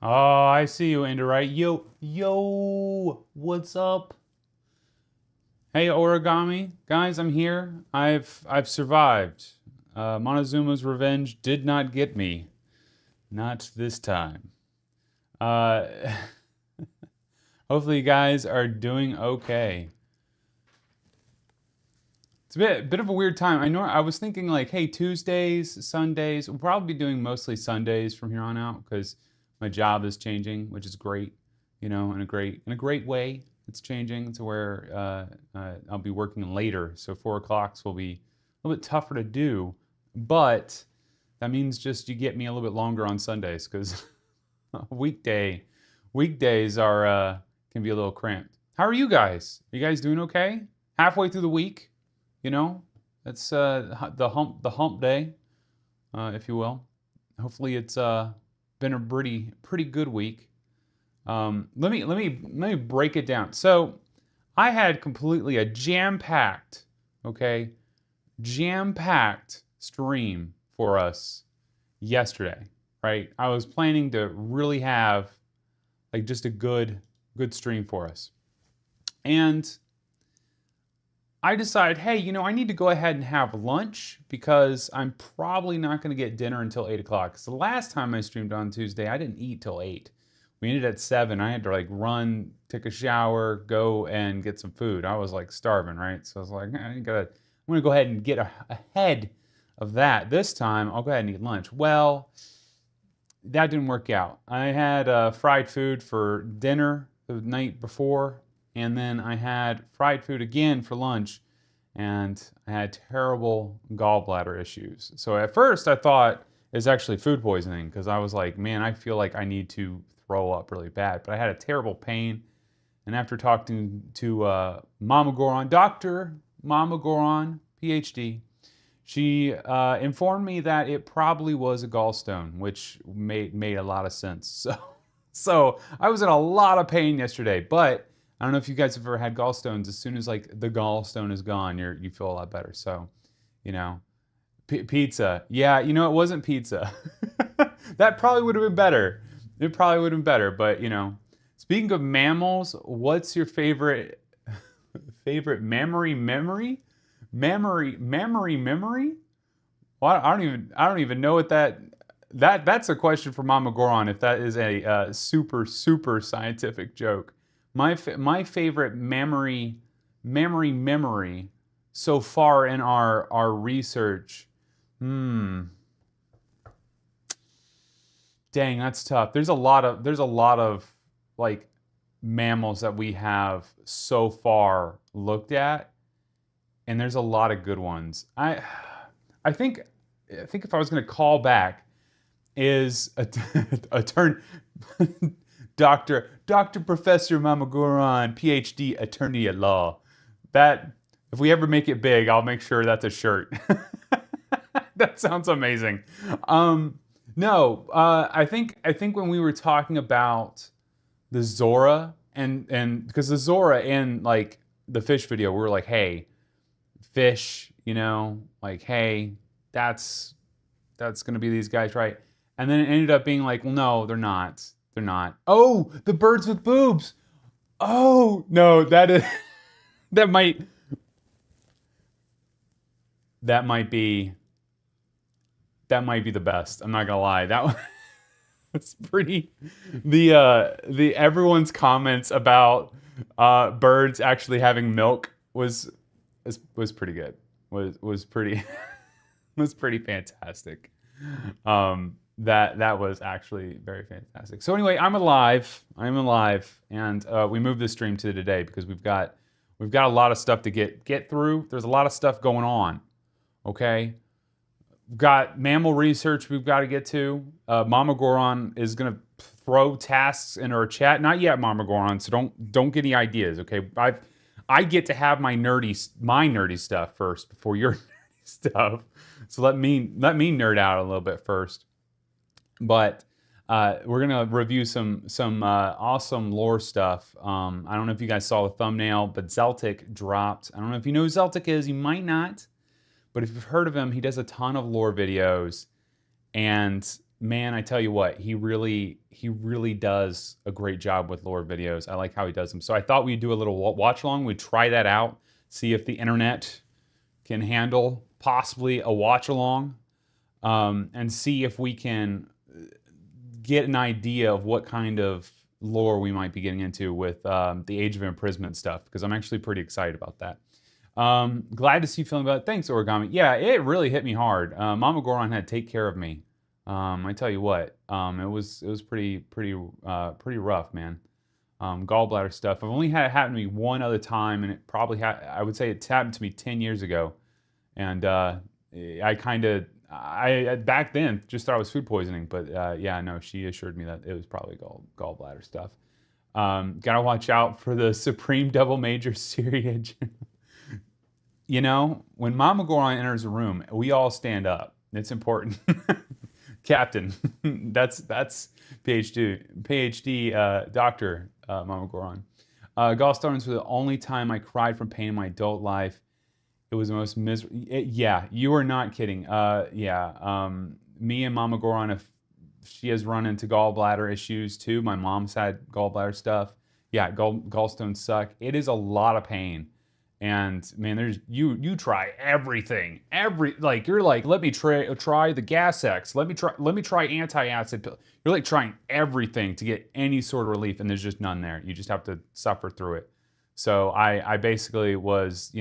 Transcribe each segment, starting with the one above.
Oh, I see you, Indorite. Yo, what's up? Hey, origami guys, I'm here. I've survived. Montezuma's revenge did not get me. Not this time. Uh, hopefully, you guys are doing okay. It's a bit of a weird time. I was thinking like, hey, Tuesdays, Sundays. We'll probably be doing mostly Sundays from here on out because my job is changing, which is great. You know, in a great way. It's changing to where I'll be working later, so 4 o'clocks will be a little bit tougher to do. But that means just you get me a little bit longer on Sundays because weekdays are can be a little cramped. How are you guys? Are you guys doing okay? Halfway through the week? You know, it's the hump day, if you will. Hopefully, it's been a pretty good week. Let me break it down. So, I had completely a jam-packed, okay, jam-packed stream for us yesterday. Right? I was planning to really have like just a good stream for us, and I decide, hey, I need to go ahead and have lunch because I'm probably not going to get dinner until 8 o'clock. Because the last time I streamed on Tuesday, I didn't eat till 8. We ended at 7. I had to like run, take a shower, go and get some food. I was like starving, right? So I was like, I'm going to go ahead and get ahead of that. This time, I'll go ahead and eat lunch. Well, that didn't work out. I had fried food for dinner the night before, and then I had fried food again for lunch, and I had terrible gallbladder issues. So at first I thought it's actually food poisoning because I was like, man, I feel like I need to throw up really bad. But I had a terrible pain, and after talking to Mama Goron, Dr. Mama Goron, PhD, she informed me that it probably was a gallstone, which made a lot of sense. So I was in a lot of pain yesterday, but I don't know if you guys have ever had gallstones. As soon as like the gallstone is gone, you feel a lot better. So, you know, pizza. Yeah, it wasn't pizza. That probably would have been better. It probably would have been better. But speaking of mammals, what's your favorite memory? Well, I don't even know what that's a question for Mama Goron. If that is a super scientific joke. My favorite memory so far in our research. Dang, that's tough. There's a lot of like mammals that we have so far looked at, and there's a lot of good ones. I think if I was going to call back is a turn Dr. Professor Mamagoran, PhD, attorney at law. That if we ever make it big, I'll make sure that's a shirt. That sounds amazing. No, I think when we were talking about the Zora and because the Zora in like the fish video, we were like, hey, fish, like, hey, that's gonna be these guys, right? And then it ended up being like, well, no, they're not. They're not. Oh, the birds with boobs. Oh no, that might that might be that might be the best. I'm not gonna lie. That one was pretty. The everyone's comments about birds actually having milk was pretty good. Was pretty was pretty fantastic. That was actually very fantastic. So anyway, I'm alive. And we moved this stream to today because we've got a lot of stuff to get through. There's a lot of stuff going on. Okay, we've got mammal research we've got to get to. Mama Goron is gonna throw tasks in our chat. Not yet, Mama Goron. So don't get any ideas. Okay, I get to have my nerdy stuff first before your nerdy stuff. So let me nerd out a little bit first. But we're gonna review some awesome lore stuff. I don't know if you guys saw the thumbnail, but Zeltik dropped. I don't know if you know who Zeltik is. You might not, but if you've heard of him, he does a ton of lore videos, and man, I tell you what, he really does a great job with lore videos. I like how he does them. So I thought we'd do a little watch along. We'd try that out, see if the internet can handle possibly a watch along, and see if we can get an idea of what kind of lore we might be getting into with the Age of Imprisonment stuff, because I'm actually pretty excited about that. Glad to see you feeling about it. Thanks, Origami. Yeah, it really hit me hard. Mama Goron had to take care of me. I tell you what, it was pretty rough, man. Gallbladder stuff. I've only had it happen to me one other time, and it probably I would say it happened to me 10 years ago, and I back then just thought it was food poisoning, but yeah, no, she assured me that it was probably gallbladder stuff. Gotta watch out for the Supreme Double Major Syria. You know, when Mama Goron enters a room, we all stand up. It's important. Captain, that's PhD doctor Mama Goron. Gallstones were the only time I cried from pain in my adult life. It was the most miserable. Yeah, you are not kidding. Me and Mama Goron, if she has run into gallbladder issues too. My mom's had gallbladder stuff. Yeah, gallstones suck. It is a lot of pain. And man, there's you try everything. You're like, let me try the Gas X. Let me try anti-acid pill. You're like trying everything to get any sort of relief, and there's just none there. You just have to suffer through it. So I basically was,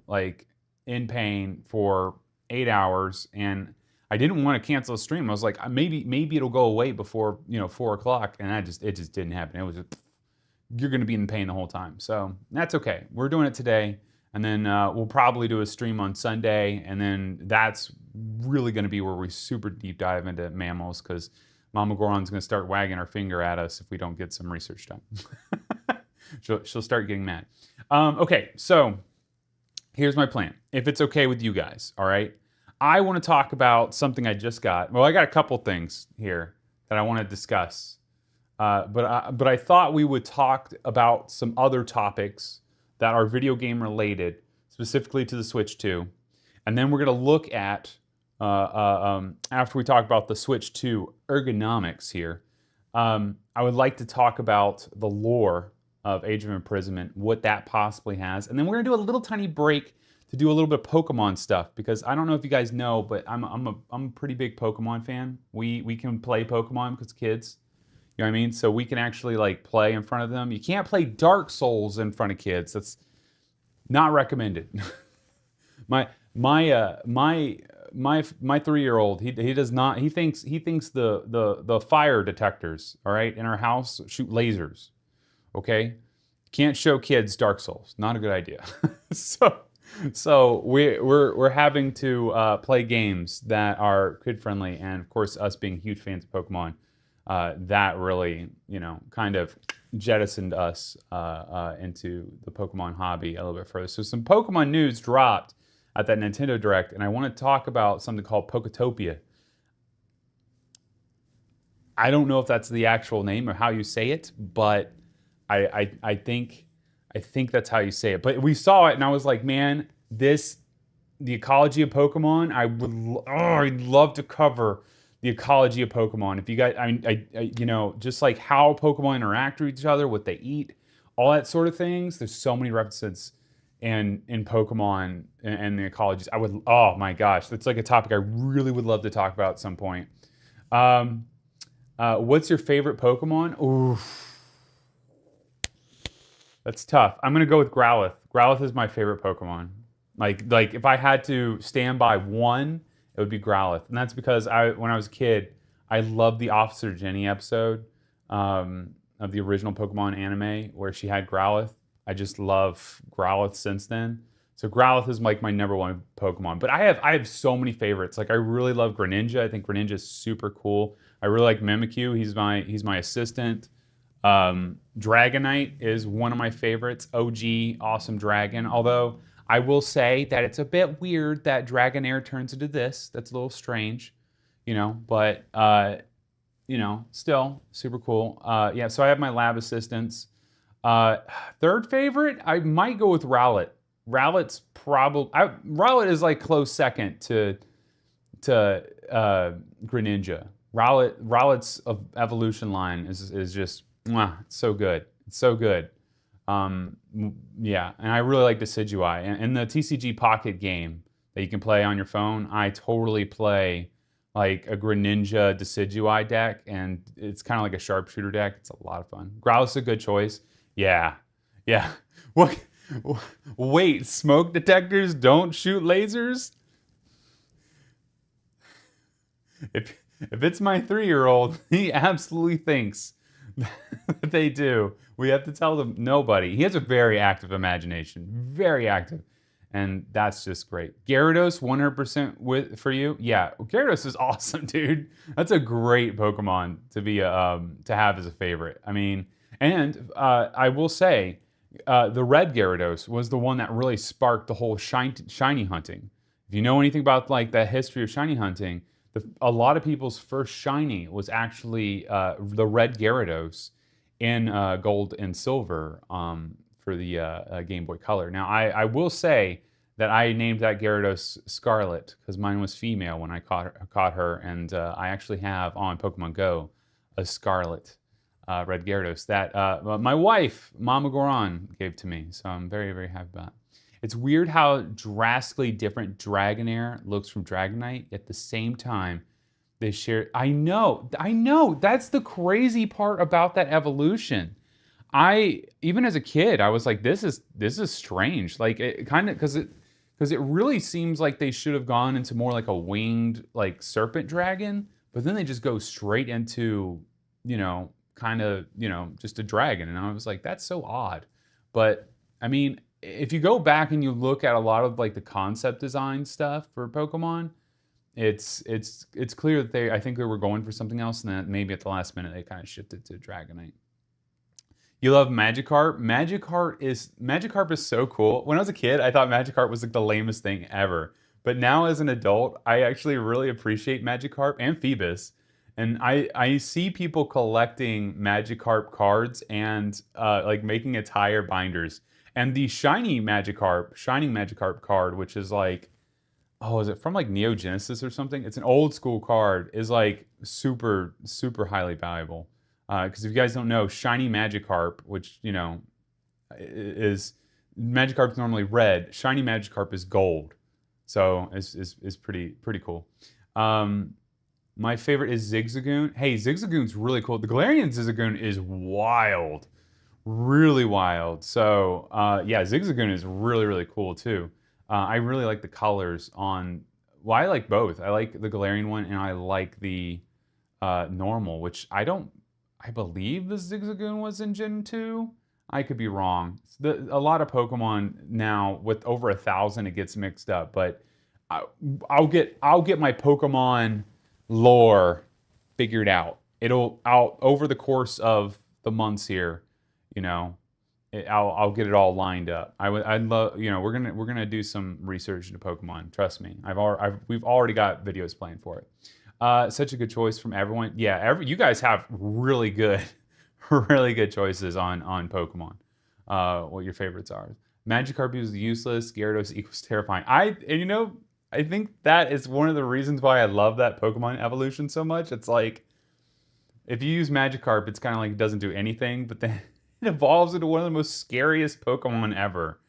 like in pain for 8 hours, and I didn't want to cancel the stream. I was like, maybe it'll go away before 4 o'clock, and it just didn't happen. It was just, you're going to be in pain the whole time. So that's okay. We're doing it today, and then we'll probably do a stream on Sunday, and then that's really going to be where we super deep dive into mammals, because Mama Goron's going to start wagging her finger at us if we don't get some research done. she'll start getting mad. Okay, so here's my plan. If it's okay with you guys, all right? I want to talk about something I just got. Well, I got a couple things here that I want to discuss. But I thought we would talk about some other topics that are video game related, specifically to the Switch 2. And then we're going to look at, after we talk about the Switch 2 ergonomics here, I would like to talk about the lore of Age of Imprisonment, what that possibly has. And then we're going to do a little tiny break to do a little bit of Pokemon stuff, because I don't know if you guys know, but I'm a pretty big Pokemon fan. We can play Pokemon because kids. You know what I mean? So we can actually like play in front of them. You can't play Dark Souls in front of kids. That's not recommended. my 3-year-old, he does not. He thinks the fire detectors, all right, in our house shoot lasers. Okay, can't show kids Dark Souls. Not a good idea. So we're having to play games that are kid friendly, and of course, us being huge fans of Pokemon. That really, kind of jettisoned us into the Pokemon hobby a little bit further. So some Pokemon news dropped at that Nintendo Direct, and I want to talk about something called Poketopia. I don't know if that's the actual name or how you say it, but I think that's how you say it. But we saw it, and I was like, man, the ecology of Pokemon, I'd love to cover the ecology of Pokemon. If you guys, just like how Pokemon interact with each other, what they eat, all that sort of things. There's so many references in Pokemon and the ecologies. Oh my gosh, that's like a topic I really would love to talk about at some point. What's your favorite Pokemon? Oof. That's tough. I'm gonna go with Growlithe. Growlithe is my favorite Pokemon. Like if I had to stand by one, it would be Growlithe. And that's because when I was a kid, I loved the Officer Jenny episode of the original Pokemon anime where she had Growlithe. I just love Growlithe since then. So Growlithe is like my number one Pokemon. But I have so many favorites. Like I really love Greninja. I think Greninja is super cool. I really like Mimikyu. He's my assistant. Dragonite is one of my favorites. OG, awesome dragon. Although I will say that it's a bit weird that Dragonair turns into this. That's a little strange, but still super cool. Yeah, so I have my lab assistants. Third favorite, I might go with Rowlet. Rowlet is like close second to Greninja. Rowlett's evolution line is just it's so good. It's so good. Yeah, and I really like Decidueye. And the TCG Pocket game that you can play on your phone, I totally play like a Greninja Decidueye deck, and it's kind of like a sharpshooter deck. It's a lot of fun. Growlithe's a good choice. Yeah, yeah. What? Wait, smoke detectors don't shoot lasers? If it's my 3-year-old, he absolutely thinks that they do. We have to tell them nobody. He has a very active imagination, very active, and that's just great. Gyarados, 100% for you. Yeah, Gyarados is awesome, dude. That's a great Pokemon to be to have as a favorite. I mean, and I will say, the red Gyarados was the one that really sparked the whole shiny hunting. If you know anything about like the history of shiny hunting, a lot of people's first shiny was actually the red Gyarados in gold and silver for the Game Boy Color. Now, I will say that I named that Gyarados Scarlet because mine was female when I caught her, and I actually have on Pokemon Go a Scarlet red Gyarados that my wife, Mama Goron, gave to me. So I'm very, very happy about it. It's weird how drastically different Dragonair looks from Dragonite. At the same time, they share. I know. That's the crazy part about that evolution. Even as a kid, I was like, this is strange. Like it kind of because it really seems like they should have gone into more like a winged like serpent dragon, but then they just go straight into kind of just a dragon, and I was like, that's so odd. But I mean, if you go back and you look at a lot of like the concept design stuff for Pokemon, it's clear that I think they were going for something else, and then maybe at the last minute they kind of shifted to Dragonite. You love Magikarp. Magikarp is so cool. When I was a kid, I thought Magikarp was like the lamest thing ever. But now as an adult, I actually really appreciate Magikarp and Phoebus. And I see people collecting Magikarp cards and like making attire binders. And the Shining Magikarp card, which is like, oh, is it from like Neo Genesis or something? It's an old school card, is like super, super highly valuable. Because if you guys don't know, Shiny Magikarp, which, is Magikarp's normally red, Shiny Magikarp is gold. So it's pretty cool. My favorite is Zigzagoon. Hey, Zigzagoon's really cool. The Galarian Zigzagoon is wild. Really wild. So, yeah, Zigzagoon is really, really cool too. I really like the colors on... Well, I like both. I like the Galarian one, and I like the normal, which I believe the Zigzagoon was in Gen 2. I could be wrong. A lot of Pokemon now, with over 1,000, it gets mixed up. But I'll get my Pokemon lore figured out. I'll over the course of the months here, I'll get it all lined up. I'd love, we're gonna do some research into Pokemon. Trust me, we've already got videos planned for it. Such a good choice from everyone. Yeah, you guys have really good, really good choices on Pokemon. What your favorites are. Magikarp is useless. Gyarados equals terrifying. I think that is one of the reasons why I love that Pokemon evolution so much. It's like, if you use Magikarp, it's kind of like it doesn't do anything, but then it evolves into one of the most scariest Pokemon ever,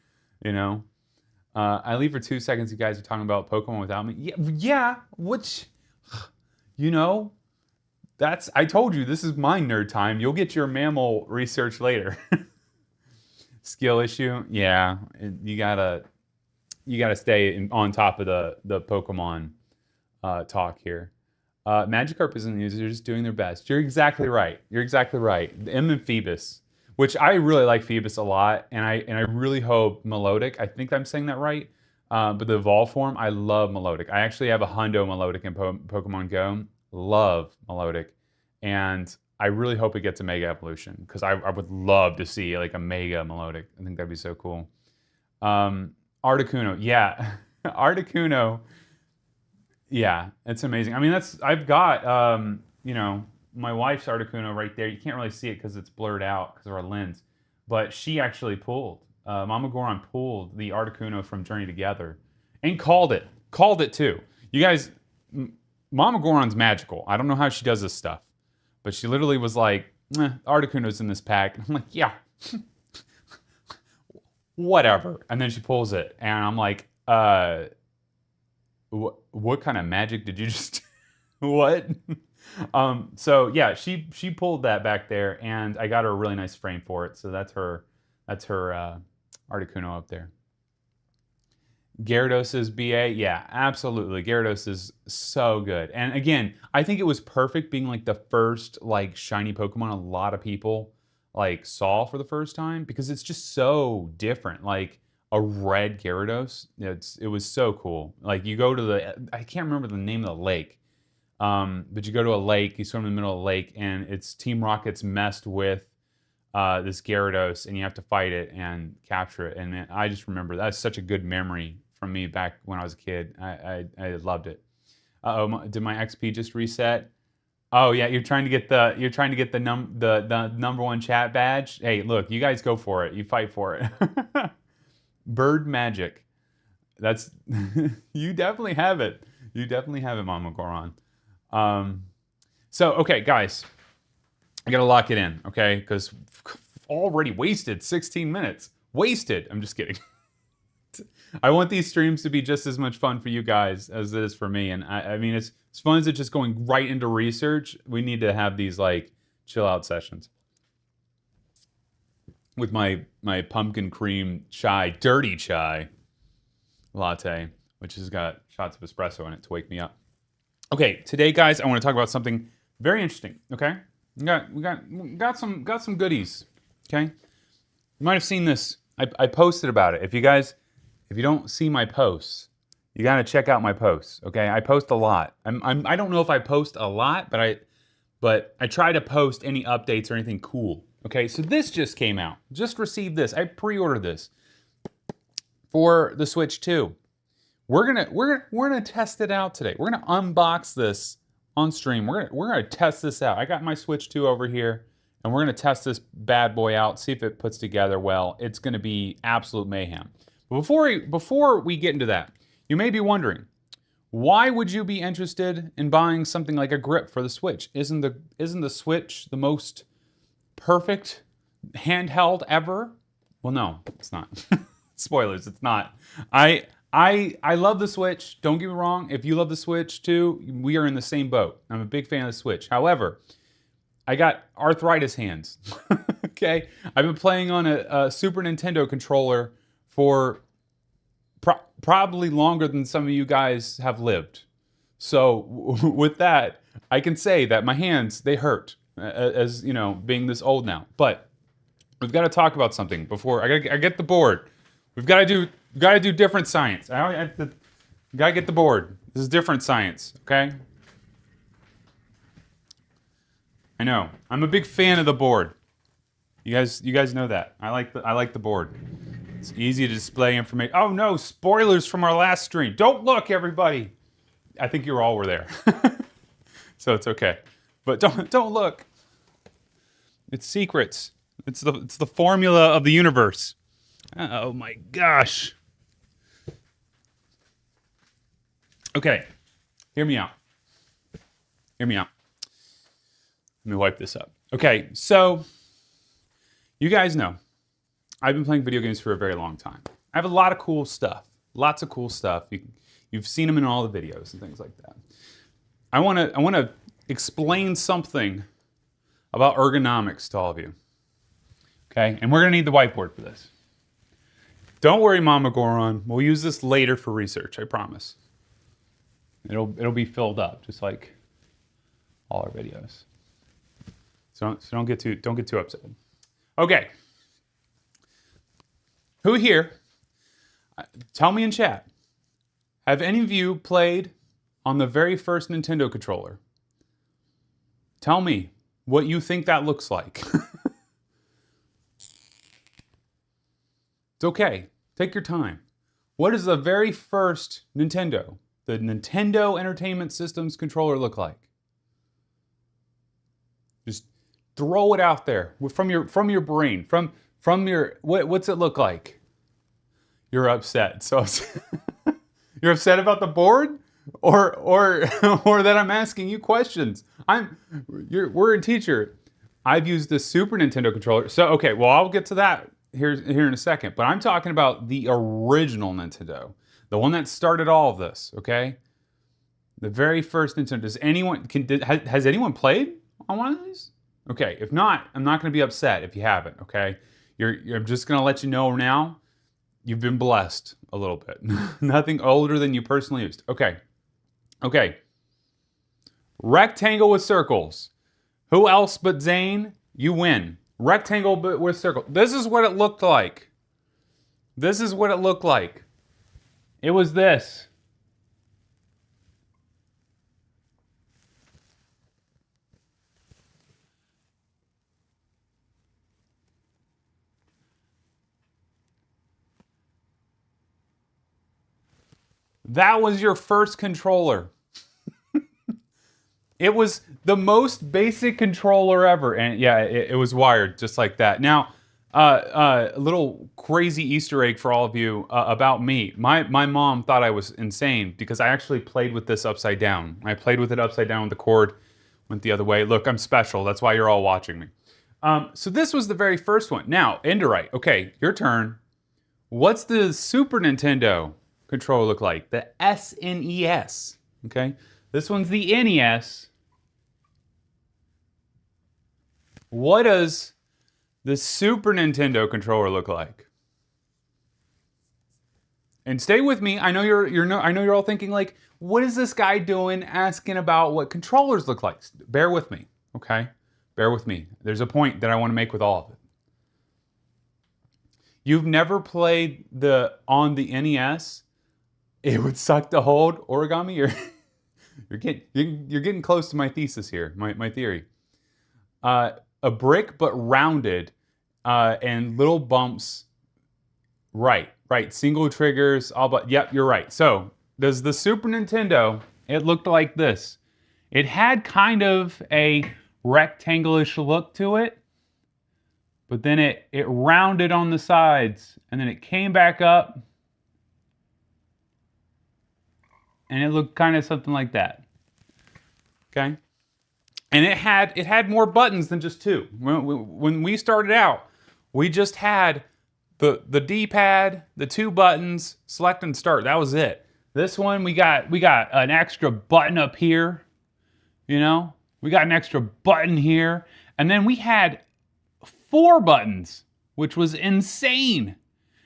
I leave for 2 seconds. You guys are talking about Pokemon without me. Yeah, which, I told you, this is my nerd time. You'll get your mammal research later. Skill issue? Yeah, you gotta stay on top of the Pokemon talk here. Magikarp isn't used. They're just doing their best. You're exactly right. M and Phoebus, which I really like Phoebus a lot, and I really hope Melodic. I think I'm saying that right. But the evolve form, I love Melodic. I actually have a Hundo Melodic in Pokemon Go. Love Melodic, and I really hope it gets a Mega Evolution because I would love to see like a Mega Melodic. I think that'd be so cool. Articuno, yeah. Articuno, yeah, it's amazing. I mean, I've got, my wife's Articuno right there. You can't really see it because it's blurred out because of our lens. But she actually Mama Goron pulled the Articuno from Journey Together and called it too. You guys, Mama Goron's magical. I don't know how she does this stuff, but she literally was like, Articuno's in this pack. And I'm like, yeah, whatever. And then she pulls it, and I'm like, what kind of magic did you just what? So yeah, she pulled that back there, and I got her a really nice frame for it. So that's her Articuno up there. Gyarados' BA, yeah, absolutely. Gyarados is so good. And again, I think it was perfect being like the first like shiny Pokemon a lot of people like saw for the first time, because it's just so different. Like a red Gyarados, it was so cool. Like you go to I can't remember the name of the lake, but you go to a lake, you swim in the middle of the lake, and it's Team Rocket's messed with this Gyarados, and you have to fight it and capture it. And man, I just remember that's such a good memory from me back when I was a kid. I loved it. Uh-oh, did my XP just reset? Oh yeah, you're trying to get the number one chat badge. Hey, look, you guys go for it. You fight for it. Bird magic. That's you definitely have it. You definitely have it, Mama Goron. So okay, guys, I gotta lock it in, okay? Because already wasted 16 minutes. Wasted. I'm just kidding. I want these streams to be just as much fun for you guys as it is for me. And I mean, it's fun as it's just going right into research. We need to have these like chill out sessions with my pumpkin cream chai, dirty chai latte, which has got shots of espresso in it to wake me up. Okay, today, guys, I want to talk about something very interesting. Okay, we got some goodies. Okay, you might have seen this. I posted about it. If you don't see my posts, you got to check out my posts. Okay, I post a lot. I don't know if I post a lot, but I try to post any updates or anything cool. Okay, so this just came out. Just received this. I pre-ordered this for the Switch 2. We're gonna test it out today. We're gonna unbox this on stream. We're gonna test this out. I got my Switch 2 over here, and we're gonna test this bad boy out, see if it puts together well. It's gonna be absolute mayhem. But before we get into that, you may be wondering, why would you be interested in buying something like a grip for the Switch? Isn't the Switch the most perfect handheld ever? Well, no, it's not. Spoilers, it's not. I love the Switch. Don't get me wrong. If you love the Switch too, we are in the same boat. I'm a big fan of the Switch. However, I got arthritis hands. Okay, I've been playing on a Super Nintendo controller for probably longer than some of you guys have lived. So with that, I can say that my hands, they hurt, as you know, being this old now. But we've got to talk about something before I get the board. We've got to do different science. Gotta get the board. This is different science, okay? I know. I'm a big fan of the board. You guys know that. I like the board. It's easy to display information. Oh no, spoilers from our last stream. Don't look, everybody. I think you all were there. So it's okay. But don't look. It's secrets. It's the formula of the universe. Oh my gosh. Okay. Hear me out. Hear me out. Let me wipe this up. Okay, so you guys know I've been playing video games for a very long time. I have a lot of cool stuff. Lots of cool stuff. You've seen them in all the videos and things like that. I want to explain something about ergonomics to all of you. Okay? And we're going to need the whiteboard for this. Don't worry, Mama Goron. We'll use this later for research, I promise. It'll be filled up, just like all our videos. So don't get too upset. Okay. Who here, tell me in chat, have any of you played on the very first Nintendo controller? Tell me what you think that looks like. It's okay. Take your time. What does the very first Nintendo, the Nintendo Entertainment System's controller look like? Just throw it out there from your brain, from your what's it look like? You're upset. So you're upset about the board? or that I'm asking you questions. We're a teacher. I've used the Super Nintendo controller. So okay, well I'll get to that here in a second. But I'm talking about the original Nintendo, the one that started all of this. Okay, the very first Nintendo. Has anyone played on one of these? Okay, if not, I'm not going to be upset if you haven't. Okay, I'm just going to let you know now. You've been blessed a little bit. Nothing older than you personally used. Okay. Okay. Rectangle with circles. Who else but Zane? You win. Rectangle but with circle. This is what it looked like. This is what it looked like. It was this. That was your first controller. It was the most basic controller ever. And yeah, it was wired just like that. Now, a little crazy Easter egg for all of you about me. My mom thought I was insane because I actually played with this upside down. I played with it upside down with the cord, went the other way. Look, I'm special. That's why you're all watching me. So this was the very first one. Now, Indorite. Okay, your turn. What's the Super Nintendo controller look like? The SNES. Okay, this one's the NES. What does the Super Nintendo controller look like? And stay with me. I know you're all thinking like, what is this guy doing asking about what controllers look like? Bear with me, okay? Bear with me. There's a point that I want to make with all of it. You've never played on the NES? It would suck to hold origami. You're getting close to my thesis here, my theory. A brick but rounded, and little bumps. Right. Single triggers. All but yep, you're right. So does the Super Nintendo? It looked like this. It had kind of a rectangle-ish look to it, but then it rounded on the sides, and then it came back up, and it looked kind of something like that. Okay. And it had more buttons than just two. When we started out, we just had the D-pad, the two buttons, select and start. That was it. This one we got an extra button up here. You know, we got an extra button here, and then we had 4 buttons, which was insane.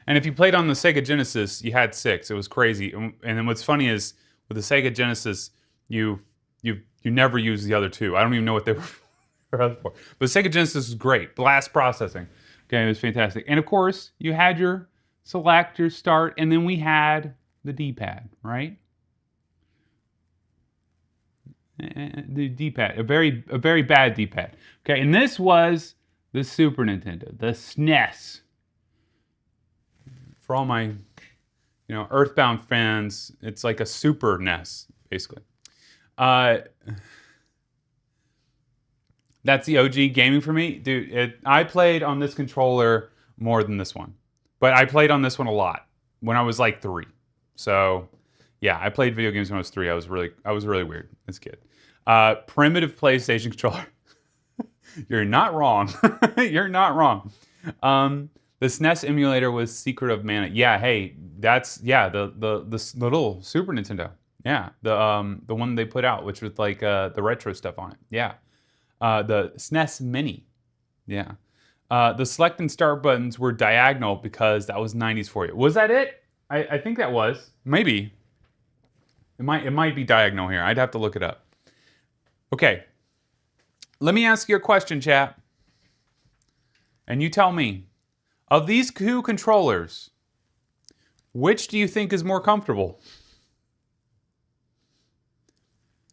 And if you played on the Sega Genesis, you had 6. It was crazy. And then what's funny is with the Sega Genesis, you never use the other 2. I don't even know what they were for. But Sega Genesis was great. Blast processing. Okay, it was fantastic. And of course, you had your select, your start, and then we had the D-pad, right? The D-pad, a very bad D-pad. Okay, and this was the Super Nintendo, the SNES. For all my, Earthbound fans, it's like a Super NES, basically. That's the OG gaming for me. Dude, I played on this controller more than this one. But I played on this one a lot when I was like 3. So, yeah, I played video games when I was 3. I was really weird as a kid. Primitive PlayStation controller. You're not wrong. You're not wrong. The SNES emulator was Secret of Mana. Yeah, hey, that's the little Super Nintendo. Yeah, the one they put out, which was like the retro stuff on it. Yeah. The SNES Mini. Yeah. The select and start buttons were diagonal because that was 90s for you. Was that it? I think that was. Maybe. It might be diagonal here. I'd have to look it up. Okay. Let me ask you a question, chat. And you tell me, of these 2 controllers, which do you think is more comfortable?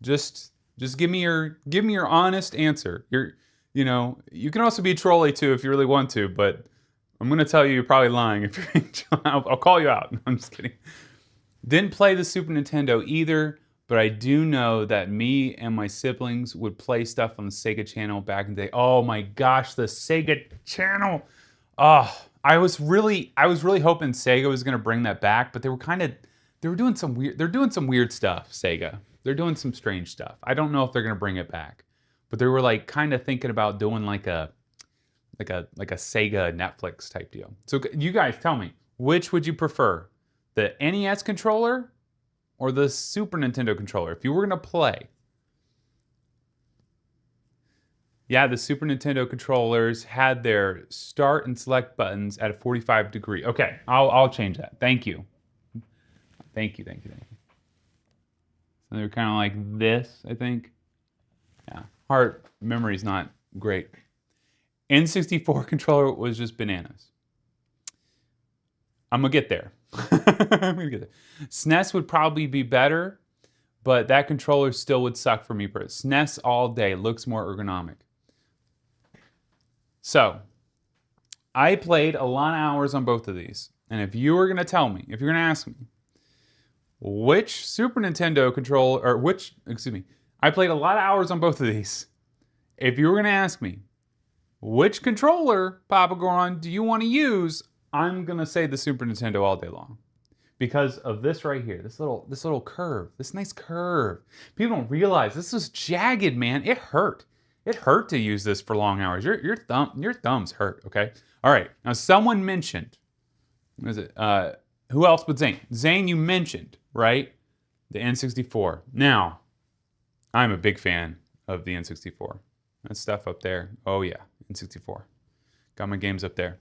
Just give me your honest answer. You can also be trolly too if you really want to, but I'm gonna tell you you're probably lying if you're. I'll call you out. I'm just kidding. Didn't play the Super Nintendo either, but I do know that me and my siblings would play stuff on the Sega Channel back in the day. Oh my gosh, the Sega Channel! Oh, I was really hoping Sega was gonna bring that back, but they were kind of They're doing some weird stuff, Sega. They're doing some strange stuff. I don't know if they're gonna bring it back, but they were like kind of thinking about doing like a Sega Netflix type deal. So you guys tell me, which would you prefer? The NES controller or the Super Nintendo controller? If you were gonna play. Yeah, the Super Nintendo controllers had their start and select buttons at a 45 degree. Okay, I'll change that. Thank you. Thank you. So they're kind of like this, I think. Yeah, heart memory's not great. N64 controller was just bananas. I'm gonna get there. I'm gonna get there. SNES would probably be better, but that controller still would suck for me. SNES all day, looks more ergonomic. So, I played a lot of hours on both of these. And if you were gonna tell me, if you're gonna ask me, which Super Nintendo controller, or I played a lot of hours on both of these. If you were gonna ask me, which controller, Papa Goron, do you want to use? I'm gonna say the Super Nintendo all day long. Because of this right here, this little curve, this nice curve. People don't realize this is jagged, man. It hurt. It hurt to use this for long hours. Your thumbs hurt, okay? All right, now someone mentioned, what is it? Who else but Zane? Zane, you mentioned, right? The N64. Now, I'm a big fan of the N64. That stuff up there, oh yeah, N64. Got my games up there.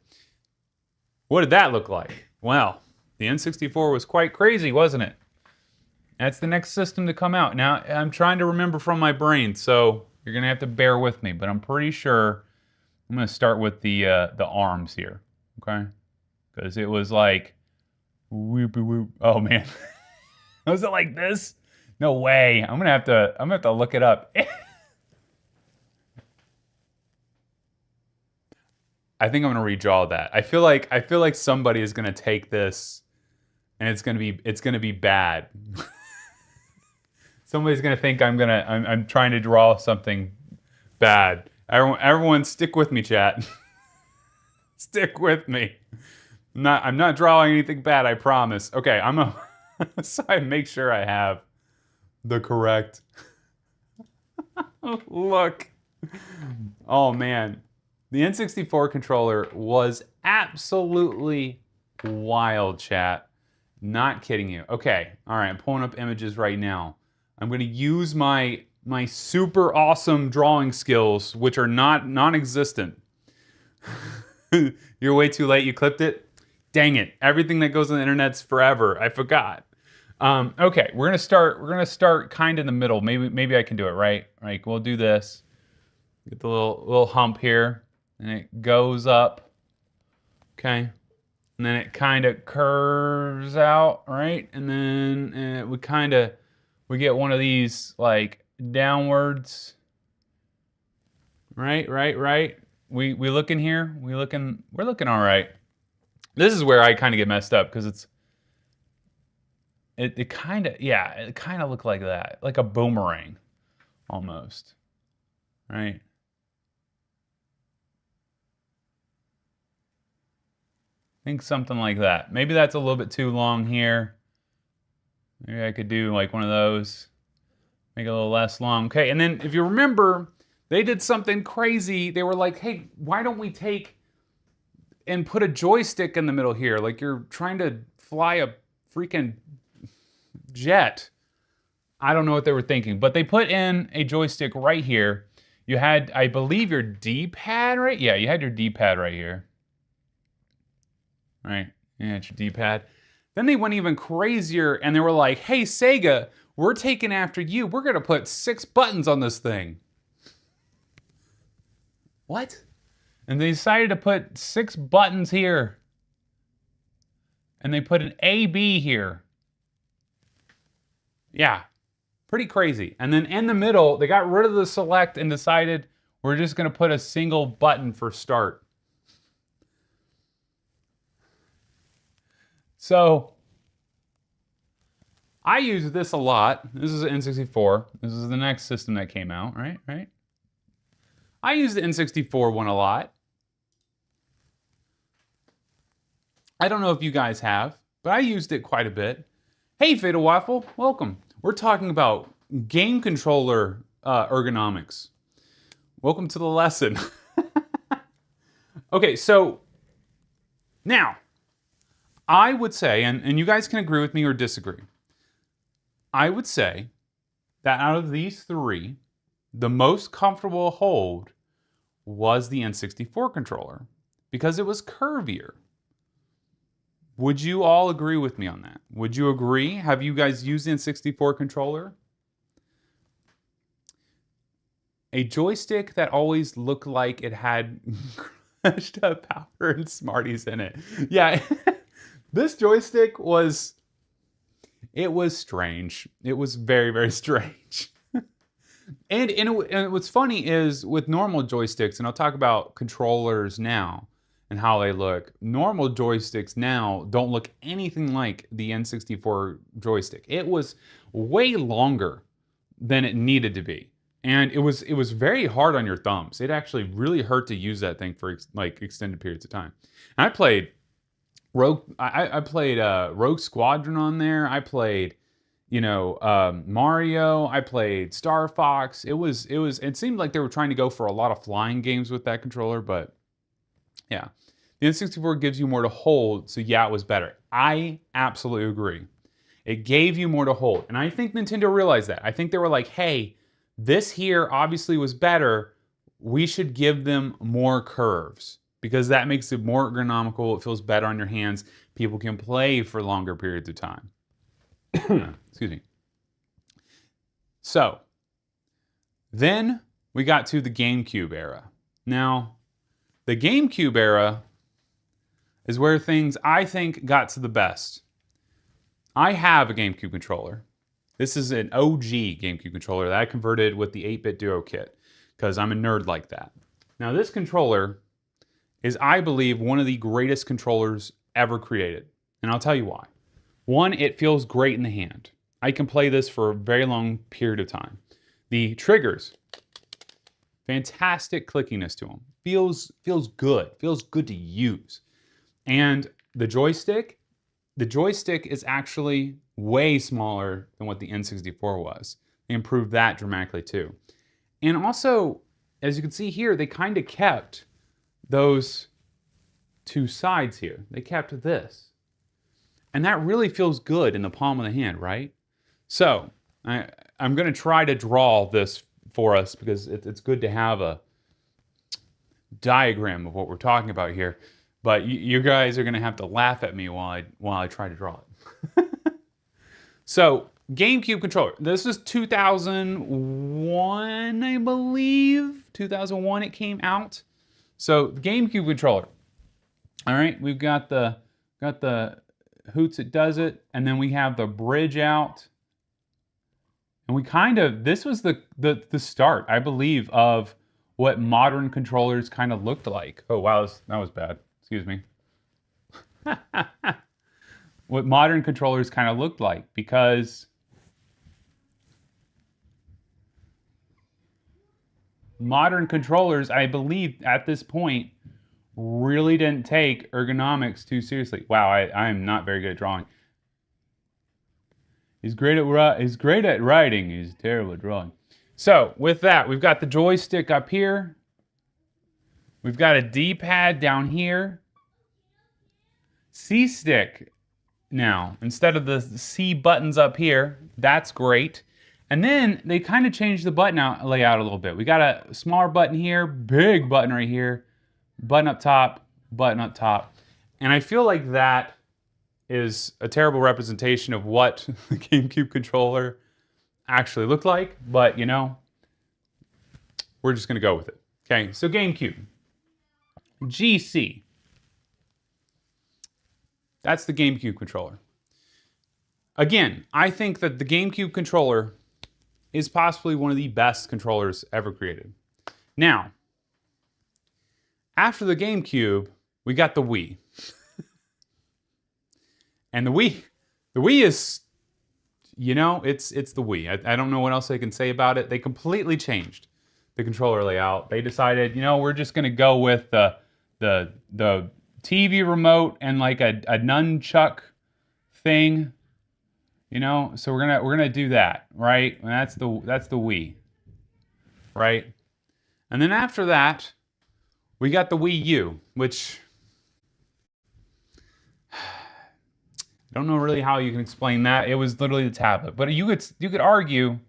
What did that look like? Well, the N64 was quite crazy, wasn't it? That's the next system to come out. Now, I'm trying to remember from my brain, so you're gonna have to bear with me, but I'm pretty sure I'm gonna start with the arms here, okay? Because it was like, whoop whoop. Oh man, was it like this? No way. I'm gonna have to look it up. I think I'm gonna redraw that. I feel like somebody is gonna take this, and it's gonna be bad. Somebody's gonna think I'm trying to draw something bad. Everyone stick with me, chat. Stick with me. I'm not drawing anything bad, I promise. Okay, so I make sure I have the correct look. Oh man. The N64 controller was absolutely wild, chat. Not kidding you. Okay, all right, I'm pulling up images right now. I'm gonna use my super awesome drawing skills, which are non-existent. You're way too late, you clipped it? Dang it, everything that goes on the internet's forever, I forgot. Okay, we're gonna start kind of in the middle. Maybe I can do it, right? Like, we'll do this. Get the little hump here, and it goes up, okay? And then it kind of curves out, right? And then we get one of these like downwards, right? We looking here? We're looking all right. This is where I kind of get messed up because it kind of looked like that, like a boomerang, almost, right? I think something like that. Maybe that's a little bit too long here. Maybe I could do like one of those. Make it a little less long. Okay, and then if you remember, they did something crazy. They were like, hey, why don't we take and put a joystick in the middle here? Like you're trying to fly a freaking jet. I don't know what they were thinking, but they put in a joystick right here. You had, I believe, your D-pad, right? Yeah, you had your D-pad right here. Right, yeah, it's your D-pad. Then they went even crazier and they were like, hey, Sega, we're taking after you. We're gonna put 6 buttons on this thing. What? And they decided to put 6 buttons here. And they put an A-B here. Yeah, pretty crazy. And then in the middle, they got rid of the select and decided we're just gonna put a single button for start. So, I use this a lot. This is an N64. This is the next system that came out, right? I use the N64 one a lot. I don't know if you guys have, but I used it quite a bit. Hey, Fatal Waffle, welcome. We're talking about game controller ergonomics. Welcome to the lesson. Okay, so now, I would say, and you guys can agree with me or disagree, I would say that out of these three, the most comfortable hold was the N64 controller because it was curvier. Would you all agree with me on that? Would you agree? Have you guys used the N64 controller? A joystick that always looked like it had crushed up powder and Smarties in it. Yeah, this joystick was, it was strange. It was very, very strange. And what's funny is with normal joysticks, and I'll talk about controllers now and how they look. Normal joysticks now don't look anything like the N64 joystick. It was way longer than it needed to be. And it was very hard on your thumbs. It actually really hurt to use that thing for like extended periods of time. And I played Rogue Squadron on there. I played, Mario. I played Star Fox. It seemed like they were trying to go for a lot of flying games with that controller, but yeah. The N64 gives you more to hold, so yeah, it was better. I absolutely agree. It gave you more to hold. And I think Nintendo realized that. I think they were like, hey, this here obviously was better. We should give them more curves because that makes it more ergonomical. It feels better on your hands. People can play for longer periods of time. Excuse me. So, then we got to the GameCube era. Now, the GameCube era is where things, I think, got to the best. I have a GameCube controller. This is an OG GameCube controller that I converted with the 8-bit Duo kit because I'm a nerd like that. Now, this controller is, I believe, one of the greatest controllers ever created. And I'll tell you why. One, it feels great in the hand. I can play this for a very long period of time. The triggers, fantastic clickiness to them. Feels good. Feels good to use. And the joystick is actually way smaller than what the N64 was. They improved that dramatically too. And also, as you can see here, they kind of kept those two sides here. They kept this. And that really feels good in the palm of the hand, right? So, I'm going to try to draw this for us because it's good to have a diagram of what we're talking about here. But you guys are going to have to laugh at me while I try to draw it. So, GameCube controller. This is 2001, I believe. 2001 it came out. So, GameCube controller. All right, we've got the hoots it does it, and then we have the bridge out. And we this was the start, I believe, of what modern controllers kind of looked like. Oh wow, that was bad. Excuse me. What modern controllers kind of looked like, because modern controllers, I believe, at this point, really didn't take ergonomics too seriously. Wow, I am not very good at drawing. He's great at writing. He's terrible at drawing. So with that, we've got the joystick up here. We've got a D-pad down here. C-stick now, instead of the C buttons up here. That's great. And then they kind of changed the button layout a little bit. We got a smaller button here, big button right here, button up top. And I feel like that is a terrible representation of what the GameCube controller actually looked like, but we're just gonna go with it. Okay, so GameCube. GC. That's the GameCube controller. Again, I think that the GameCube controller is possibly one of the best controllers ever created. Now, after the GameCube, we got the Wii. And the Wii is, it's the Wii. I don't know what else I can say about it. They completely changed the controller layout. They decided, we're just going to go with the TV remote and like a nunchuck thing. You know, so we're gonna do that, right? And that's the Wii, right? And then after that, we got the Wii U, which I don't know really how you can explain that. It was literally the tablet, but you could argue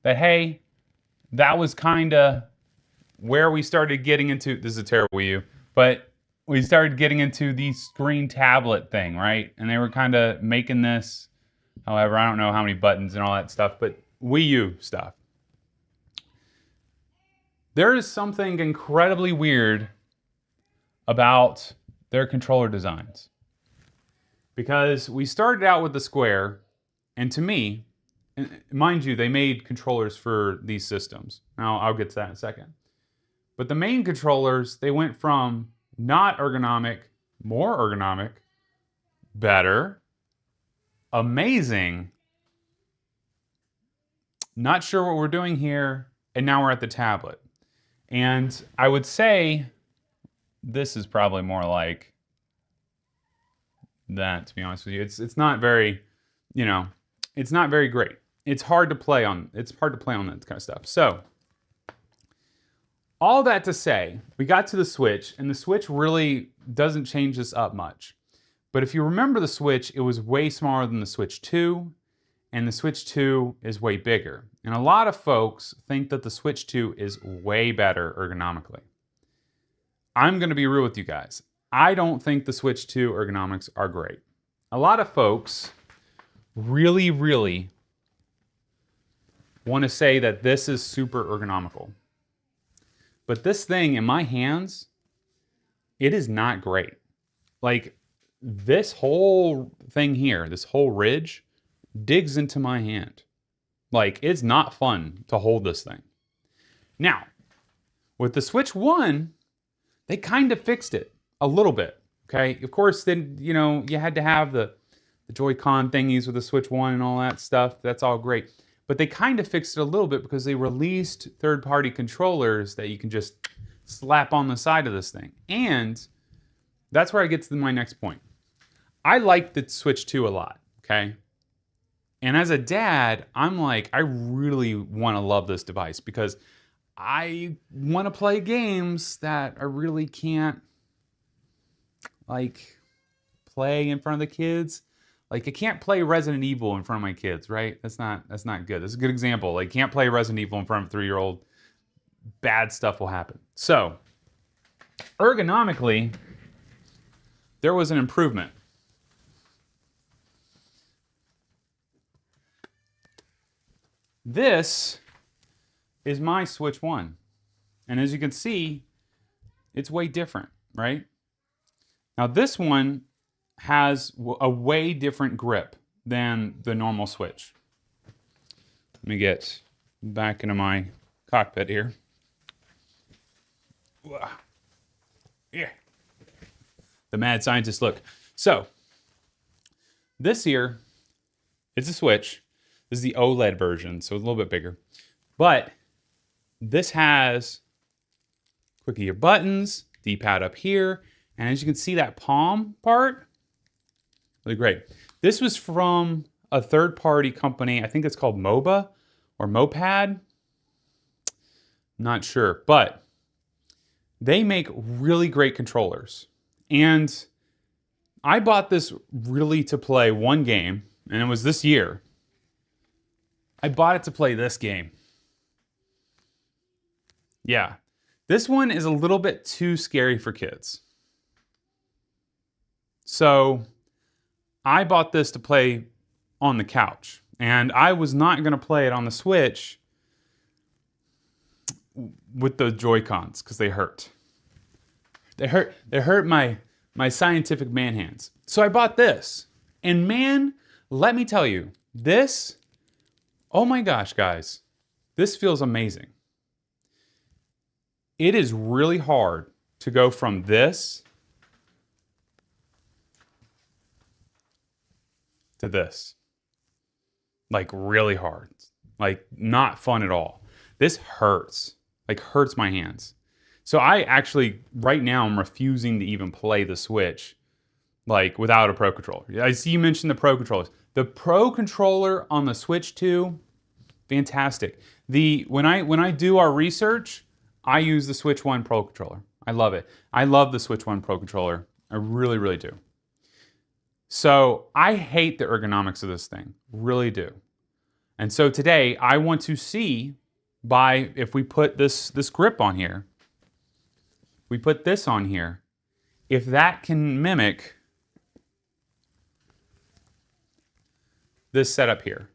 that hey, that was kind of where we started getting into. This is a terrible Wii U, but we started getting into the screen tablet thing, right? And they were kind of making this. However, I don't know how many buttons and all that stuff, but Wii U stuff. There is something incredibly weird about their controller designs. Because we started out with the square, and to me, mind you, they made controllers for these systems. Now, I'll get to that in a second. But the main controllers, they went from not ergonomic, more ergonomic, better, amazing, not sure what we're doing here, and now we're at the tablet. And I would say this is probably more like that, to be honest with you. It's not very, you know, it's not very great. It's hard to play on that kind of stuff. So, all that to say, we got to the Switch, and the Switch really doesn't change this up much. But if you remember the Switch, it was way smaller than the Switch 2, and the Switch 2 is way bigger. And a lot of folks think that the Switch 2 is way better ergonomically. I'm going to be real with you guys. I don't think the Switch 2 ergonomics are great. A lot of folks really, really want to say that this is super ergonomical. But this thing in my hands, it is not great. Like, this whole thing here, this whole ridge, digs into my hand. Like, it's not fun to hold this thing. Now, with the Switch 1, they kind of fixed it a little bit, okay? Of course, then, you know, you had to have the Joy-Con thingies with the Switch 1 and all that stuff. That's all great. But they kind of fixed it a little bit because they released third-party controllers that you can just slap on the side of this thing. And that's where I get to my next point. I like the Switch 2 a lot, okay? And as a dad, I'm like, I really want to love this device because I want to play games that I really can't, like, play in front of the kids. Like, I can't play Resident Evil in front of my kids, right? That's not good. That's a good example. Like, can't play Resident Evil in front of a 3-year-old. Bad stuff will happen. So, ergonomically, there was an improvement. This is my Switch 1. And as you can see, it's way different, right? Now, this one has a way different grip than the normal Switch. Let me get back into my cockpit here. Yeah. The mad scientist look. So, this here is a Switch. This is the OLED version, so it's a little bit bigger. But this has quick buttons, D-pad up here, and as you can see, that palm part, really great. This was from a third-party company. I think it's called MOBA or Mopad. Not sure, but they make really great controllers. And I bought this really to play one game, and it was this year. I bought it to play this game. Yeah. This one is a little bit too scary for kids. So I bought this to play on the couch. And I was not going to play it on the Switch with the Joy-Cons because they hurt. They hurt my scientific man hands. So I bought this. And man, let me tell you, this, oh my gosh, guys, this feels amazing. It is really hard to go from this to this. Like, really hard. Like, not fun at all. This hurts. Like, hurts my hands. So I actually, right now, I'm refusing to even play the Switch like without a Pro Controller. I see you mentioned the Pro Controllers. The Pro Controller on the Switch 2, fantastic. When I do our research, I use the Switch 1 Pro Controller. I love it. I love the Switch 1 Pro Controller. I really, really do. So I hate the ergonomics of this thing, really do. And so today I want to see if we put this grip on here, we put this on here, if that can mimic this setup here.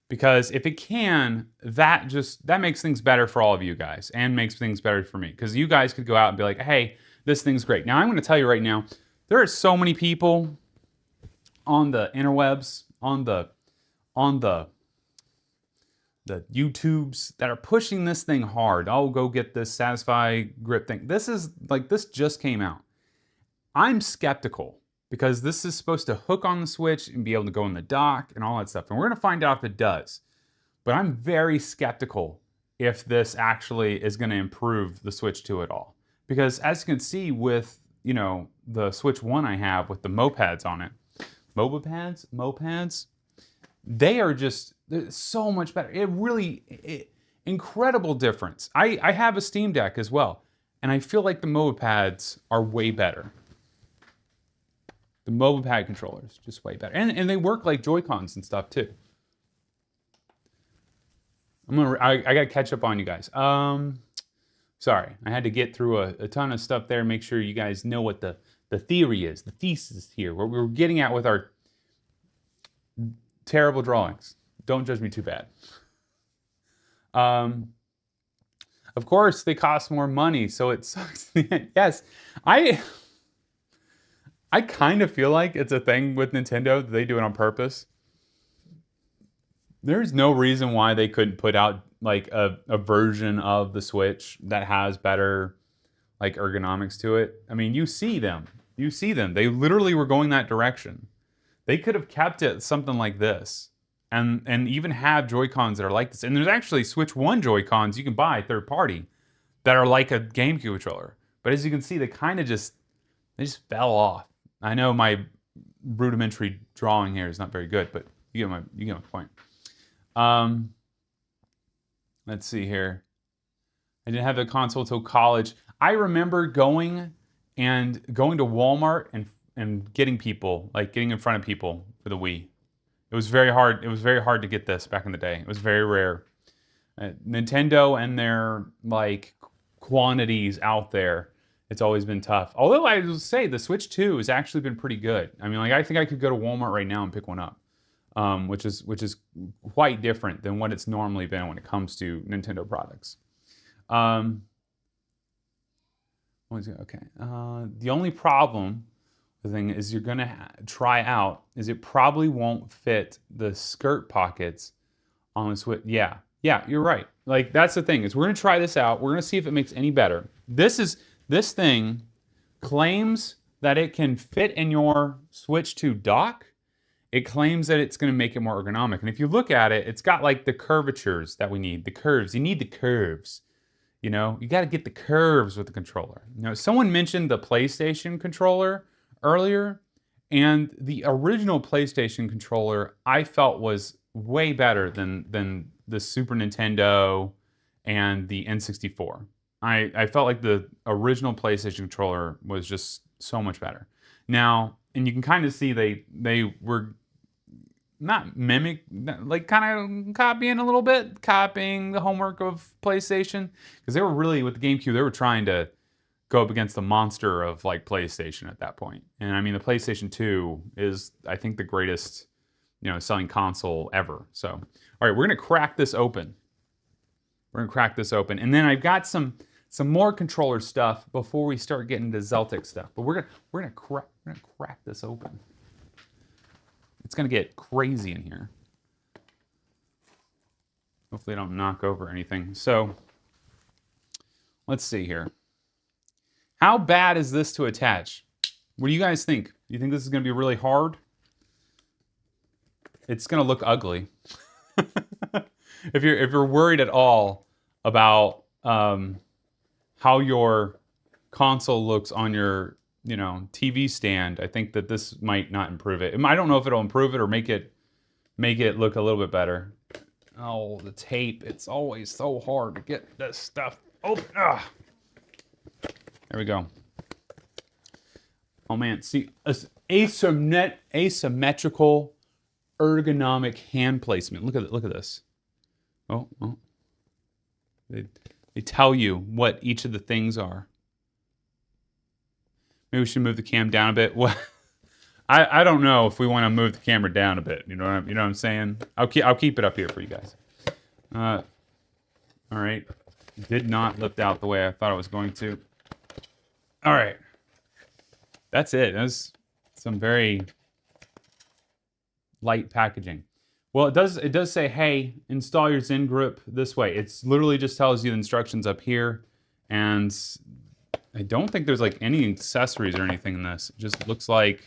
Because if it can, that makes things better for all of you guys and makes things better for me. Because you guys could go out and be like, hey, this thing's great. Now I'm going to tell you right now, there are so many people on the interwebs, on the YouTubes that are pushing this thing hard. Oh, go get this Satisfy grip thing. This just came out. I'm skeptical because this is supposed to hook on the Switch and be able to go in the dock and all that stuff. And we're gonna find out if it does. But I'm very skeptical if this actually is gonna improve the Switch 2 at all. Because as you can see with, the Switch 1 I have with the mopeds on it, mopeds, they are just so much better. Incredible difference. I have a Steam Deck as well, and I feel like the mopeds are way better. The moped controllers, just way better. And they work like Joy-Cons and stuff too. I gotta catch up on you guys. Sorry, I had to get through a ton of stuff there, make sure you guys know what the theory is, the thesis here, what we're getting at with our terrible drawings. Don't judge me too bad. Of course, they cost more money, so it sucks. Yes, I kind of feel like it's a thing with Nintendo that they do it on purpose. There's no reason why they couldn't put out like a version of the Switch that has better like ergonomics to it. I mean, you see them. They literally were going that direction. They could have kept it something like this and even have Joy-Cons that are like this. And there's actually Switch 1 Joy-Cons you can buy third party that are like a GameCube controller. But as you can see, they just fell off. I know my rudimentary drawing here is not very good, but you get my point. Let's see here. I didn't have the console until college. I remember going to Walmart and getting in front of people for the Wii. It was very hard. It was very hard to get this back in the day. It was very rare. Nintendo and their like quantities out there, it's always been tough. Although I will say the Switch 2 has actually been pretty good. I mean, like I think I could go to Walmart right now and pick one up, which is quite different than what it's normally been when it comes to Nintendo products. Okay. The only problem, the thing is you're gonna try out is it probably won't fit the skirt pockets on the Switch. Yeah, you're right. Like that's the thing is we're gonna try this out. We're gonna see if it makes any better. This thing claims that it can fit in your Switch 2 dock. It claims that it's going to make it more ergonomic. And if you look at it, it's got like the curvatures that we need, the curves. You need the curves. You got to get the curves with the controller. Someone mentioned the PlayStation controller earlier, and the original PlayStation controller I felt was way better than the Super Nintendo and the N64. I felt like the original PlayStation controller was just so much better. Now, and you can kind of see they were not like kind of copying a little bit, copying the homework of PlayStation. Because they were really, with the GameCube, they were trying to go up against the monster of like PlayStation at that point. And I mean, the PlayStation 2 is, I think, the greatest, selling console ever. So, all right, we're going to crack this open. And then I've got some more controller stuff before we start getting to Zeltik stuff. But we're gonna crack this open. It's gonna get crazy in here. Hopefully I don't knock over anything. So let's see here. How bad is this to attach? What do you guys think? Do you think this is gonna be really hard? It's gonna look ugly. If you're worried at all about how your console looks on your you know, TV stand, I think that this might not improve it. I don't know if it'll improve it or make it look a little bit better. Oh, the tape. It's always so hard to get this stuff open. Ah. There we go. Oh man, see, asymmetrical ergonomic hand placement. Look at this. Oh. They tell you what each of the things are. Maybe we should move the cam down a bit. Well, I don't know if we want to move the camera down a bit. You know what I'm saying? I'll keep it up here for you guys. All right. Did not lift out the way I thought it was going to. All right. That's it. That's some very light packaging. Well, it does say, hey, install your Zen grip this way. It's literally just tells you the instructions up here. And I don't think there's like any accessories or anything in this. It just looks like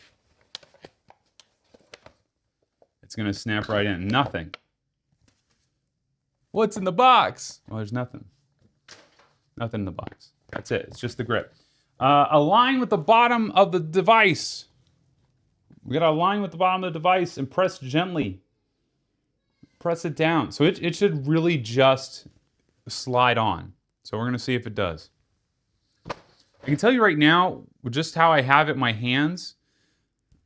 it's gonna snap right in. Nothing. What's in the box? Well, there's nothing. Nothing in the box. That's it. It's just the grip. Align with the bottom of the device. We gotta align with the bottom of the device and press gently. Press it down. So it should really just slide on. So we're gonna see if it does. I can tell you right now, just how I have it in my hands,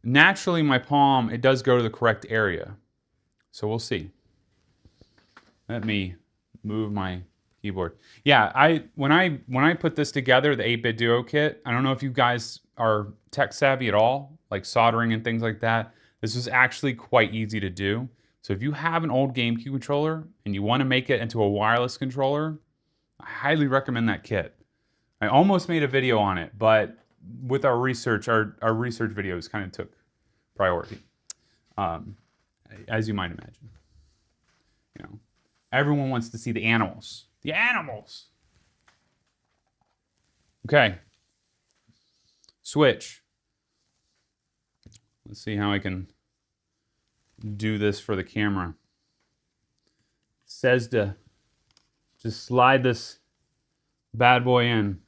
naturally my palm, it does go to the correct area. So we'll see. Let me move my keyboard. Yeah, when I put this together, the 8-bit Duo kit, I don't know if you guys are tech savvy at all, like soldering and things like that. This was actually quite easy to do. So if you have an old GameCube controller and you want to make it into a wireless controller, I highly recommend that kit. I almost made a video on it, but with our research, our research videos kind of took priority, as you might imagine. You know, everyone wants to see the animals. The animals. Okay. Switch. Let's see how I can do this for the camera. It says to just slide this bad boy in.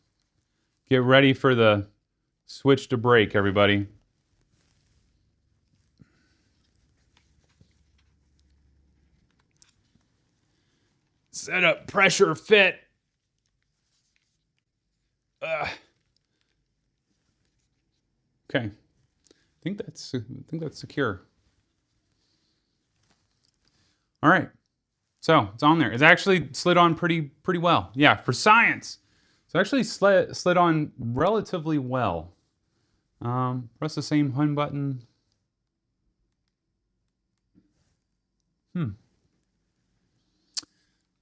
Get ready for the switch to break, everybody. Set up pressure fit. Okay. I think that's secure. All right. So it's on there. It's actually slid on pretty well. Yeah, for science. So actually slid on relatively well. Press the same home button.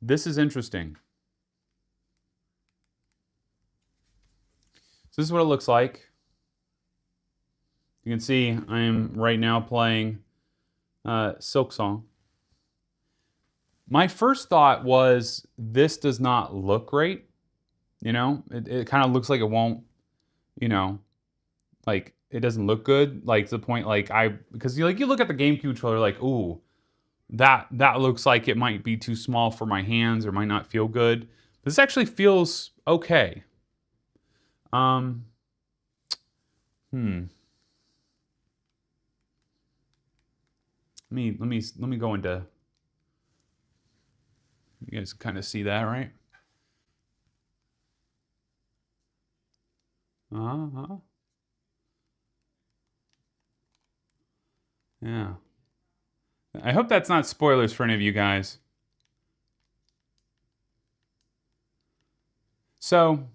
This is interesting. So this is what it looks like. You can see I'm right now playing Silk Song. My first thought was this does not look great. You know, it kind of looks like it won't, you know, like it doesn't look good. Like to the point, like because you look at the GameCube controller, like, ooh, that looks like it might be too small for my hands or might not feel good. This actually feels okay. Let me go into. You guys kind of see that, right? Yeah. I hope that's not spoilers for any of you guys. So,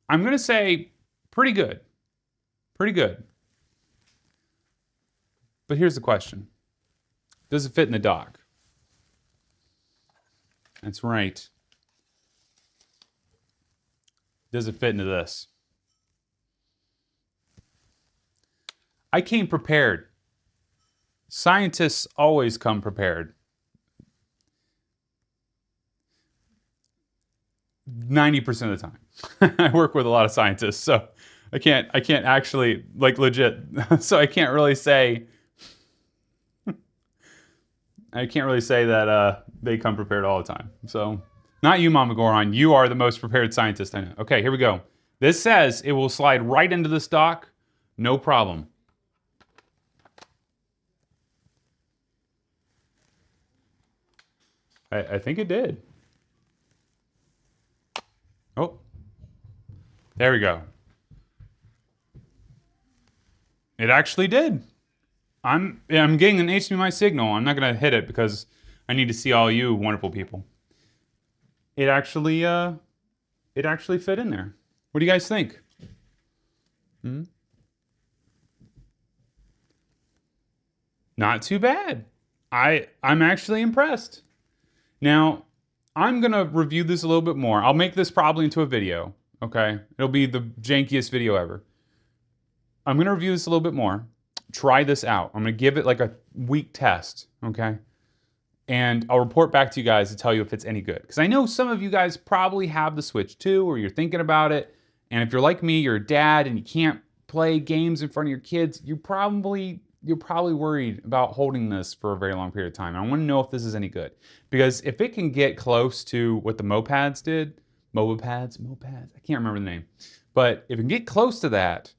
I'm going to say pretty good. Pretty good. But here's the question. Does it fit in the dock? That's right. Does it fit into this? I came prepared. Scientists always come prepared. 90% of the time. I work with a lot of scientists, so I can't actually, like, legit, so I can't really say that they come prepared all the time. So, not you, Mama Goron. You are the most prepared scientist I know. Okay, here we go. This says it will slide right into this dock, no problem. I think it did. Oh, there we go. It actually did. I'm getting an HDMI signal. I'm not gonna hit it because I need to see all you wonderful people. It actually fit in there. What do you guys think? Not too bad. I'm actually impressed. Now, I'm gonna review this a little bit more. I'll make this probably into a video, okay? It'll be the jankiest video ever. I'm gonna review this a little bit more. Try this out. I'm gonna give it like a week test, okay? And I'll report back to you guys to tell you if it's any good. Because I know some of you guys probably have the Switch too, or you're thinking about it. And if you're like me, you're a dad and you can't play games in front of your kids, you're probably worried about holding this for a very long period of time. I want to know if this is any good. Because if it can get close to what the Mopads did, Mopads, I can't remember the name. But if it can get close to that,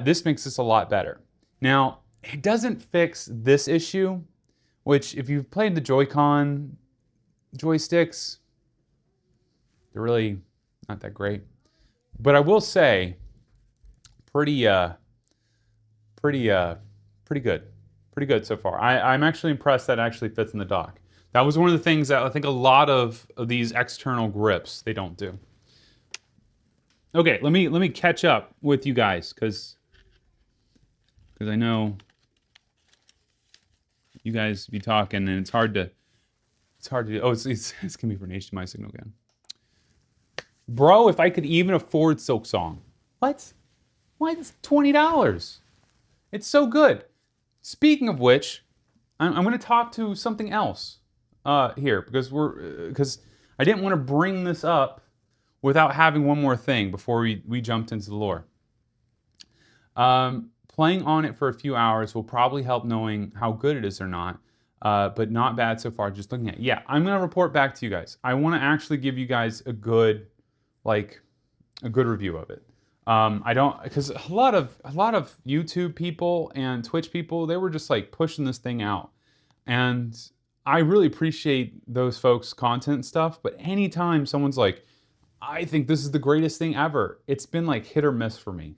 this makes this a lot better. Now, it doesn't fix this issue, which if you've played the Joy-Con joysticks, they're really not that great. But I will say, pretty good. Pretty good so far. I'm actually impressed that it actually fits in the dock. That was one of the things that I think a lot of these external grips, they don't do. Okay, let me catch up with you guys, because I know you guys be talking and it's hard to oh, it's gonna be for an HDMI signal again. Bro, if I could even afford Silk Song. What? Why is it $20? It's so good. Speaking of which, I'm going to talk to something else here because I didn't want to bring this up without having one more thing before we jumped into the lore. Playing on it for a few hours will probably help knowing how good it is or not, but not bad so far. Just looking at it. Yeah, I'm going to report back to you guys. I want to actually give you guys a good review of it. I don't, because a lot of YouTube people and Twitch people, they were just like pushing this thing out, and I really appreciate those folks' content and stuff. But anytime someone's like, I think this is the greatest thing ever, it's been like hit or miss for me.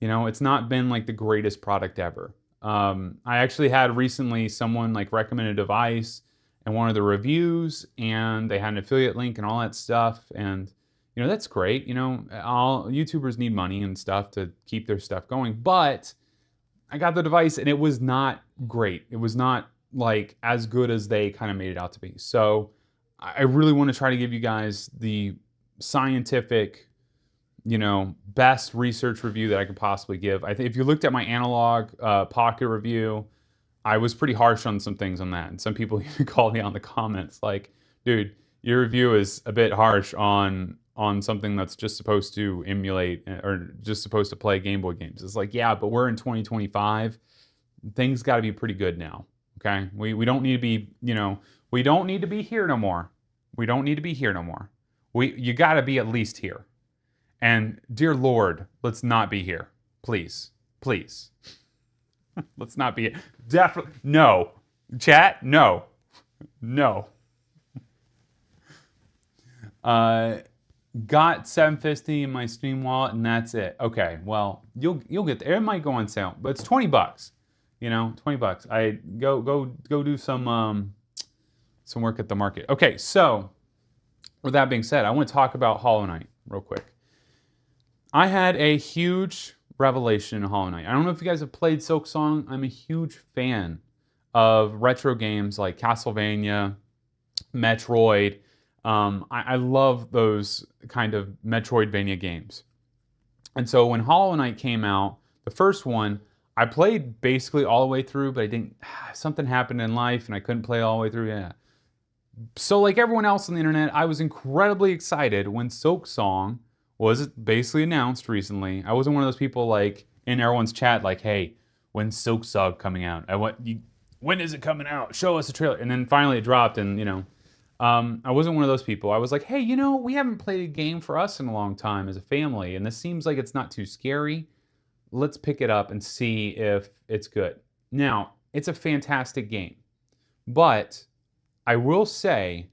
You know, it's not been like the greatest product ever. I actually had recently someone like recommend a device and one of the reviews, and they had an affiliate link and all that stuff, and you know, that's great. You know, all YouTubers need money and stuff to keep their stuff going. But I got the device and it was not great. It was not like as good as they kind of made it out to be. So I really want to try to give you guys the scientific, you know, best research review that I could possibly give. I think if you looked at my analog pocket review, I was pretty harsh on some things on that. And some people even called me on the comments like, dude, your review is a bit harsh on something that's just supposed to emulate or just supposed to play Game Boy games. It's like, yeah, but we're in 2025. Things got to be pretty good now, okay? We don't need to be, you know, we don't need to be here no more. We don't need to be here no more. You got to be at least here. And dear Lord, let's not be here. Please. Please. Let's not be here. Definitely. No. Chat? No. No. Got $7.50 in my Steam wallet, and that's it. Okay, well, you'll get there. It might go on sale, but it's $20. You know, $20. I go do some work at the market. Okay, so with that being said, I want to talk about Hollow Knight real quick. I had a huge revelation in Hollow Knight. I don't know if you guys have played Silk Song. I'm a huge fan of retro games like Castlevania, Metroid. I love those kind of Metroidvania games. And so when Hollow Knight came out, the first one, I played basically all the way through, but I didn't, something happened in life and I couldn't play all the way through. Yeah. So like everyone else on the internet, I was incredibly excited when Silk Song was basically announced recently. I wasn't one of those people like in everyone's chat like, hey, when's Silk Song coming out? When is it coming out? Show us a trailer. And then finally it dropped, and you know, I wasn't one of those people. I was like, hey, you know, we haven't played a game for us in a long time as a family, and this seems like it's not too scary. Let's pick it up and see if it's good. Now, it's a fantastic game, but I will say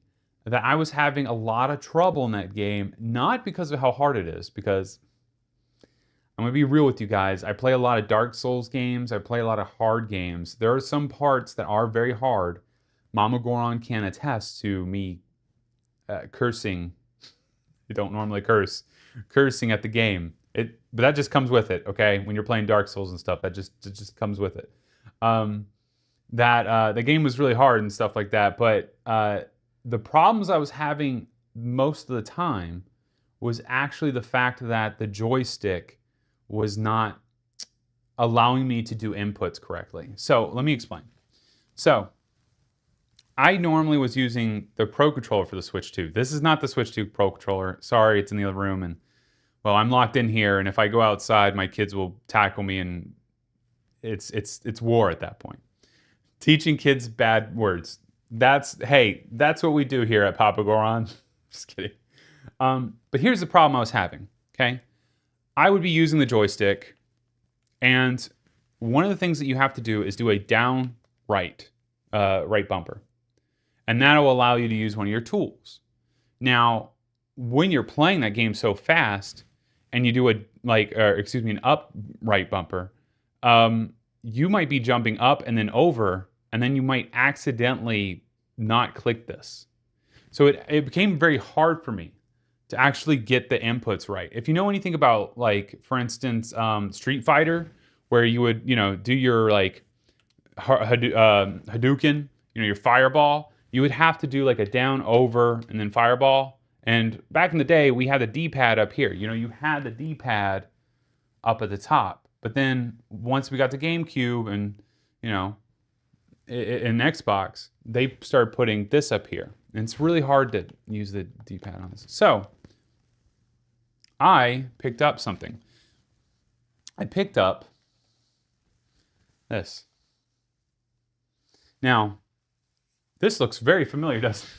that I was having a lot of trouble in that game, not because of how hard it is, because I'm gonna be real with you guys. I play a lot of Dark Souls games. I play a lot of hard games. There are some parts that are very hard. Mama Goron can attest to me cursing. You don't normally curse. Cursing at the game. But that just comes with it, okay? When you're playing Dark Souls and stuff, it just comes with it. The game was really hard and stuff like that, but the problems I was having most of the time was actually the fact that the joystick was not allowing me to do inputs correctly. So let me explain. So I normally was using the Pro Controller for the Switch 2. This is not the Switch 2 Pro Controller. Sorry, it's in the other room, and well, I'm locked in here, and if I go outside, my kids will tackle me, and it's war at that point. Teaching kids bad words. That's what we do here at Papa Goron. Just kidding. But here's the problem I was having, okay? I would be using the joystick, and one of the things that you have to do is do a down right bumper. And that'll allow you to use one of your tools. Now, when you're playing that game so fast, and you do an up right bumper, you might be jumping up and then over, and then you might accidentally not click this. So it became very hard for me to actually get the inputs right. If you know anything about, like, for instance, Street Fighter, where you would, do your Hadouken, your fireball, you would have to do like a down, over, and then fireball. And back in the day, we had the D-pad up here. You had the D-pad up at the top. But then once we got to GameCube and, in Xbox, they started putting this up here. And it's really hard to use the D-pad on this. So I picked up something. I picked up this. Now, this looks very familiar, doesn't it?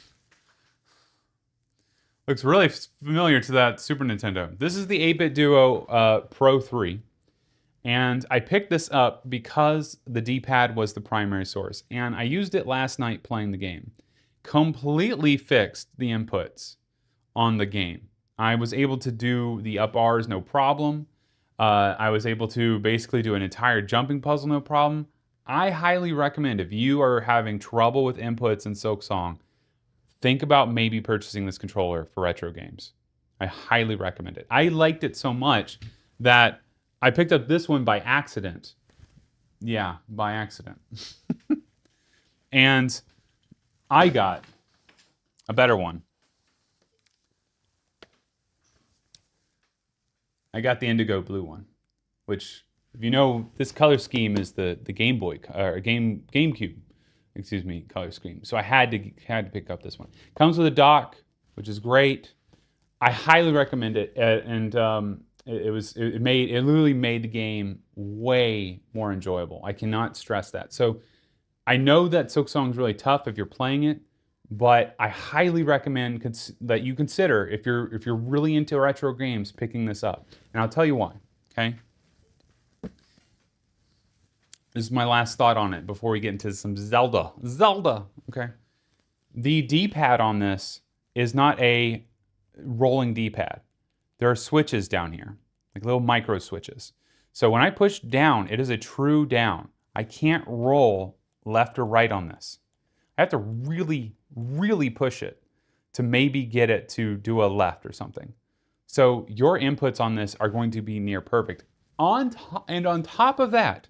Looks really familiar to that Super Nintendo. This is the 8-Bit Duo Pro 3. And I picked this up because the D-pad was the primary source. And I used it last night playing the game. Completely fixed the inputs on the game. I was able to do the up R's no problem. I was able to basically do an entire jumping puzzle no problem. I highly recommend, if you are having trouble with inputs in Silksong, think about maybe purchasing this controller for retro games. I highly recommend it. I liked it so much that I picked up this one by accident. Yeah, by accident. And I got a better one. I got the indigo blue one, which, if you know, this color scheme is the Game Boy or GameCube, color scheme. So I had to pick up this one. Comes with a dock, which is great. I highly recommend it, and it literally made the game way more enjoyable. I cannot stress that. So I know that Silksong is really tough if you're playing it, but I highly recommend that you consider, if you're really into retro games, picking this up. And I'll tell you why. Okay. This is my last thought on it before we get into some Zelda. Okay. The D-pad on this is not a rolling D-pad. There are switches down here, like little micro switches. So when I push down, it is a true down. I can't roll left or right on this. I have to really, really push it to maybe get it to do a left or something. So your inputs on this are going to be near perfect. On top of that,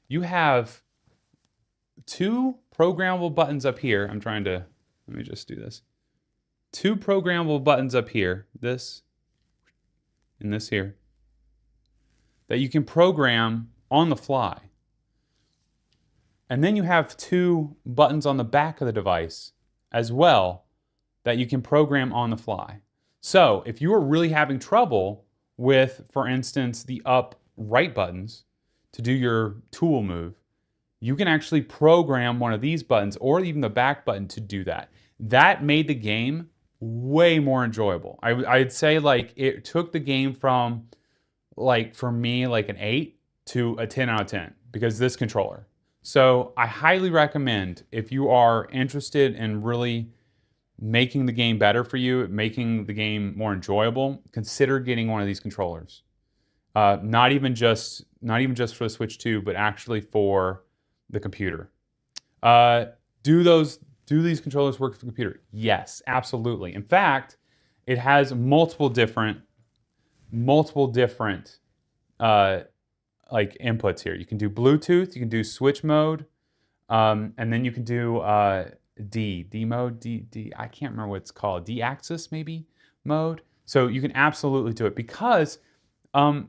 you have two programmable buttons up here. Let me just do this. Two programmable buttons up here, this and this here, that you can program on the fly. And then you have two buttons on the back of the device as well that you can program on the fly. So if you are really having trouble with, for instance, the up right buttons to do your tool move, you can actually program one of these buttons or even the back button to do that. That made the game way more enjoyable. I'd say like it took the game from like for me like an 8 to a 10 out of 10 because this controller. So I highly recommend if you are interested in really making the game better for you, making the game more enjoyable, consider getting one of these controllers. Not even just for the Switch 2, but actually for the computer. Do these controllers work for the computer? Yes, absolutely. In fact, it has multiple different like inputs here. You can do Bluetooth, you can do switch mode, and then you can do D mode, I can't remember what it's called, D-axis maybe mode. So you can absolutely do it because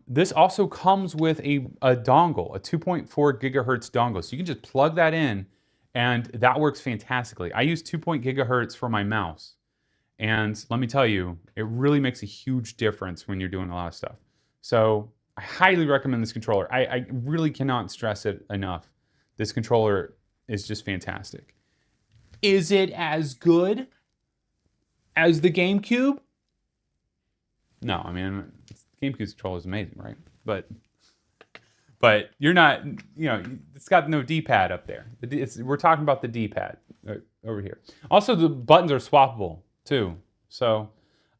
this also comes with a dongle, a 2.4 gigahertz dongle. So you can just plug that in and that works fantastically. I use 2.0 gigahertz for my mouse. And let me tell you, it really makes a huge difference when you're doing a lot of stuff. So I highly recommend this controller. I really cannot stress it enough. This controller is just fantastic. Is it as good as the GameCube? No, I mean, GameCube's controller is amazing, right? But you're not, you know, it's got no D-pad up there. We're talking about the D-pad over here. Also, the buttons are swappable too. So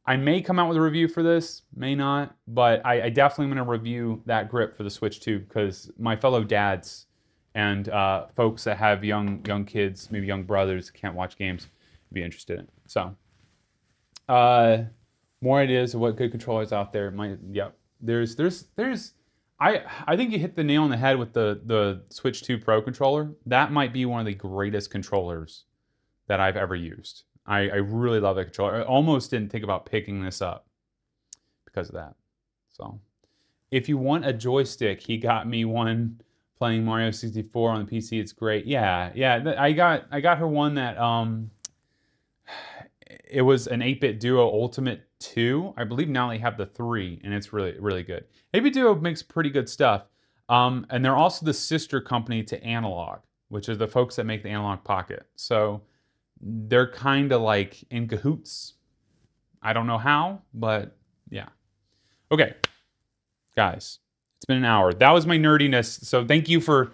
I may come out with a review for this, may not, but I definitely am going to review that grip for the Switch 2 because my fellow dads and folks that have young kids, maybe young brothers, can't watch games, would be interested in it. So more ideas of what good controllers out there. I think you hit the nail on the head with the Switch 2 Pro controller. That might be one of the greatest controllers that I've ever used. I really love that controller. I almost didn't think about picking this up because of that. So if you want a joystick, he got me one playing Mario 64 on the PC. It's great. Yeah. I got her one that it was an 8-bit Duo Ultimate 2. I believe now they have the 3, and it's really, really good. 8-bit Duo makes pretty good stuff. And they're also the sister company to Analog, which is the folks that make the Analog Pocket. So they're kind of like in cahoots. I don't know how, but yeah. Okay, guys, it's been an hour. That was my nerdiness. So thank you for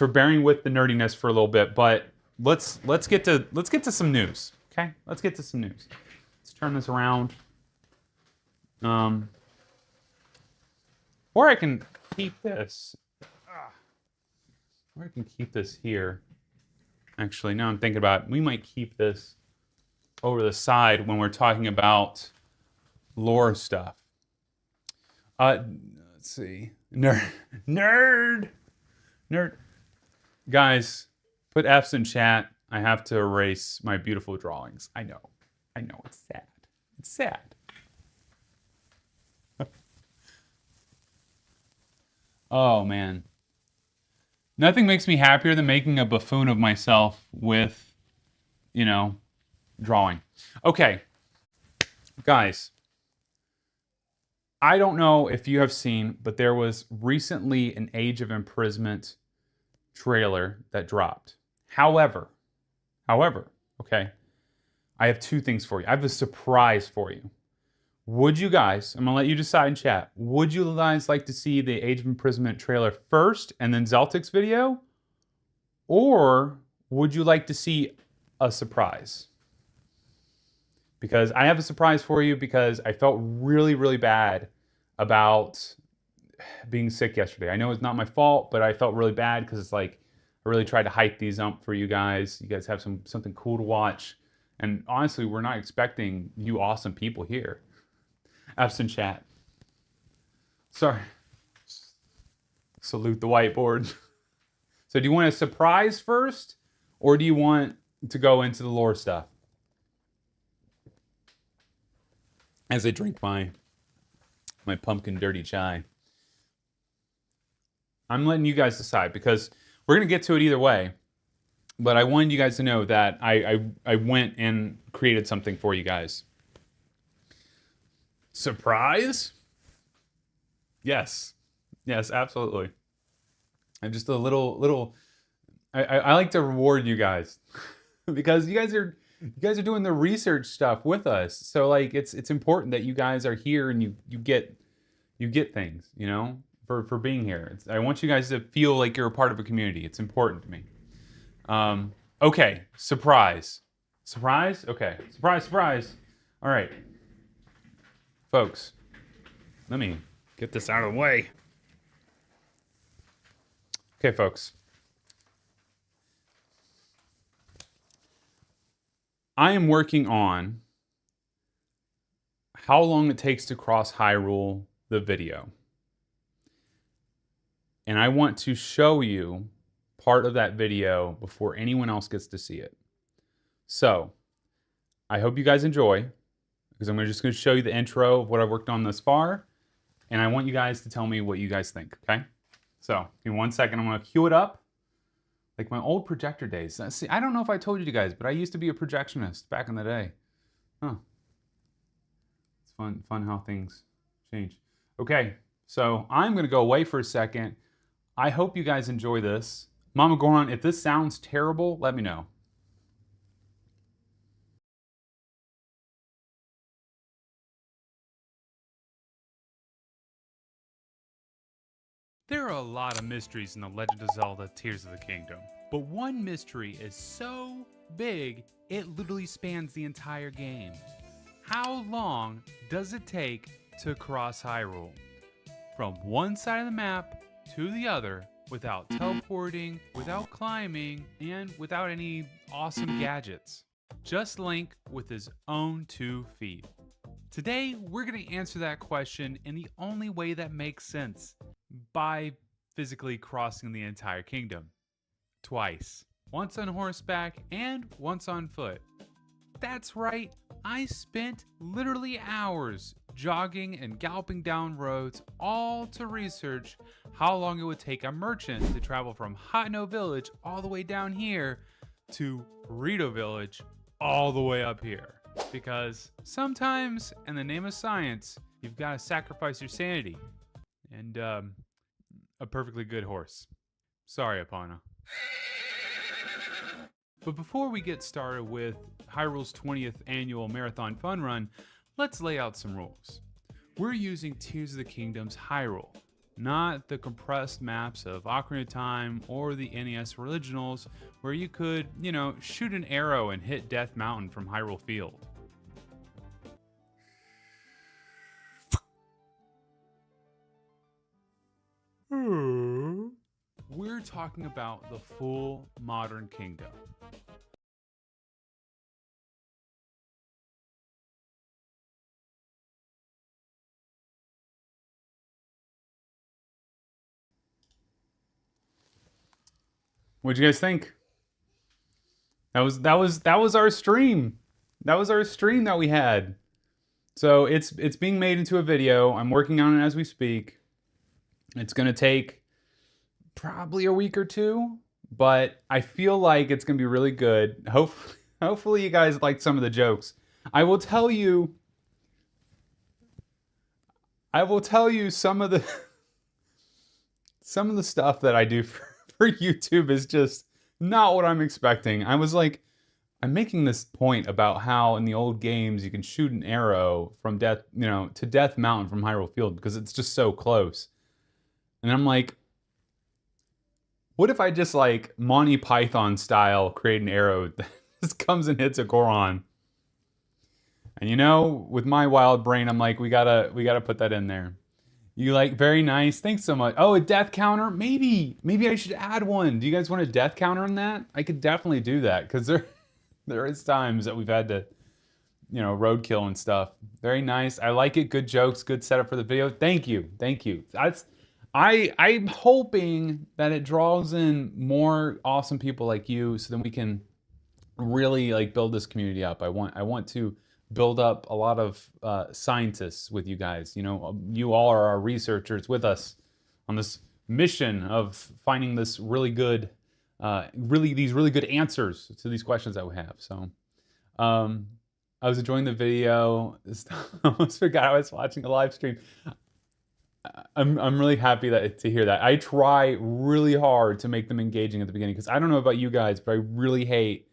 bearing with the nerdiness for a little bit. But let's get to some news. Okay, let's get to some news. Let's turn this around. Or I can keep this. Or I can keep this here. Actually, now I'm thinking about it, we might keep this over the side when we're talking about lore stuff. Let's see. Nerd. Guys, put F's in chat. I have to erase my beautiful drawings. I know, it's sad. It's sad. Oh, man. Nothing makes me happier than making a buffoon of myself with, drawing. Okay. Guys, I don't know if you have seen, but there was recently an Age of Imprisonment trailer that dropped. However, okay, I have two things for you. I have a surprise for you. Would you guys, I'm going to let you decide in chat, would you guys like to see the Age of Imprisonment trailer first and then Zeltik's video? Or would you like to see a surprise? Because I have a surprise for you because I felt really, really bad about being sick yesterday. I know it's not my fault, but I felt really bad because it's like I really tried to hype these up for you guys. You guys have something cool to watch. And honestly, we're not expecting you awesome people here. Absent chat. Sorry. Salute the whiteboard. So do you want a surprise first? Or do you want to go into the lore stuff? As I drink my pumpkin dirty chai. I'm letting you guys decide because we're going to get to it either way. But I wanted you guys to know that I went and created something for you guys. Surprise? Yes, absolutely. And just a little I like to reward you guys because you guys are doing the research stuff with us. So like it's important that you guys are here and you get things, you know, for being here. I want you guys to feel like you're a part of a community. It's important to me. Okay, surprise. Surprise? Okay, surprise, surprise. All right, folks, let me get this out of the way. Okay, folks. I am working on how long it takes to cross Hyrule, the video. And I want to show you part of that video before anyone else gets to see it. So, I hope you guys enjoy, because I'm just going to show you the intro of what I've worked on thus far, and I want you guys to tell me what you guys think, okay? So, in 1 second, I'm going to cue it up, like my old projector days. See, I don't know if I told you guys, but I used to be a projectionist back in the day. Huh. It's fun how things change. Okay, so I'm going to go away for a second. I hope you guys enjoy this. Mama Goron, if this sounds terrible, let me know. There are a lot of mysteries in The Legend of Zelda Tears of the Kingdom, but one mystery is so big it literally spans the entire game. How long does it take to cross Hyrule? From one side of the map to the other without teleporting, without climbing, and without any awesome gadgets. Just Link with his own 2 feet. Today, we're going to answer that question in the only way that makes sense, by physically crossing the entire kingdom. Twice. Once on horseback and once on foot. That's right, I spent literally hours jogging and galloping down roads, all to research how long it would take a merchant to travel from Hateno Village all the way down here to Rito Village all the way up here. Because sometimes, in the name of science, you've got to sacrifice your sanity. And, a perfectly good horse. Sorry, Epona. But before we get started with Hyrule's 20th annual marathon fun run, let's lay out some rules. We're using Tears of the Kingdom's Hyrule, not the compressed maps of Ocarina of Time or the NES originals, where you could, you know, shoot an arrow and hit Death Mountain from Hyrule Field. We're talking about the full modern kingdom. What'd you guys think? That was our stream. That was our stream that we had. So it's being made into a video. I'm working on it as we speak. It's gonna take probably a week or two, but I feel like it's gonna be really good. Hopefully you guys like some of the jokes. I will tell you some of the stuff that I do for YouTube is just not what I'm expecting. I was like, I'm making this point about how in the old games you can shoot an arrow from to Death Mountain from Hyrule Field because it's just so close. And I'm like, what if I just like Monty Python style create an arrow that just comes and hits a Goron? And you know, with my wild brain, I'm like, we gotta put that in there. You like, very nice. Thanks so much. Oh, a death counter? Maybe I should add one. Do you guys want a death counter on that? I could definitely do that because there is times that we've had to, you know, roadkill and stuff. Very nice. I like it. Good jokes. Good setup for the video. Thank you. I'm hoping that it draws in more awesome people like you, so then we can really like build this community up. I want to build up a lot of scientists with you guys. You know, you all are our researchers with us on this mission of finding this really good, these really good answers to these questions that we have. So, I was enjoying the video. I almost forgot I was watching a live stream. I'm really happy to hear that. I try really hard to make them engaging at the beginning because I don't know about you guys, but I really hate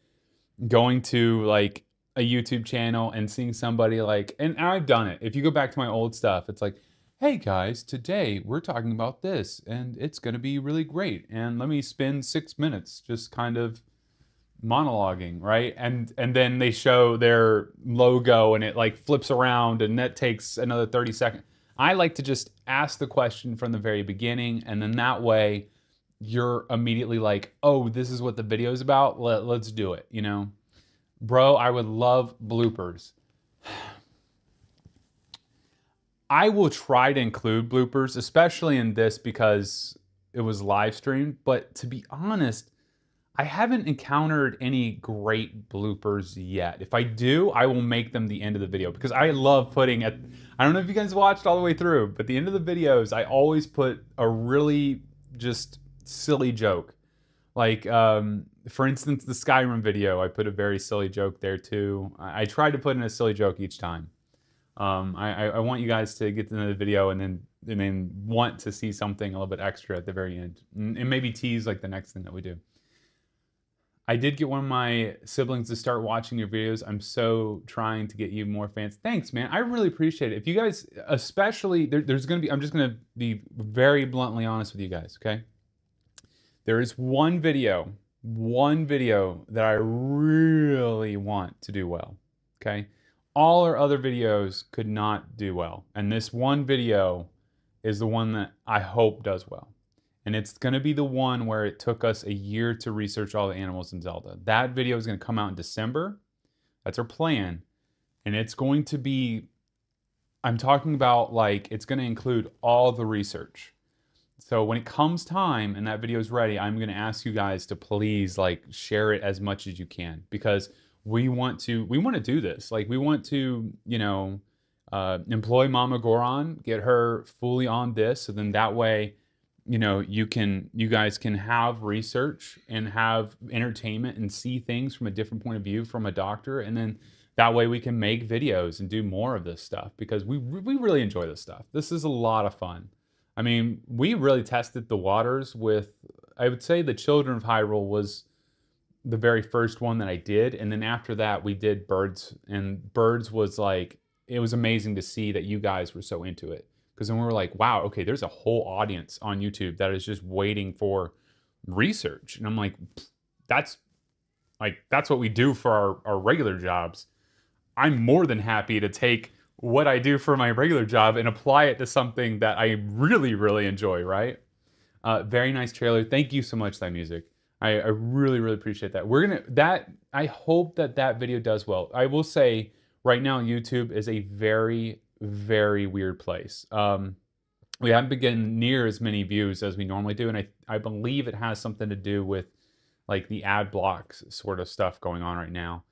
going to like a YouTube channel and seeing somebody like, and I've done it. If you go back to my old stuff, it's like, hey guys, today we're talking about this and it's going to be really great. And let me spend 6 minutes just kind of monologuing, right? And then they show their logo and it like flips around and that takes another 30 seconds. I like to just ask the question from the very beginning, and then that way you're immediately like, oh, this is what the video is about. Let's do it, you know? Bro, I would love bloopers. I will try to include bloopers, especially in this because it was live streamed, but to be honest, I haven't encountered any great bloopers yet. If I do, I will make them the end of the video because I love putting at, I don't know if you guys watched all the way through, but the end of the videos, I always put a really just silly joke. Like, for instance, the Skyrim video, I put a very silly joke there too. I tried to put in a silly joke each time. I want you guys to get to the video and then want to see something a little bit extra at the very end. And maybe tease like the next thing that we do. I did get one of my siblings to start watching your videos. I'm so trying to get you more fans. Thanks, man. I really appreciate it. If you guys, especially, there's going to be, I'm just going to be very bluntly honest with you guys, okay? There is one video that I really want to do well, okay? All our other videos could not do well. And this one video is the one that I hope does well. And it's going to be the one where it took us a year to research all the animals in Zelda. That video is going to come out in December. That's our plan. And it's going to be, I'm talking about like, it's going to include all the research. So when it comes time and that video is ready, I'm going to ask you guys to please like share it as much as you can because we want to do this. Like we want to, you know, employ Mama Goron, get her fully on this. So then that way, you know, you guys can have research and have entertainment and see things from a different point of view from a doctor. And then that way we can make videos and do more of this stuff because we really enjoy this stuff. This is a lot of fun. I mean, we really tested the waters with, I would say the Children of Hyrule was the very first one that I did. And then after that we did Birds, and Birds was like, it was amazing to see that you guys were so into it. Because then we were like, wow, okay, there's a whole audience on YouTube that is just waiting for research. And I'm like, that's what we do for our regular jobs. I'm more than happy to take what I do for my regular job and apply it to something that I really, really enjoy, right? Very nice trailer. Thank you so much, That Music. I really, really appreciate that. I hope that video does well. I will say right now, YouTube is a very, very weird place. We haven't been getting near as many views as we normally do, and I believe it has something to do with like the ad blocks sort of stuff going on right now.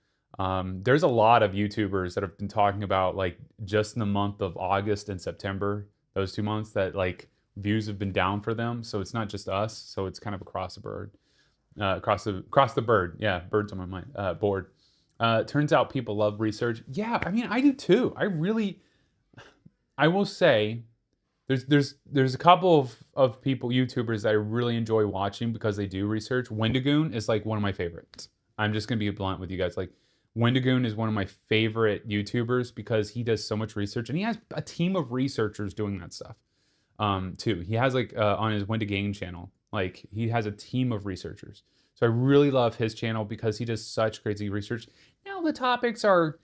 There's a lot of YouTubers that have been talking about like just in the month of August and September, those 2 months that like views have been down for them. So it's not just us. So it's kind of across the board, across the bird. Yeah, birds on my mind, board. Turns out people love research. Yeah, I mean, I do too. I will say there's a couple of people, YouTubers that I really enjoy watching because they do research. Wendigoon is like one of my favorites. I'm just going to be blunt with you guys. Like Wendigoon is one of my favorite YouTubers because he does so much research and he has a team of researchers doing that stuff too. He has like on his Wendigain channel, like he has a team of researchers. So I really love his channel because he does such crazy research. Now the topics are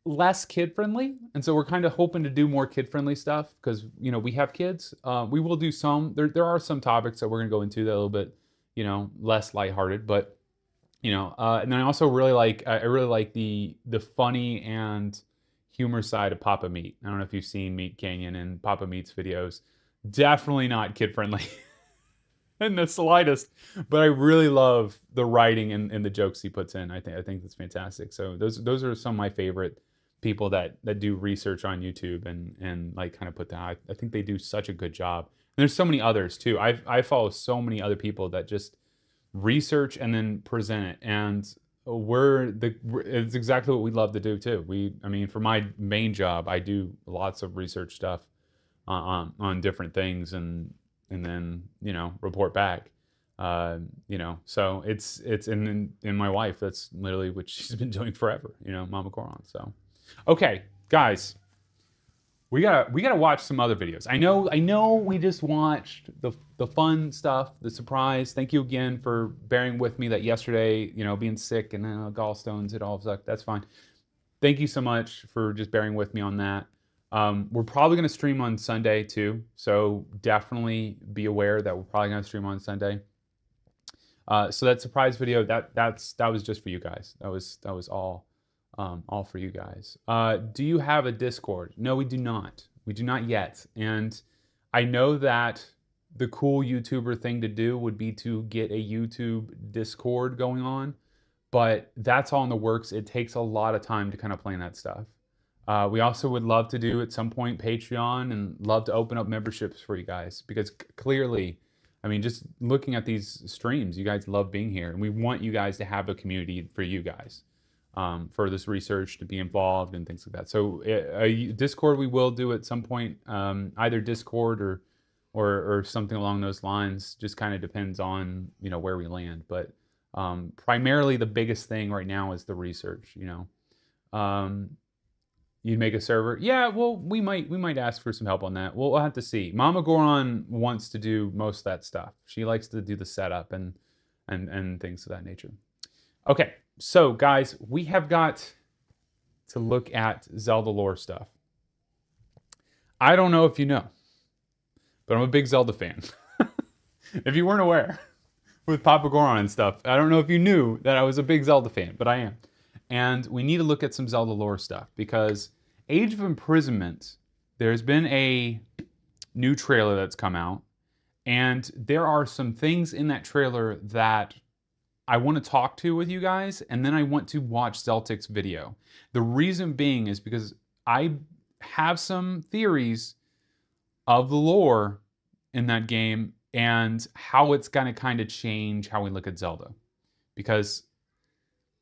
less kid-friendly, and so we're kind of hoping to do more kid-friendly stuff because, you know, we have kids. We will do some, there are some topics that we're going to go into that are a little bit, you know, less lighthearted, but, you know, and then I also really like, I really like the funny and humor side of Papa Meat. I don't know if you've seen Meat Canyon and Papa Meat's videos. Definitely not kid-friendly in the slightest, but I really love the writing and the jokes he puts in. I think that's fantastic. So those are some of my favorite people that do research on YouTube and like kind of put that. I think they do such a good job. And there's so many others too. I follow so many other people that just research and then present it. And it's exactly what we love to do too. I mean, for my main job, I do lots of research stuff. on different things, and then report back. So it's in my wife. That's literally what she's been doing forever. Mama Goron. So, okay, guys. We gotta watch some other videos. I know we just watched the fun stuff, the surprise. Thank you again for bearing with me that yesterday, being sick and gallstones, it all sucked. That's fine. Thank you so much for just bearing with me on that. We're probably gonna stream on Sunday too, so definitely be aware that we're probably gonna stream on Sunday. So that surprise video, that was just for you guys. That was all for you guys. Do you have a Discord? No, we do not. We do not yet. And I know that the cool YouTuber thing to do would be to get a YouTube Discord going on, but that's all in the works. It takes a lot of time to kind of plan that stuff. We also would love to do at some point Patreon, and love to open up memberships for you guys, because clearly, I mean, just looking at these streams, you guys love being here, and we want you guys to have a community for you guys. For this research to be involved and things like that. So a Discord we will do at some point, either Discord or something along those lines. Just kind of depends on where we land. But primarily the biggest thing right now is the research. You'd make a server. Yeah, well, we might ask for some help on that. We'll have to see. Mama Goron wants to do most of that stuff. She likes to do the setup and things of that nature. Okay. So, guys, we have got to look at Zelda lore stuff. I don't know if you know, but I'm a big Zelda fan. If you weren't aware, with Papa Goron and stuff, I don't know if you knew that I was a big Zelda fan, but I am. And we need to look at some Zelda lore stuff, because Age of Imprisonment, there's been a new trailer that's come out, and there are some things in that trailer that I want to talk to with you guys, and then I want to watch Zeltik's video. The reason being is because I have some theories of the lore in that game and how it's going to kind of change how we look at Zelda. Because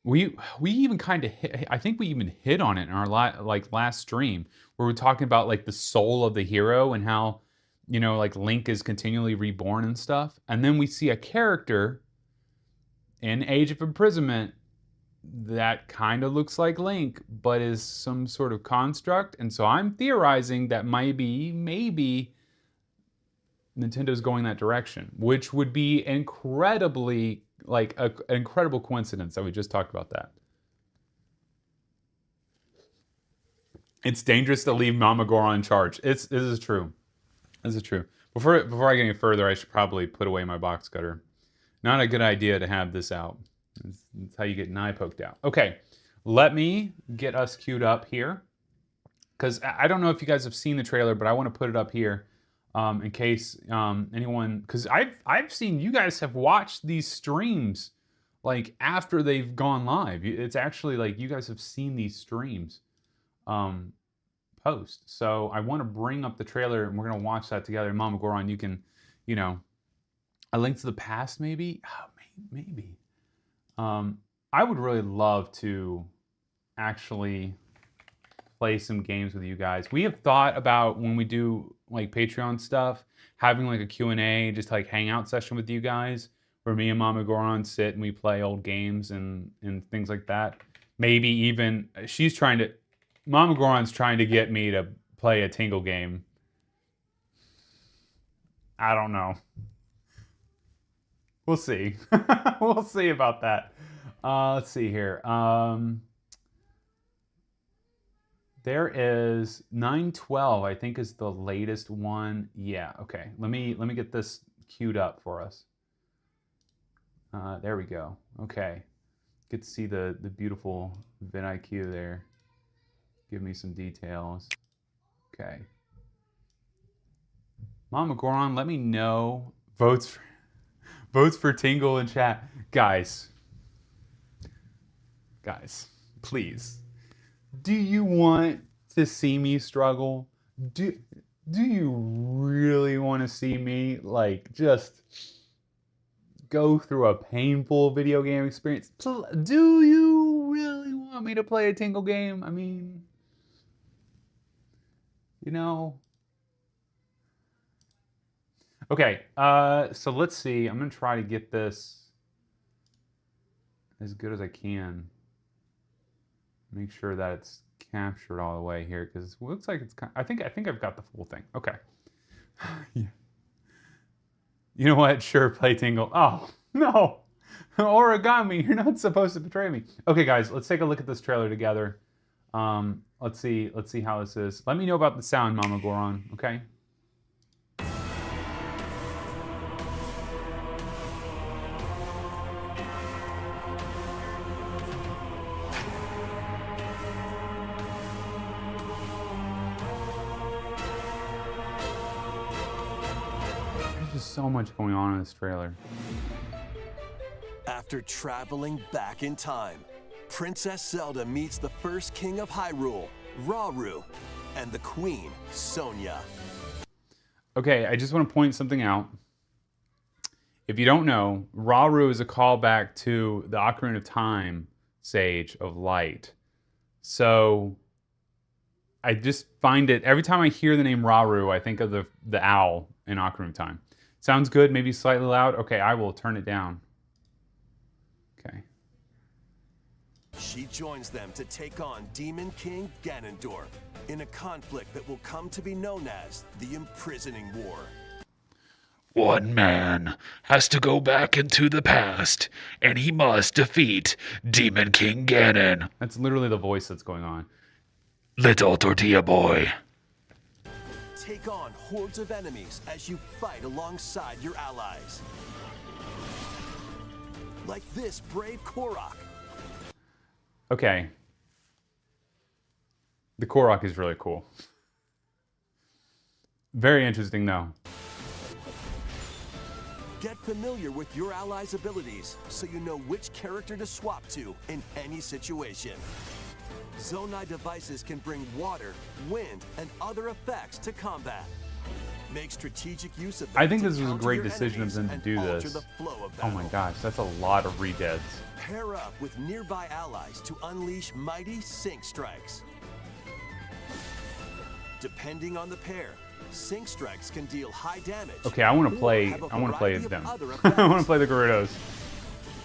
we even kind of hit, I think we even hit on it in our last stream, where we're talking about like the soul of the hero and how, like Link is continually reborn and stuff. And then we see a character in Age of Imprisonment that kind of looks like Link, but is some sort of construct. And so I'm theorizing that maybe Nintendo's going that direction, which would be incredibly, like an incredible coincidence that we just talked about that. It's dangerous to leave Mama Goron in charge. This is true. This is true. Before I get any further, I should probably put away my box cutter. Not a good idea to have this out. That's how you get an eye poked out. Okay, let me get us queued up here, because I don't know if you guys have seen the trailer, but I want to put it up here in case anyone, because I've seen you guys have watched these streams like after they've gone live. It's actually like you guys have seen these streams post. So I want to bring up the trailer, and we're gonna watch that together. Mama Goron, you can, A Link to the Past, maybe? Oh, maybe. I would really love to actually play some games with you guys. We have thought about, when we do like Patreon stuff, having like a Q&A, just like hangout session with you guys, where me and Mama Goron sit and we play old games and things like that. Maybe even, Mama Goron's trying to get me to play a Tingle game. I don't know. We'll see. We'll see about that. Let's see here. There is 912, I think, is the latest one. Yeah, okay. Let me get this queued up for us. There we go. Okay. Get to see the beautiful vidIQ there. Give me some details. Okay. Mama Goron, let me know. Votes for Tingle in chat. Guys, please. Do you want to see me struggle? Do you really want to see me like just go through a painful video game experience? Do you really want me to play a Tingle game? I mean, Okay, so let's see. I'm gonna try to get this as good as I can. Make sure that it's captured all the way here, because it looks like it's. I think I've got the full thing. Okay. Yeah. You know what? Sure, play Tingle. Oh no, Origami, you're not supposed to betray me. Okay, guys, let's take a look at this trailer together. Let's see how this is. Let me know about the sound, Mama Goron. Okay. There's just so much going on in this trailer. After traveling back in time, Princess Zelda meets the first king of Hyrule, Rauru, and the queen, Sonia. Okay, I just want to point something out. If you don't know, Rauru is a callback to the Ocarina of Time Sage of Light. So I just find it, every time I hear the name Rauru, I think of the owl in Ocarina of Time. Sounds good, maybe slightly loud. Okay, I will turn it down. Okay. She joins them to take on Demon King Ganondorf in a conflict that will come to be known as the Imprisoning War. One man has to go back into the past, and he must defeat Demon King Ganon. That's literally the voice that's going on. Little Tortilla Boy. Take on hordes of enemies as you fight alongside your allies. Like this brave Korok. Okay. The Korok is really cool. Very interesting, though. Get familiar with your allies' abilities so you know which character to swap to in any situation. Zonai devices can bring water, wind, and other effects to combat. Make strategic use of them. I think to this was a counter great your decision of them to enemies do and alter this. the flow of Oh my battle. gosh, that's a lot of redeads. Pair up with nearby allies to unleash mighty sync strikes. Depending on the pair, sync strikes can deal high damage. Okay, I want to or play. have a I want to play variety of them. other I want to effects. play the Gerudos.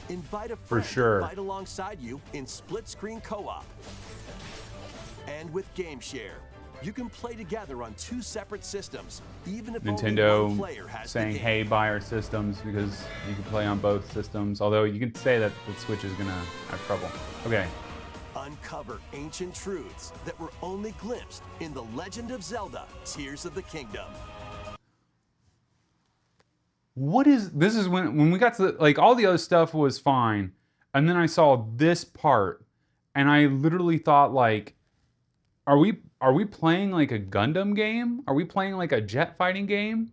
Invite a For friend sure. to fight alongside you in split-screen co-op. And with Game Share, you can play together on 2 separate systems, even if only one player Nintendo has saying, the game. "Hey, buy our systems because you can play on both systems." Although you can say that the Switch is gonna have trouble. Okay. Uncover ancient truths that were only glimpsed in The Legend of Zelda: Tears of the Kingdom. What is this? Is when we got to like all the other stuff was fine, and then I saw this part, and I literally thought like, are we playing like a Gundam game? Are we playing like a jet fighting game?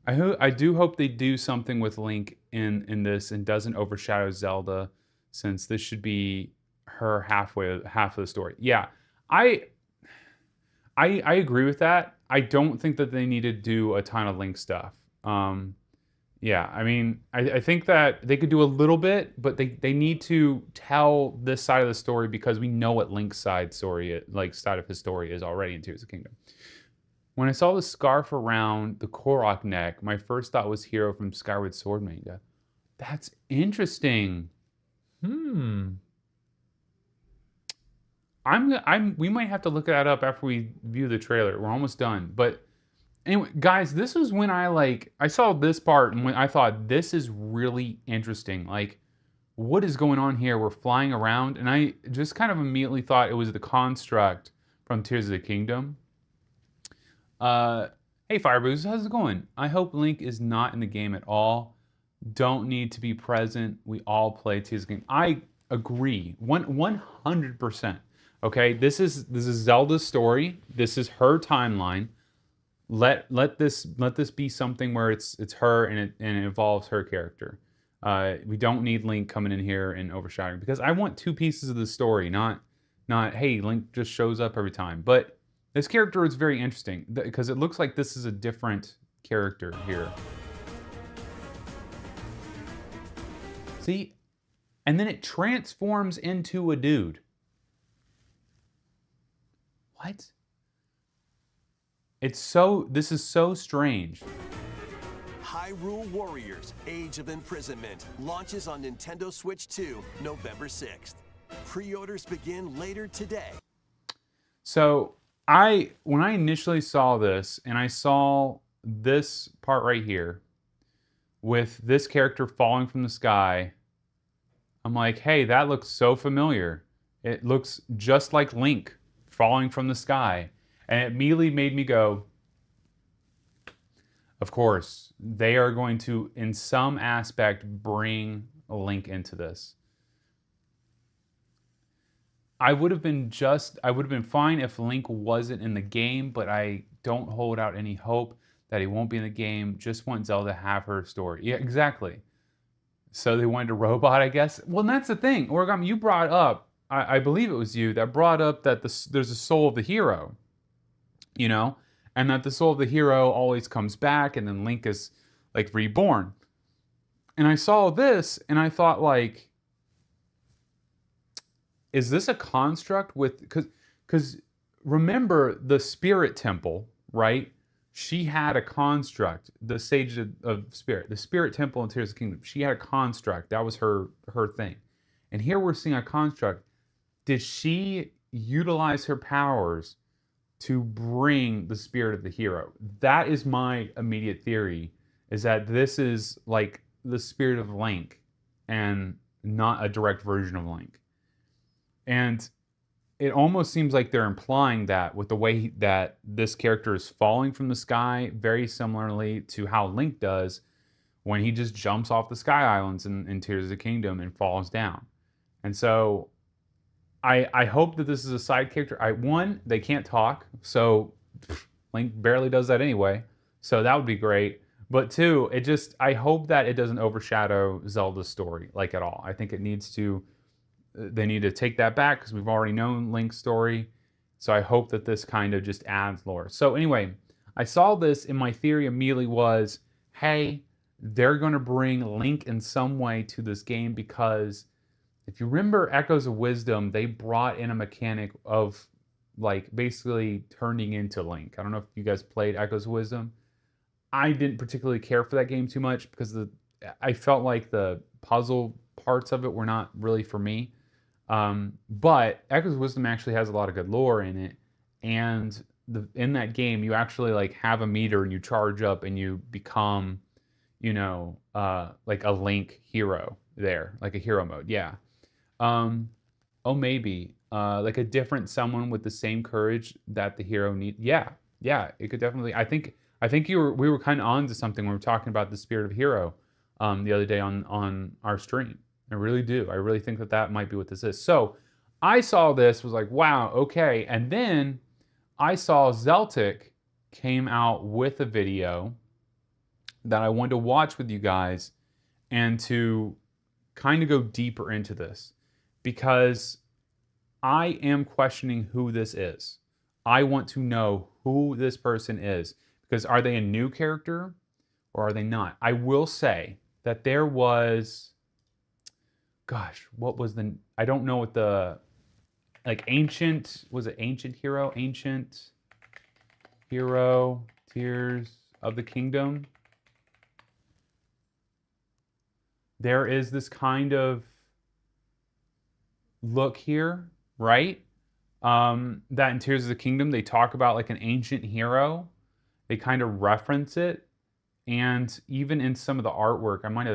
I do hope they do something with Link in this and doesn't overshadow Zelda, since this should be her half of the story. Yeah, I agree with that. I don't think that they need to do a ton of Link stuff. Yeah, I mean, I think that they could do a little bit, but they need to tell this side of the story because we know what Link's side of his story is already in Tears of the Kingdom. When I saw the scarf around the Korok neck, my first thought was Hero from Skyward Sword manga. That's interesting. We might have to look that up after we view the trailer. We're almost done, but anyway, guys, this was when I saw this part and when I thought this is really interesting. Like, what is going on here? We're flying around, and I just kind of immediately thought it was the construct from Tears of the Kingdom. Hey Fireboost, how's it going? I hope Link is not in the game at all. Don't need to be present. We all play Tears of the Kingdom. I agree, 100%. Okay, this is Zelda's story. This is her timeline. Let this be something where it's her and it involves her character. We don't need Link coming in here and overshadowing, because I want 2 pieces of the story, not hey, Link just shows up every time. But this character is very interesting because it looks like this is a different character here. See? And then it transforms into a dude. What? This is so strange. Hyrule Warriors: Age of Imprisonment launches on Nintendo Switch 2 November 6th. Pre-orders begin later today. So when I initially saw this, and I saw this part right here with this character falling from the sky, I'm like, hey, that looks so familiar. It looks just like Link falling from the sky. And it immediately made me go, of course, they are going to, in some aspect, bring Link into this. I would have been fine if Link wasn't in the game, but I don't hold out any hope that he won't be in the game. Just want Zelda to have her story. Yeah, exactly. So they wanted a robot, I guess. Well, and that's the thing. Origami, you brought up, I believe it was you that brought up that there's a soul of the hero, you know, and that the soul of the hero always comes back, and then Link is like reborn. And I saw this, and I thought, like, is this a construct with, because remember the spirit temple, right? She had a construct, the Sage of Spirit, the Spirit Temple in Tears of the Kingdom. She had a construct. That was her thing. And here we're seeing a construct. Did she utilize her powers to bring the spirit of the hero? That is my immediate theory, is that this is like the spirit of Link and not a direct version of Link. And it almost seems like they're implying that with the way that this character is falling from the sky, very similarly to how Link does when he just jumps off the Sky Islands in Tears of the Kingdom and falls down. And so I hope that this is a side character. One, they can't talk, so Link barely does that anyway, so that would be great. But two, I hope that it doesn't overshadow Zelda's story, like, at all. I think they need to take that back, because we've already known Link's story. So I hope that this kind of just adds lore. So anyway, I saw this, and my theory immediately was, hey, they're going to bring Link in some way to this game, because if you remember Echoes of Wisdom, they brought in a mechanic of, like, basically turning into Link. I don't know if you guys played Echoes of Wisdom. I didn't particularly care for that game too much, because I felt like the puzzle parts of it were not really for me. But Echoes of Wisdom actually has a lot of good lore in it, and in that game you actually, like, have a meter and you charge up and you become, you know, like a Link hero there, like a hero mode. Yeah. Maybe like a different someone with the same courage that the hero needs. Yeah, it could definitely. I think we were kind of on to something when we were talking about the spirit of hero the other day on our stream. I really do. I really think that might be what this is. So I saw this, was like, wow, okay. And then I saw Zeltik came out with a video that I wanted to watch with you guys and to kind of go deeper into this, because I am questioning who this is. I want to know who this person is, because are they a new character or are they not? I will say that there was, gosh, what was I don't know what the, like, was it Ancient Hero, Tears of the Kingdom? There is this kind of look here, right? That in Tears of the Kingdom, they talk about, like, an ancient hero. They kind of reference it. And even in some of the artwork, I might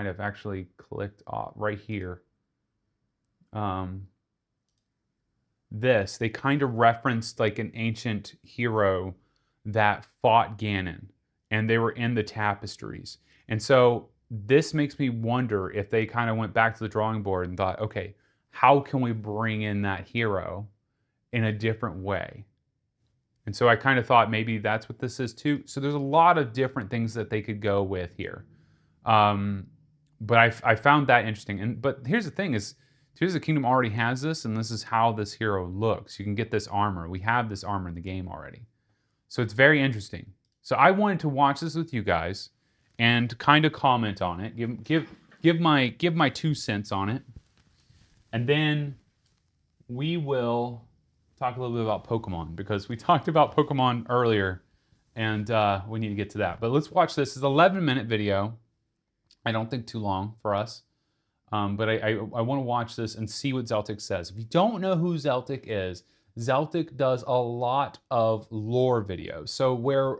have actually clicked off right here. They kind of referenced, like, an ancient hero that fought Ganon, and they were in the tapestries. And so this makes me wonder if they kind of went back to the drawing board and thought, okay, how can we bring in that hero in a different way? And so I kind of thought maybe that's what this is too. So there's a lot of different things that they could go with here. But I found that interesting. But here's the thing is, Tears of the Kingdom already has this, and this is how this hero looks. You can get this armor. We have this armor in the game already. So it's very interesting. So I wanted to watch this with you guys and kind of comment on it, give my 2 cents on it. And then we will talk a little bit about Pokemon, because we talked about Pokemon earlier, and we need to get to that. But let's watch this. It's an 11-minute video. I don't think too long for us. But I want to watch this and see what Zeltik says. If you don't know who Zeltik is, Zeltik does a lot of lore videos. So where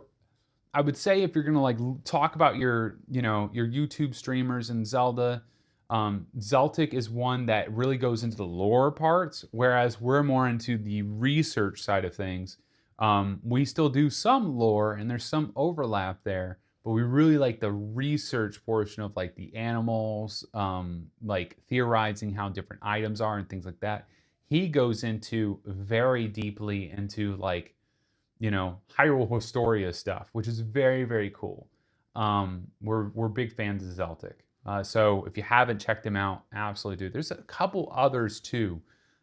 I would say if you're gonna like talk about your YouTube streamers in Zelda, Zeltik is one that really goes into the lore parts, whereas we're more into the research side of things. We still do some lore and there's some overlap there, but we really like the research portion of like the animals, like theorizing how different items are and things like that. He goes into very deeply into like, Hyrule Historia stuff, which is very, very cool. We're big fans of Zeltik. So if you haven't checked him out, absolutely do. There's a couple others too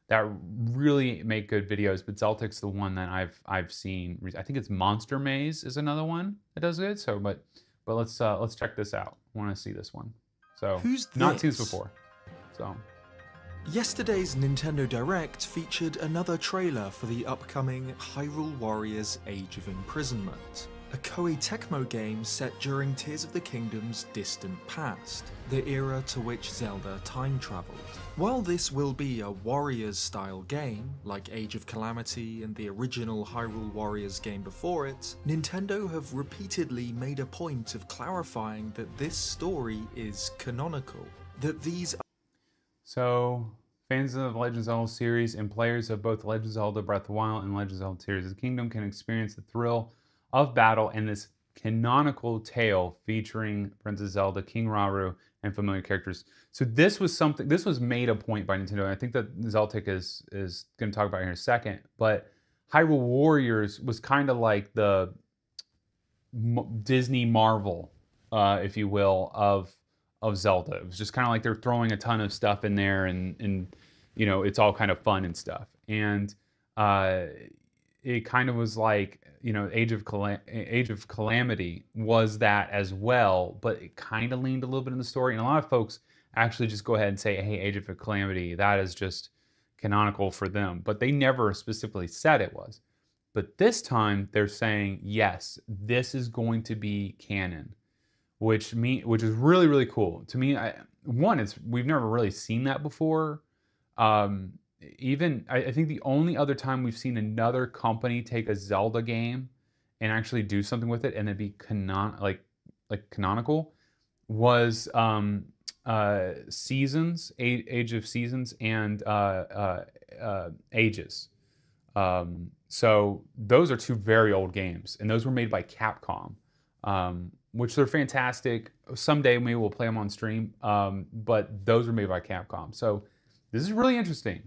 that really make good videos, but Zeltik's the one that I've seen. I think it's Monster Maze is another one that does good. So, but let's check this out. I want to see this one. So Who's not seen this this? before. So Yesterday's Nintendo Direct featured another trailer for the upcoming Hyrule Warriors Age of Imprisonment, a Koei Tecmo game set during Tears of the Kingdom's distant past, the era to which Zelda time traveled. While this will be a Warriors-style game, like Age of Calamity and the original Hyrule Warriors game before it, Nintendo have repeatedly made a point of clarifying that this story is canonical, that these So, fans of the Legend of Zelda series and players of both Legend of Zelda Breath of the Wild and Legend of Zelda Tears of the Kingdom can experience the thrill of battle in this canonical tale featuring Princess Zelda, King Rauru, and familiar characters. So this was made a point by Nintendo, and I think that Zeltik is going to talk about it here in a second, but Hyrule Warriors was kind of like the Disney Marvel, if you will, of Zelda. It was just kind of like they're throwing a ton of stuff in there, and it's all kind of fun and stuff. And it kind of was like Age of Calamity was that as well, but it kind of leaned a little bit in the story. And a lot of folks actually just go ahead and say, "Hey, Age of Calamity, that is just canonical for them," but they never specifically said it was. But this time they're saying, yes, this is going to be canon. Which is really, really cool to me. We've never really seen that before. I think the only other time we've seen another company take a Zelda game and actually do something with it and it be canonical was Seasons, Age of Seasons, and Ages. So those are two very old games, and those were made by Capcom. Which they're fantastic. Someday maybe we'll play them on stream, but those were made by Capcom. So this is really interesting.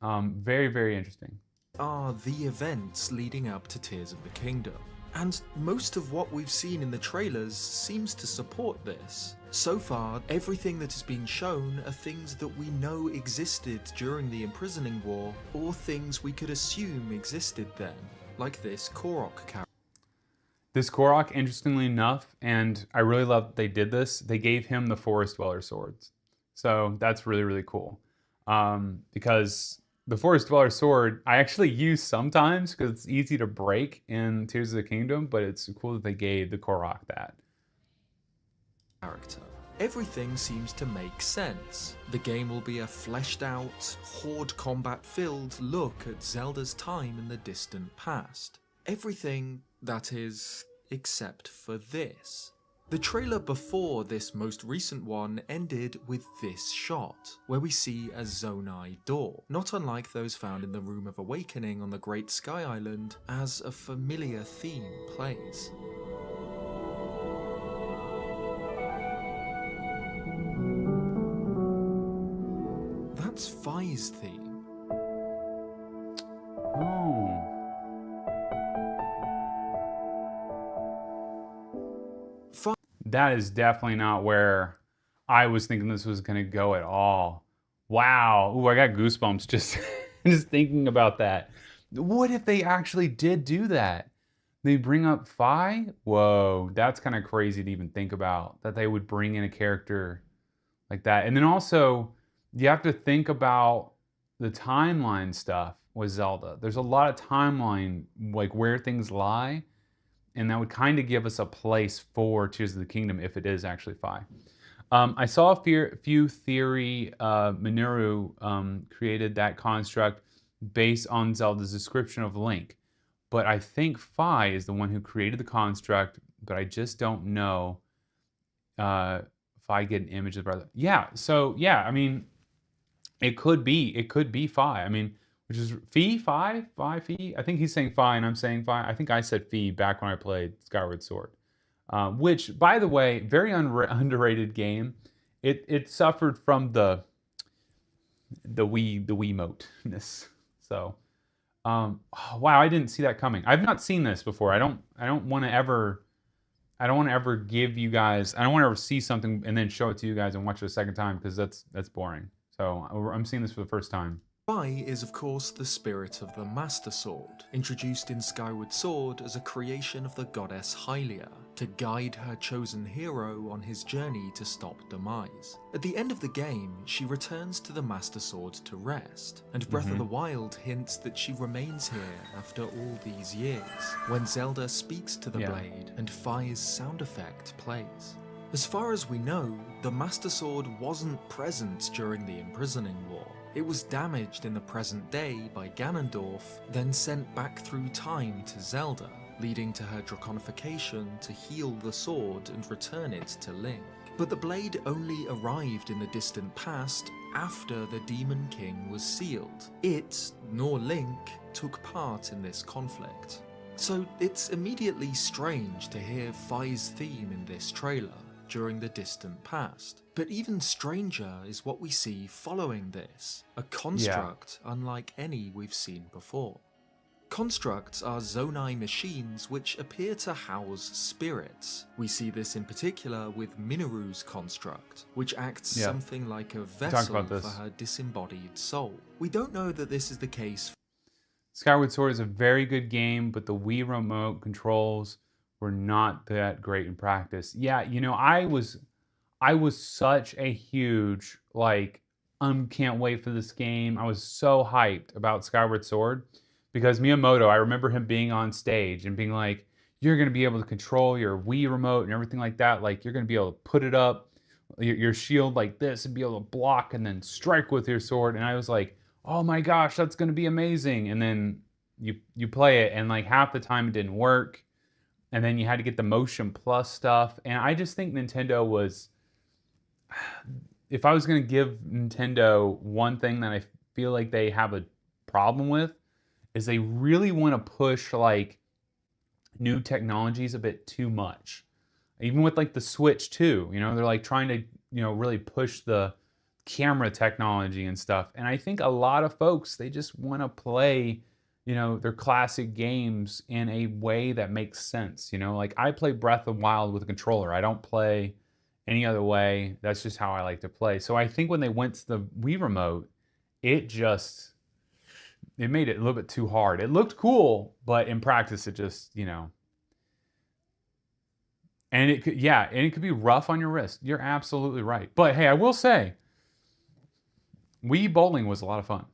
Very, very interesting. are the events leading up to Tears of the Kingdom. And most of what we've seen in the trailers seems to support this. So far, everything that has been shown are things that we know existed during the Imprisoning War, or things we could assume existed then, like this Korok character. This Korok, interestingly enough, and I really love that they did this, they gave him the Forest Dweller swords. So that's really, really cool. Because the Forest Dweller sword, I actually use sometimes because it's easy to break in Tears of the Kingdom, but it's cool that they gave the Korok that. Everything seems to make sense. The game will be a fleshed out, horde combat filled look at Zelda's time in the distant past. Everything, that is, except for this. The trailer before this most recent one ended with this shot, where we see a Zonai door, not unlike those found in the Room of Awakening on the Great Sky Island, as a familiar theme plays. That's Fi's theme. Oh. That is definitely not where I was thinking this was going to go at all. Wow. Ooh, I got goosebumps just, just thinking about that. What if they actually did do that? They bring up Fi? Whoa, that's kind of crazy to even think about, that they would bring in a character like that. And then also, you have to think about the timeline stuff with Zelda. There's a lot of timeline, like where things lie. And that would kind of give us a place for Tears of the Kingdom if it is actually Fi. I saw a few theory. Minoru created that construct based on Zelda's description of Link. But I think Fi is the one who created the construct, but I just don't know if I get an image of brother. Yeah, so yeah, I mean, it could be Fi. I mean, which is Fi? I think he's saying Fi and I'm saying Fi. I think I said Fi back when I played Skyward Sword. Which, by the way, very underrated game. It suffered from the Wiimote-ness. So, wow, I didn't see that coming. I've not seen this before. I don't want to ever give you guys. I don't want to ever see something and then show it to you guys and watch it a second time because that's boring. So I'm seeing this for the first time. Fi is of course the spirit of the Master Sword, introduced in Skyward Sword as a creation of the goddess Hylia, to guide her chosen hero on his journey to stop demise. At the end of the game, she returns to the Master Sword to rest, and Breath of the Wild hints that she remains here after all these years, when Zelda speaks to the blade and Fi's sound effect plays. As far as we know, the Master Sword wasn't present during the Imprisoning War. It was damaged in the present day by Ganondorf, then sent back through time to Zelda, leading to her draconification to heal the sword and return it to Link. But the blade only arrived in the distant past after the Demon King was sealed. It, nor Link, took part in this conflict. So it's immediately strange to hear Fi's theme in this trailer during the distant past. But even stranger is what we see following this, a construct unlike any we've seen before. Constructs are Zonai machines which appear to house spirits. We see this in particular with Minoru's construct, which acts something like a vessel for her disembodied soul. We don't know that this is the case. Skyward Sword is a very good game, but the Wii remote controls were not that great in practice. Yeah, you know, I was such a huge, like, can't wait for this game. I was so hyped about Skyward Sword because Miyamoto, I remember him being on stage and being like, you're going to be able to control your Wii remote and everything like that. Like, you're going to be able to put it up, your shield like this and be able to block and then strike with your sword. And I was like, oh my gosh, that's going to be amazing. And then you play it and like half the time it didn't work. And then you had to get the Motion Plus stuff. And I just think Nintendo was, if I was going to give Nintendo one thing that I feel like they have a problem with, is they really want to push like new technologies a bit too much. Even with like the Switch too, you know, they're like trying to, you know, really push the camera technology and stuff. And I think a lot of folks, they just want to play, you know, their classic games in a way that makes sense. You know, like I play Breath of the Wild with a controller. I don't play any other way. That's just how I like to play. So I think when they went to the Wii remote, it made it a little bit too hard. It looked cool, but in practice, it just, you know. And it could be rough on your wrist. You're absolutely right. But hey, I will say, Wii bowling was a lot of fun.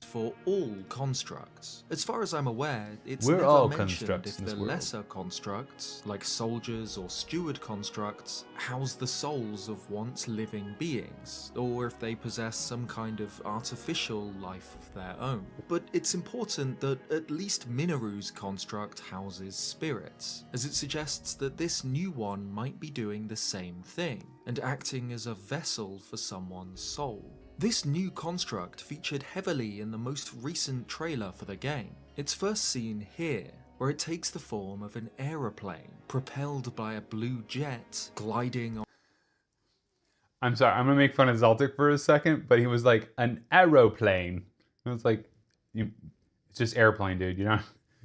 For all constructs. As far as I'm aware, it's We're never all mentioned constructs if in this the world. lesser constructs, like soldiers or steward constructs, house the souls of once living beings, or if they possess some kind of artificial life of their own. But it's important that at least Minoru's construct houses spirits, as it suggests that this new one might be doing the same thing, and acting as a vessel for someone's soul. This new construct featured heavily in the most recent trailer for the game. It's first seen here, where it takes the form of an aeroplane, propelled by a blue jet, gliding on. I'm sorry, I'm gonna make fun of Zeltik for a second, but he was like an aeroplane. And it's like, it's just airplane, dude. You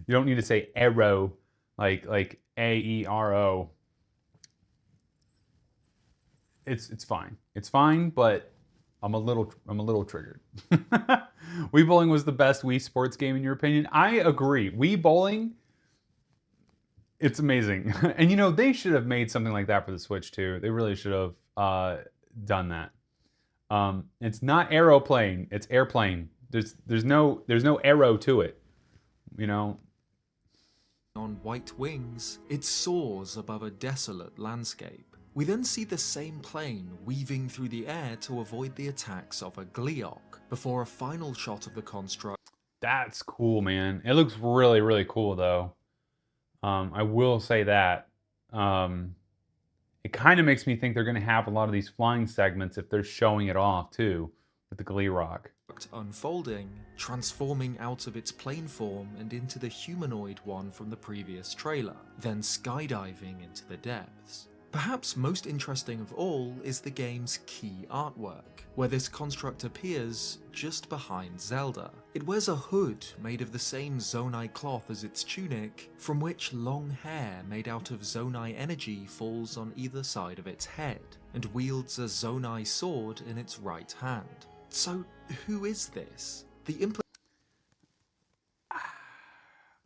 don't need to say aero, like AERO. It's fine. It's fine, but I'm a little triggered. Wii Bowling was the best Wii sports game in your opinion? I agree. Wii Bowling, it's amazing. And you know, they should have made something like that for the Switch too. They really should have done that. It's not aeroplane, it's airplane. There's no arrow to it. You know? on white wings, it soars above a desolate landscape. We then see the same plane weaving through the air to avoid the attacks of a Gleeok, before a final shot of the construct. That's cool, man. It looks really, really cool, though. I will say that. It kind of makes me think they're going to have a lot of these flying segments if they're showing it off, too, with the Gleeok. Unfolding, transforming out of its plane form and into the humanoid one from the previous trailer, then skydiving into the depths. Perhaps most interesting of all is the game's key artwork, where this construct appears just behind Zelda. It wears a hood made of the same Zonai cloth as its tunic, from which long hair made out of Zonai energy falls on either side of its head, and wields a Zonai sword in its right hand. So, who is this?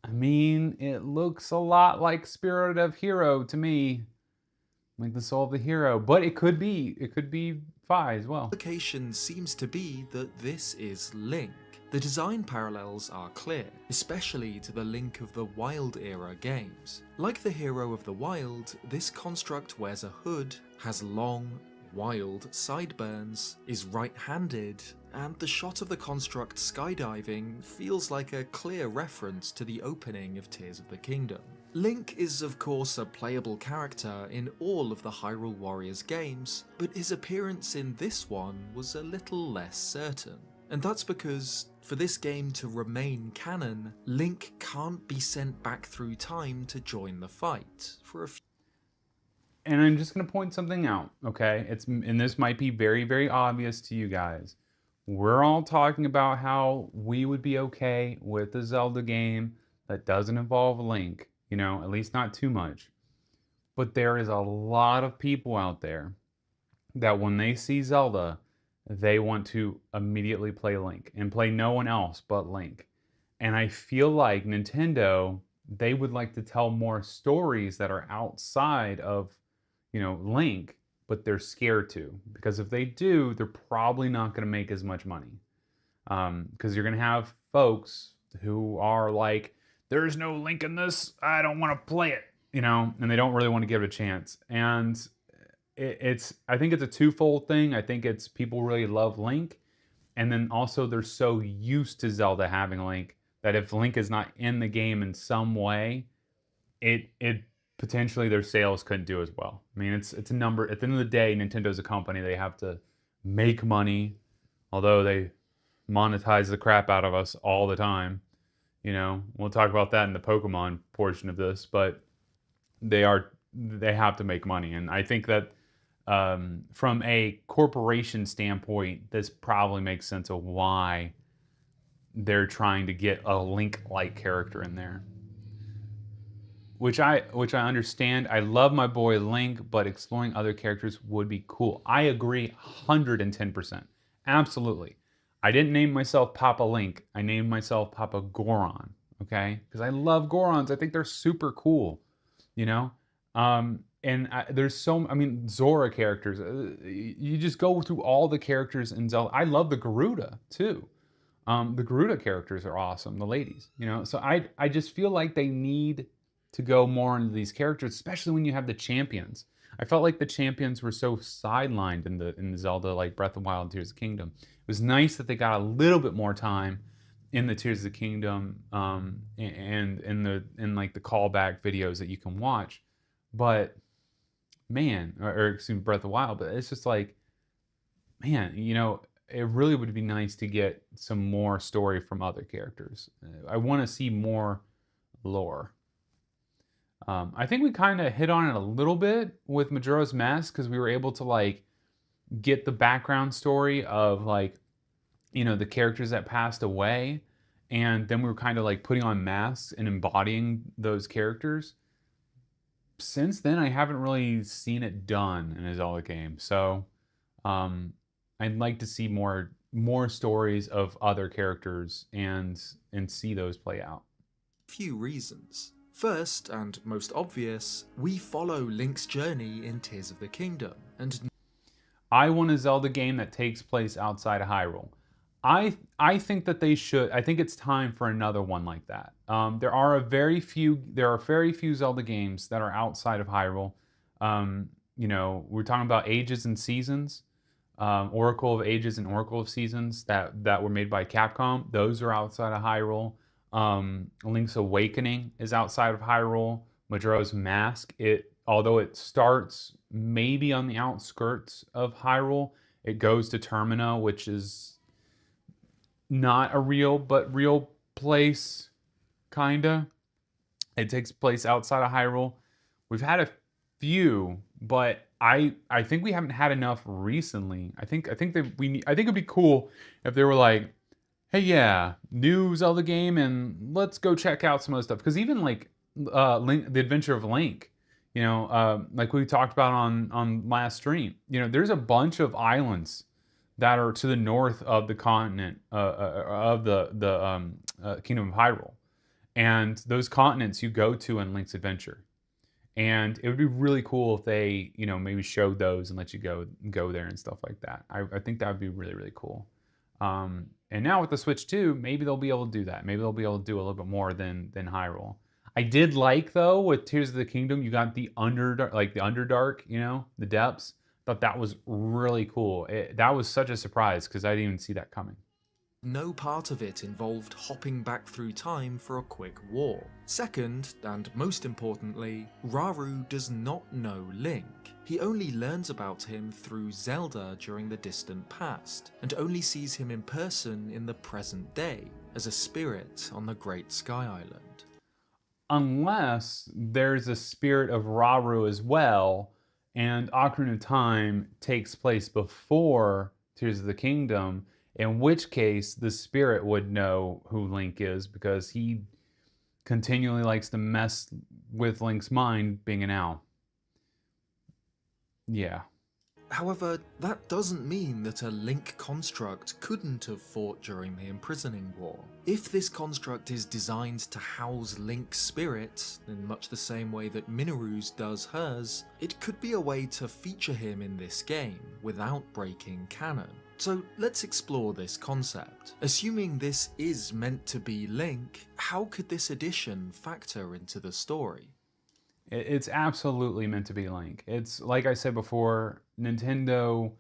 I mean, it looks a lot like Spirit of Hero to me. Like the soul of the hero. But it could be Fi as well. The implication seems to be that this is Link. The design parallels are clear, especially to the Link of the Wild era games. Like the hero of the Wild, this construct wears a hood, has long, wild sideburns, is right-handed, and the shot of the construct skydiving feels like a clear reference to the opening of Tears of the Kingdom. Link is of course a playable character in all of the Hyrule Warriors games, but his appearance in this one was a little less certain. And that's because, for this game to remain canon, Link can't be sent back through time to join the fight for a few. And I'm just going to point something out, okay? And this might be very, very obvious to you guys. We're all talking about how we would be okay with a Zelda game that doesn't involve Link, you know, at least not too much. But there is a lot of people out there that when they see Zelda, they want to immediately play Link and play no one else but Link. And I feel like Nintendo, they would like to tell more stories that are outside of, you know, Link, but they're scared to, because if they do, they're probably not going to make as much money. Because you're going to have folks who are like, there's no Link in this, I don't want to play it, you know, and they don't really want to give it a chance. And I think it's a twofold thing. I think it's people really love Link, and then also they're so used to Zelda having Link that if Link is not in the game in some way, it potentially their sales couldn't do as well. I mean, it's a number. At the end of the day, Nintendo's a company. They have to make money, although they monetize the crap out of us all the time. You know, we'll talk about that in the Pokemon portion of this, but they have to make money. And I think that from a corporation standpoint, this probably makes sense of why they're trying to get a Link-like character in there. Which I understand. I love my boy Link, but exploring other characters would be cool. I agree 110%. Absolutely. I didn't name myself Papa Link. I named myself Papa Goron, okay? Because I love Gorons. I think they're super cool, you know? There's Zora characters. You just go through all the characters in Zelda. I love the Garuda, too. The Garuda characters are awesome, the ladies, you know? So I just feel like they need to go more into these characters, especially when you have the champions. I felt like the champions were so sidelined in the Zelda, like Breath of the Wild and Tears of the Kingdom. It was nice that they got a little bit more time in the Tears of the Kingdom and in like the callback videos that you can watch. But man, or excuse me, Breath of the Wild. But it's just like, man, you know, it really would be nice to get some more story from other characters. I want to see more lore. I think we kind of hit on it a little bit with Majora's Mask, because we were able to like get the background story of like, you know, the characters that passed away, and then we were kind of like putting on masks and embodying those characters. Since then, I haven't really seen it done in a Zelda game, so I'd like to see more stories of other characters and see those play out. Few reasons. First, and most obvious, we follow Link's journey in Tears of the Kingdom, and I want a Zelda game that takes place outside of Hyrule. I think that they should. I think it's time for another one like that. There are very few Zelda games that are outside of Hyrule. We're talking about Ages and Seasons, Oracle of Ages and Oracle of Seasons that were made by Capcom. Those are outside of Hyrule. Link's Awakening is outside of Hyrule. Majora's Mask, although it starts maybe on the outskirts of Hyrule, it goes to Termina, which is not a real place, kinda. It takes place outside of Hyrule. We've had a few, but I think we haven't had enough recently. I think it'd be cool if they were like, hey, yeah, new Zelda game, and let's go check out some of the stuff. Because even like Link, the Adventure of Link, like we talked about on last stream, there's a bunch of islands that are to the north of the continent of the Kingdom of Hyrule, and those continents you go to in Link's Adventure. And it would be really cool if they, maybe showed those and let you go there and stuff like that. I think that would be really, really cool. And now with the Switch 2, maybe they'll be able to do that. Maybe they'll be able to do a little bit more than Hyrule. I did like, though, with Tears of the Kingdom, you got the Underdark, the depths. Thought that was really cool. That was such a surprise because I didn't even see that coming. No part of it involved hopping back through time for a quick war. Second, and most importantly, Rauru does not know Link. He only learns about him through Zelda during the distant past, and only sees him in person in the present day, as a spirit on the Great Sky Island. Unless there's a spirit of Rauru as well, and Ocarina of Time takes place before Tears of the Kingdom, in which case the spirit would know who Link is because he continually likes to mess with Link's mind being an owl. Yeah. However, that doesn't mean that a Link construct couldn't have fought during the Imprisoning War. If this construct is designed to house Link's spirit, in much the same way that Mineru's does hers, it could be a way to feature him in this game without breaking canon. So let's explore this concept. Assuming this is meant to be Link, how could this addition factor into the story? It's absolutely meant to be Link. It's like I said before, Nintendo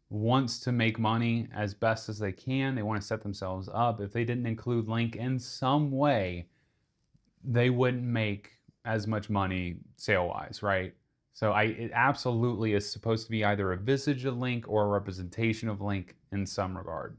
wants to make money as best as they can. They want to set themselves up. If they didn't include Link in some way, they wouldn't make as much money sale-wise, right? So it absolutely is supposed to be either a visage of Link or a representation of Link in some regard.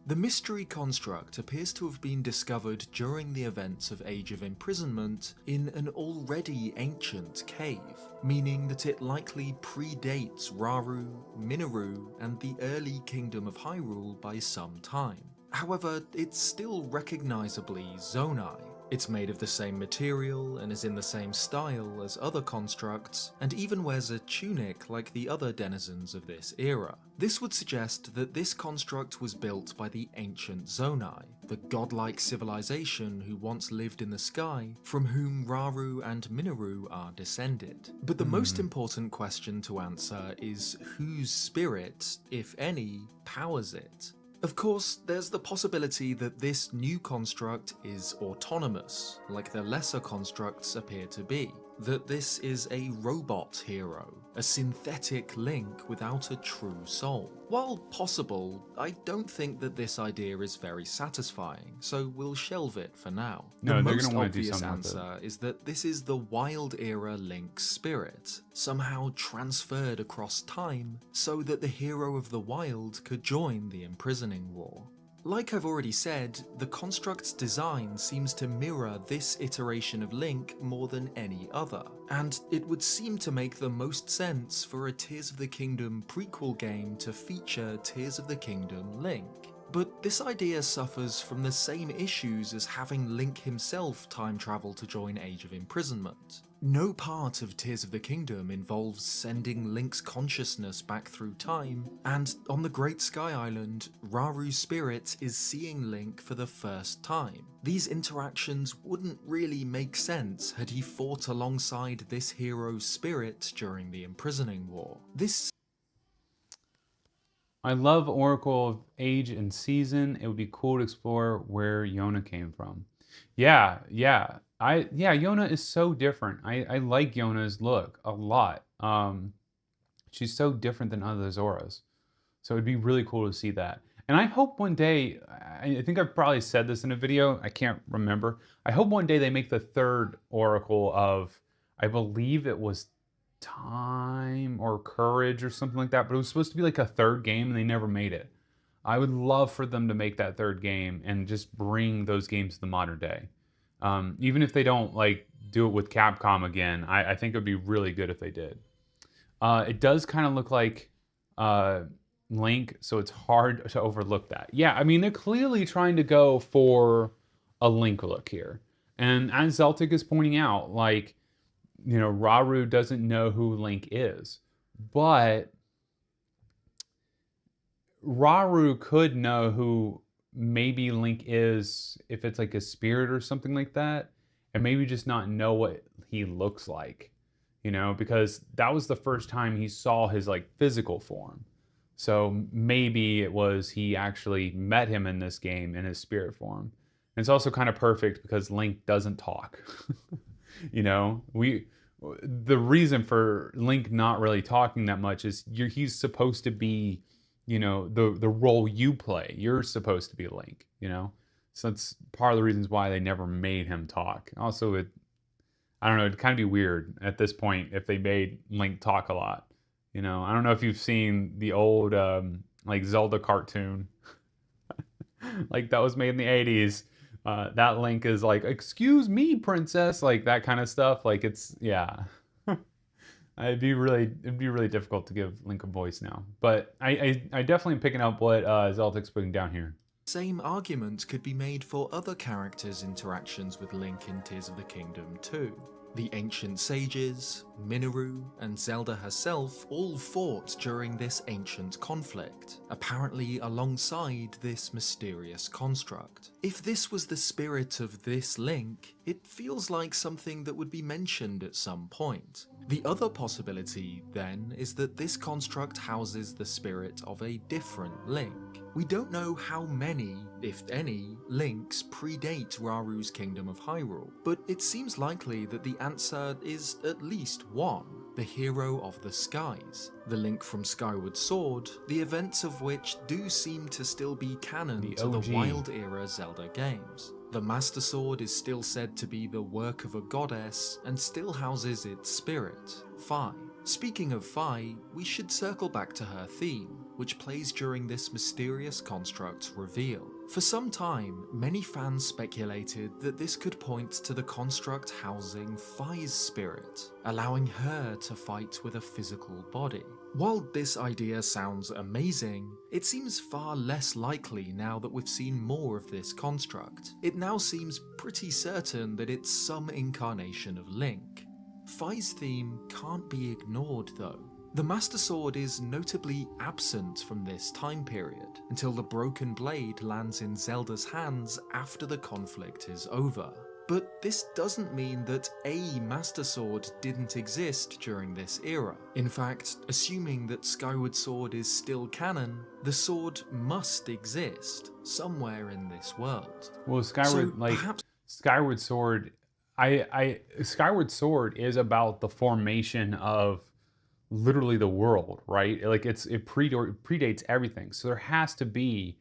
The mystery construct appears to have been discovered during the events of Age of Imprisonment in an already ancient cave, meaning that it likely predates Rauru, Mineru, and the early Kingdom of Hyrule by some time. However, it's still recognisably Zonai. It's made of the same material and is in the same style as other constructs, and even wears a tunic like the other denizens of this era. This would suggest that this construct was built by the ancient Zonai, the godlike civilization who once lived in the sky, from whom Rauru and Mineru are descended. But the most important question to answer is whose spirit, if any, powers it? Of course, there's the possibility that this new construct is autonomous, like the lesser constructs appear to be. That this is a robot hero, a synthetic Link without a true soul. While possible, I don't think that this idea is very satisfying, so we'll shelve it for now. No, the they're most gonna want to do obvious something with answer is that this is the Wild Era Link spirit, somehow transferred across time so that the hero of the Wild could join the Imprisoning War. Like I've already said, the construct's design seems to mirror this iteration of Link more than any other, and it would seem to make the most sense for a Tears of the Kingdom prequel game to feature Tears of the Kingdom Link. But this idea suffers from the same issues as having Link himself time travel to join Age of Imprisonment. No part of Tears of the Kingdom involves sending Link's consciousness back through time, and on the Great Sky Island, Raru's spirit is seeing Link for the first time. These interactions wouldn't really make sense had he fought alongside this hero's spirit during the Imprisoning War. I love Oracle of Age and Season. It would be cool to explore where Yona came from. Yeah, yeah. Yona is so different. I like Yona's look a lot. She's so different than other Zoras. So it'd be really cool to see that. And I hope one day, I think I've probably said this in a video, I can't remember. I hope one day they make the third Oracle of, I believe it was Time or Courage or something like that, but it was supposed to be like a third game and they never made it. I would love for them to make that third game and just bring those games to the modern day. Even if they don't like do it with Capcom again, I think it would be really good if they did. It does kind of look like Link, so it's hard to overlook that. Yeah, I mean, they're clearly trying to go for a Link look here. And as Zeltik is pointing out, like, you know, Rauru doesn't know who Link is. But Rauru could know who maybe Link is if it's like a spirit or something like that. And maybe just not know what he looks like. You know, because that was the first time he saw his like physical form. So maybe it was he actually met him in this game in his spirit form. And it's also kind of perfect because Link doesn't talk. You know, the reason for Link not really talking that much is he's supposed to be, you know, the role you play. You're supposed to be Link, you know. So that's part of the reasons why they never made him talk. Also, I don't know, it'd kind of be weird at this point if they made Link talk a lot. You know, I don't know if you've seen the old like Zelda cartoon, like that was made in the 80s. That Link is like, "Excuse me, princess," like that kind of stuff. Like it's, yeah. It'd be really difficult to give Link a voice now. But I definitely am picking up what Zeltik's putting down here. Same argument could be made for other characters' interactions with Link in Tears of the Kingdom too. The ancient sages, Minoru, and Zelda herself all fought during this ancient conflict, apparently alongside this mysterious construct. If this was the spirit of this Link, it feels like something that would be mentioned at some point. The other possibility, then, is that this construct houses the spirit of a different Link. We don't know how many, if any, links predate Raru's Kingdom of Hyrule, but it seems likely that the answer is at least one, the hero of the skies, the Link from Skyward Sword, the events of which do seem to still be canon to the Wild Era Zelda games. The Master Sword is still said to be the work of a goddess and still houses its spirit, Fi. Speaking of Fi, we should circle back to her theme, which plays during this mysterious construct's reveal. For some time, many fans speculated that this could point to the construct housing Fi's spirit, allowing her to fight with a physical body. While this idea sounds amazing, it seems far less likely now that we've seen more of this construct. It now seems pretty certain that it's some incarnation of Link. Fi's theme can't be ignored though. The Master Sword is notably absent from this time period, until the broken blade lands in Zelda's hands after the conflict is over. But this doesn't mean that a Master Sword didn't exist during this era. In fact, assuming that Skyward Sword is still canon, the sword must exist somewhere in this world. Well, Skyward Sword, Skyward Sword is about the formation of literally the world, right? Like it predates everything. So there has to be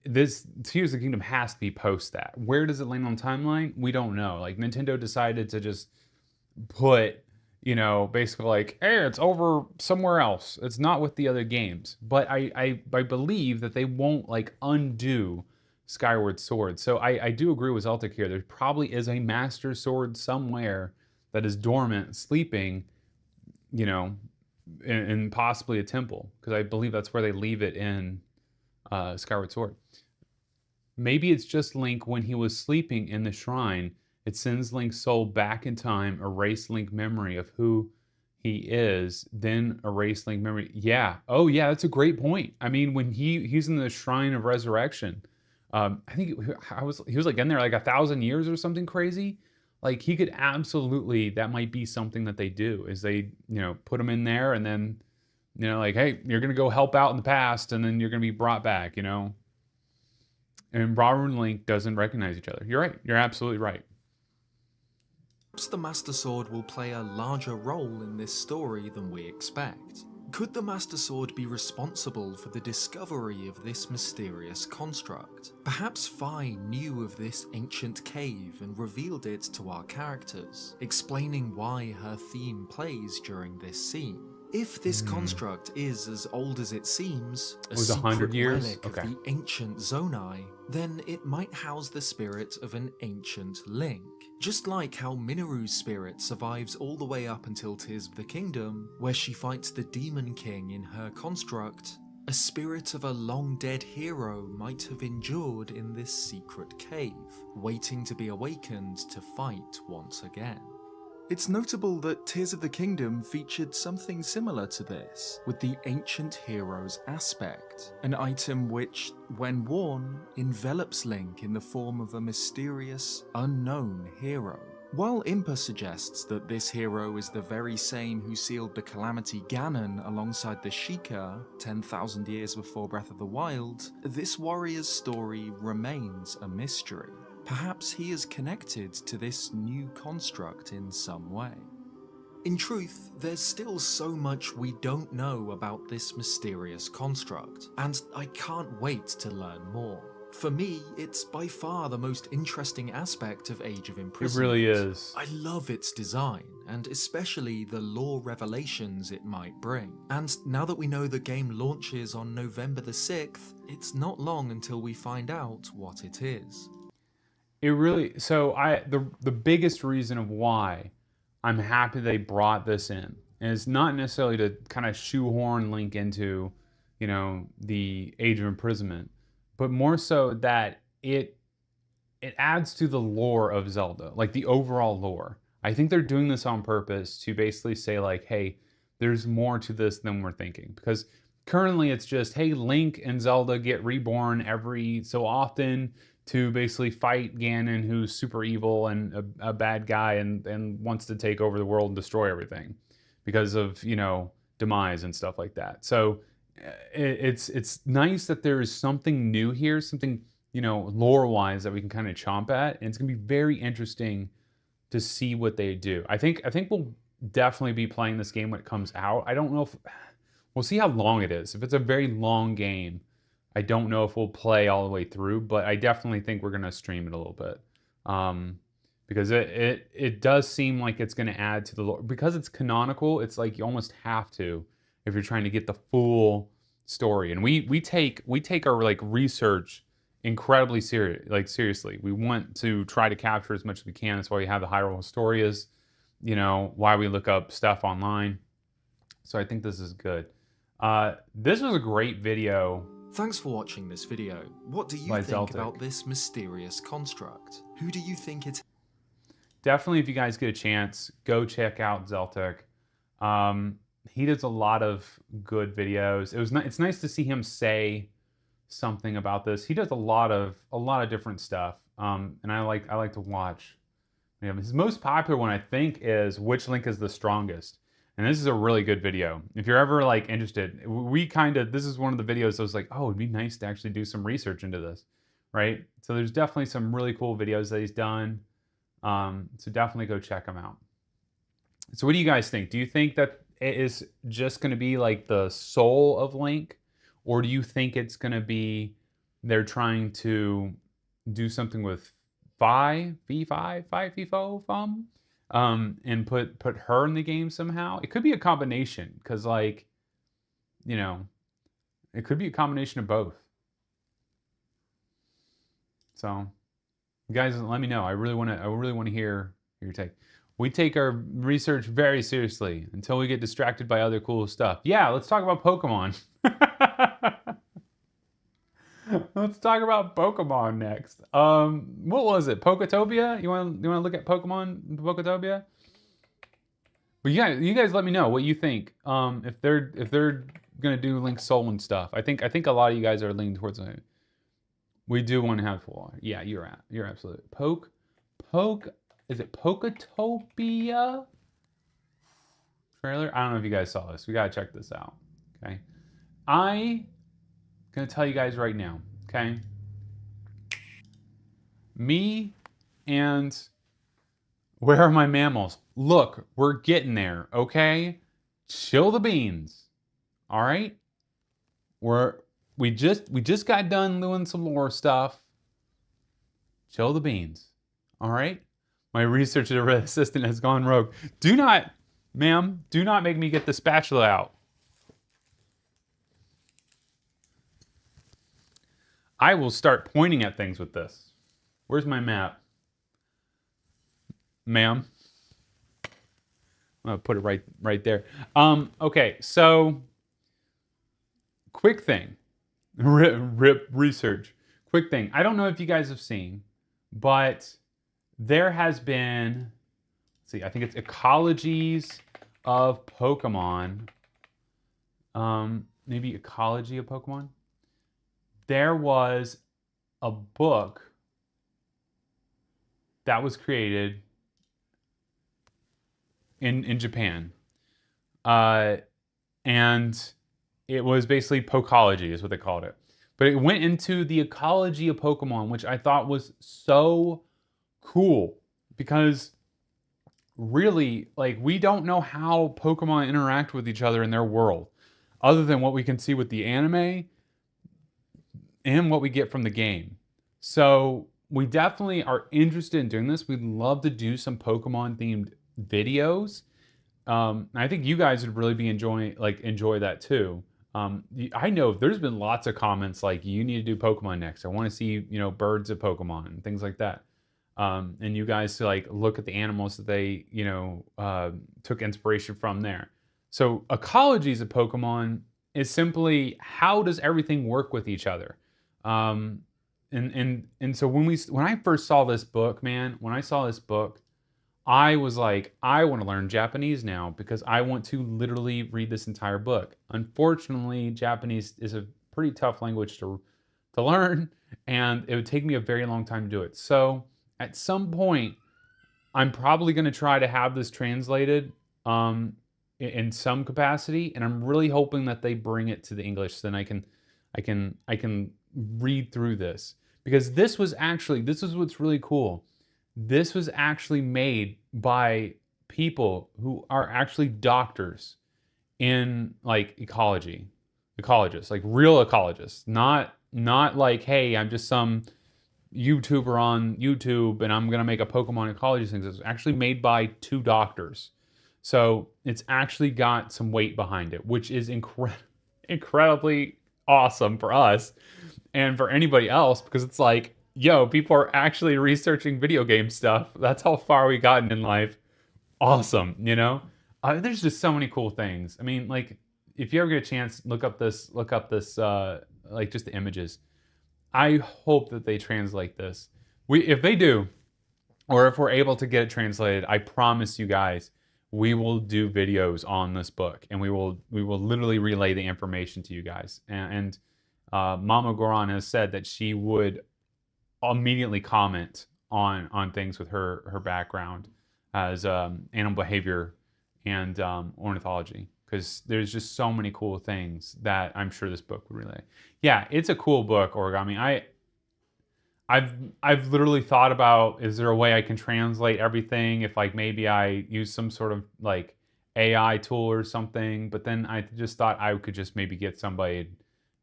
this. Tears of the Kingdom has to be post that. Where does it land on the timeline? We don't know. Like Nintendo decided to just put, you know, basically like, hey, it's over somewhere else. It's not with the other games. But I believe that they won't like undo Skyward Sword. So I do agree with Zeltik here. There probably is a Master Sword somewhere that is dormant, sleeping, you know, in possibly a temple, because I believe that's where they leave it in Skyward Sword. Maybe it's just Link when he was sleeping in the shrine. It sends Link's soul back in time, erase Link memory of who he is, then erase Link memory. Yeah. Oh yeah, that's a great point. I mean, when he's in the Shrine of Resurrection, I think he was like in there like 1,000 years or something crazy. Like he could absolutely, that might be something that they do, is they, you know, put him in there and then You know, like, hey, you're going to go help out in the past and then you're going to be brought back, you know? And Rauru and Link doesn't recognize each other. You're right. You're absolutely right. Perhaps the Master Sword will play a larger role in this story than we expect. Could the Master Sword be responsible for the discovery of this mysterious construct? Perhaps Fi knew of this ancient cave and revealed it to our characters, explaining why her theme plays during this scene. If this construct is as old as it seems, a Was 100 secret years? relic Okay. of the ancient Zonai, then it might house the spirit of an ancient Link. Just like how Mineru's spirit survives all the way up until Tears of the Kingdom, where she fights the Demon King in her construct, a spirit of a long-dead hero might have endured in this secret cave, waiting to be awakened to fight once again. It's notable that Tears of the Kingdom featured something similar to this, with the Ancient Heroes aspect, an item which, when worn, envelops Link in the form of a mysterious, unknown hero. While Impa suggests that this hero is the very same who sealed the Calamity Ganon alongside the Sheikah 10,000 years before Breath of the Wild, this warrior's story remains a mystery. Perhaps he is connected to this new construct in some way. In truth, there's still so much we don't know about this mysterious construct, and I can't wait to learn more. For me, it's by far the most interesting aspect of Age of It Imprisonment. really is. I love its design, and especially the lore revelations it might bring. And now that we know the game launches on November the 6th, it's not long until we find out what it is. It really, so the biggest reason of why I'm happy they brought this in is not necessarily to kind of shoehorn Link into, you know, the Age of Imprisonment, but more so that it adds to the lore of Zelda, like the overall lore. I think they're doing this on purpose to basically say like, hey, there's more to this than we're thinking. Because currently it's just, hey, Link and Zelda get reborn every so often to basically fight Ganon, who's super evil and a bad guy and wants to take over the world and destroy everything because of, you know, demise and stuff like that. So it's nice that there is something new here, something, you know, lore-wise that we can kind of chomp at, and it's gonna be very interesting to see what they do. I think we'll definitely be playing this game when it comes out. I don't know if we'll see how long it is. If it's a very long game, I don't know if we'll play all the way through, but I definitely think we're gonna stream it a little bit, because it does seem like it's gonna add to the lore. Because it's canonical, it's like you almost have to if you're trying to get the full story. And we take our like research incredibly seriously. We want to try to capture as much as we can. That's why we have the Hyrule Historias, you know, why we look up stuff online. So I think this is good. This was a great video. Thanks for watching this video. What do you By think Zeltik. about this mysterious construct? Who do you think it Definitely, if you guys get a chance, go check out Zeltik. He does a lot of good videos. It's nice to see him say something about this. He does a lot of different stuff, and I like to watch. You know, his most popular one, I think, is which Link is the strongest, and this is a really good video. If you're ever like interested, this is one of the videos I was like, oh, it'd be nice to actually do some research into this, right? So there's definitely some really cool videos that he's done. So definitely go check him out. So what do you guys think? Do you think that it is just going to be like the soul of Link, or do you think it's going to be they're trying to do something with Fi, Fifo, Fum, and put her in the game somehow? It could be a combination, because, like, you know, it could be a combination of both. So, you guys, let me know. I really want to hear your take. We take our research very seriously until we get distracted by other cool stuff. Yeah, let's talk about Pokemon. Let's talk about Pokemon next. What was it? Poketopia? You want to look at Poketopia? But you guys let me know what you think. If they're gonna do Link's Soul and stuff. I think a lot of you guys are leaning towards it. We do want to have full. Yeah, you're absolutely. Is it Poketopia trailer? I don't know if you guys saw this. We gotta check this out. Okay. I gonna tell you guys right now, okay? Me and where are my mammals? Look, we're getting there, okay? Chill the beans. All right? We just got done doing some lore stuff. Chill the beans. All right? My research assistant has gone rogue. Do not, ma'am, do not make me get the spatula out. I will start pointing at things with this. Where's my map? Ma'am. I'm gonna put it right there. Okay, so quick thing. Rip research. Quick thing. I don't know if you guys have seen, but there has been, let's see, I think it's ecologies of Pokemon. Maybe ecology of Pokemon. There was a book that was created in Japan. And it was basically Pokology is what they called it. But it went into the ecology of Pokemon, which I thought was so cool because really, like, we don't know how Pokemon interact with each other in their world other than what we can see with the anime and what we get from the game. So we definitely are interested in doing this. We'd love to do some Pokemon themed videos. I think you guys would really be enjoy that too. I know there's been lots of comments like, you need to do Pokemon next. I want to see, birds of Pokemon and things like that. And you guys to like look at the animals that they, took inspiration from there. So ecologies of Pokemon is simply how does everything work with each other. And so when I first saw this book, I was like, I want to learn Japanese now because I want to literally read this entire book. Unfortunately, Japanese is a pretty tough language to learn, and it would take me a very long time to do it. So at some point, I'm probably going to try to have this translated in some capacity, and I'm really hoping that they bring it to the English so then I can read through this, because this is what's really cool. This was actually made by people who are actually doctors in like ecologists, like real ecologists, not like, hey, I'm just some YouTuber on YouTube and I'm gonna make a Pokemon ecology thing. It's actually made by 2 doctors, so it's actually got some weight behind it, which is incredibly awesome for us and for anybody else, because it's like, yo, people are actually researching video game stuff. That's how far we gotten in life. Awesome, there's just so many cool things. I mean, like, if you ever get a chance, look up this, like just the images. I hope that they translate this. If they do, or if we're able to get it translated, I promise you guys, we will do videos on this book, and we will literally relay the information to you guys. And Mama Goron has said that she would immediately comment on things with her background as animal behavior and ornithology, because there's just so many cool things that I'm sure this book would relay. Yeah, it's a cool book, Origami. I've literally thought about, is there a way I can translate everything if like maybe I use some sort of like AI tool or something, but then I just thought I could just maybe get somebody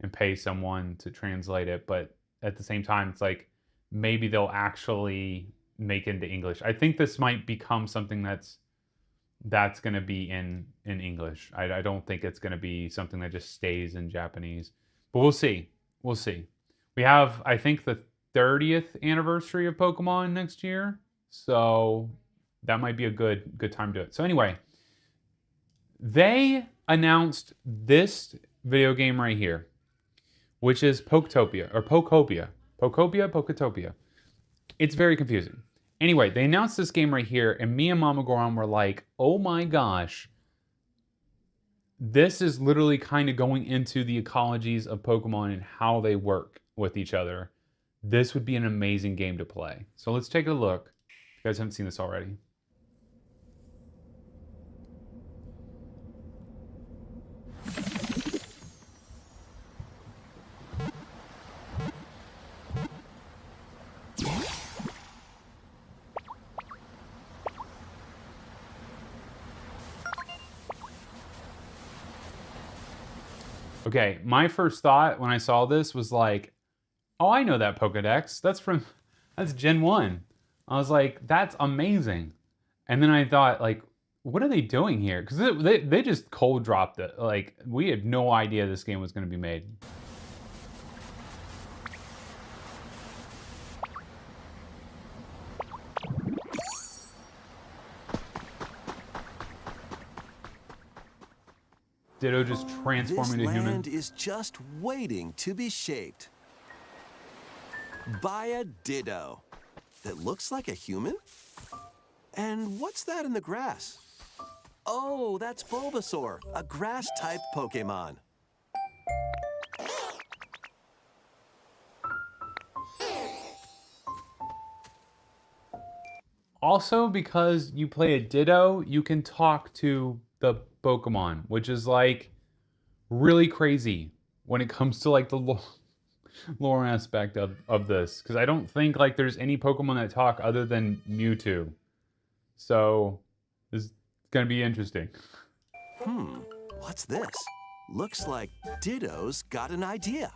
and pay someone to translate it, but at the same time it's like maybe they'll actually make it into English. I think this might become something that's going to be in English. I don't think it's going to be something that just stays in Japanese. But we'll see. We have, I think, the 30th anniversary of Pokemon next year, so that might be a good time to do it. So anyway, they announced this video game right here, which is Poketopia, or Pokopia. Poketopia. It's very confusing. Anyway, they announced this game right here, and me and Mama Goron were like, oh my gosh, this is literally kind of going into the ecologies of Pokemon and how they work with each other. This would be an amazing game to play. So let's take a look. If you guys haven't seen this already. Okay, my first thought when I saw this was like, oh, I know that Pokedex. That's Gen 1. I was like, that's amazing. And then I thought, like, what are they doing here? Because they just cold dropped it. Like, we had no idea this game was going to be made. Ditto just transforming to human. This land is just waiting to be shaped by a Ditto that looks like a human. And what's that in the grass? Oh, that's Bulbasaur, a grass-type Pokemon. Also, because you play a Ditto, you can talk to the Pokemon, which is like really crazy when it comes to like the lore aspect of this. Because I don't think like there's any Pokemon that talk other than Mewtwo. So this is gonna be interesting. What's this? Looks like Ditto's got an idea.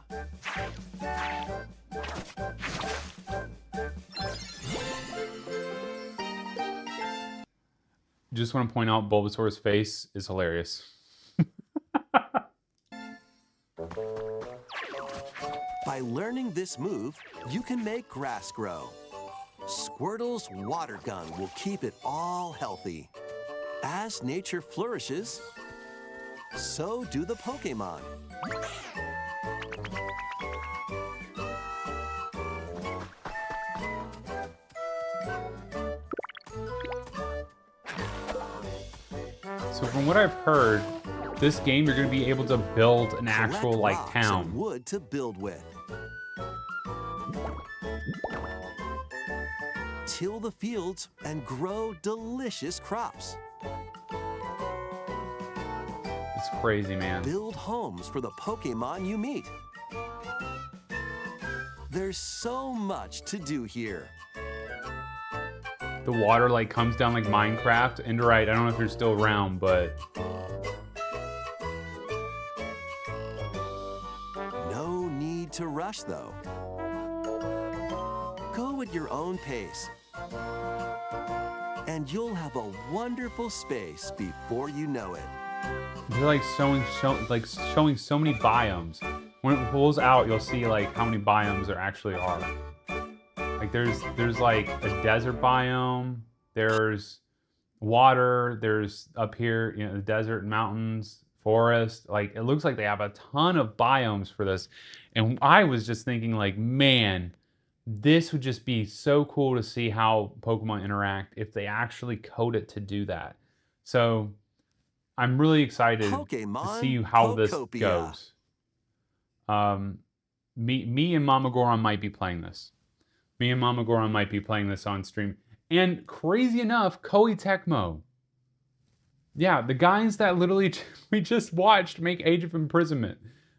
Just want to point out Bulbasaur's face is hilarious. By learning this move, you can make grass grow. Squirtle's water gun will keep it all healthy. As nature flourishes, so do the Pokemon. So from what I've heard, this game you're going to be able to build an actual Collect like rocks town. and wood to build with. Till the fields and grow delicious crops. It's crazy, man. Build homes for the Pokemon you meet. There's so much to do here. The water like comes down like Minecraft. And right, I don't know if you're still around, but No need to rush though. Go at your own pace. And you'll have a wonderful space before you know it. they're like showing so many biomes. When it pulls out, you'll see like how many biomes there actually are. Like there's like a desert biome, there's water, there's up here, you know, the desert, mountains, forest. Like it looks like they have a ton of biomes for this. And I was just thinking like, man, this would just be so cool to see how Pokemon interact if they actually code it to do that. So I'm really excited to Pokemon see how this Pokopia. goes. Me and Mama Goron might be playing this. Me and Mama Goron might be playing this on stream. And crazy enough, Koei Tecmo. Yeah, the guys that literally we just watched make Age of Imprisonment.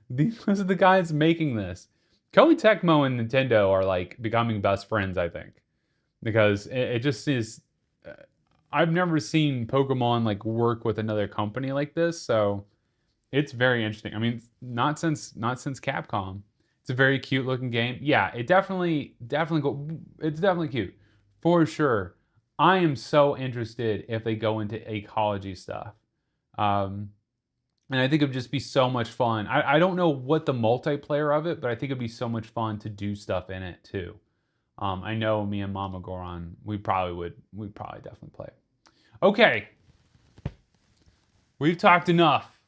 These are the guys making this. Koei Tecmo and Nintendo are like becoming best friends, I think. Because it just is... I've never seen Pokemon like work with another company like this, so it's very interesting. I mean, not since Capcom. It's a very cute looking game. Yeah, it definitely it's definitely cute. For sure. I am so interested if they go into ecology stuff. And I think it would just be so much fun. I don't know what the multiplayer of it, but I think it'd be so much fun to do stuff in it too. I know me and Mama Goron, we'd probably definitely play it. Okay. We've talked enough.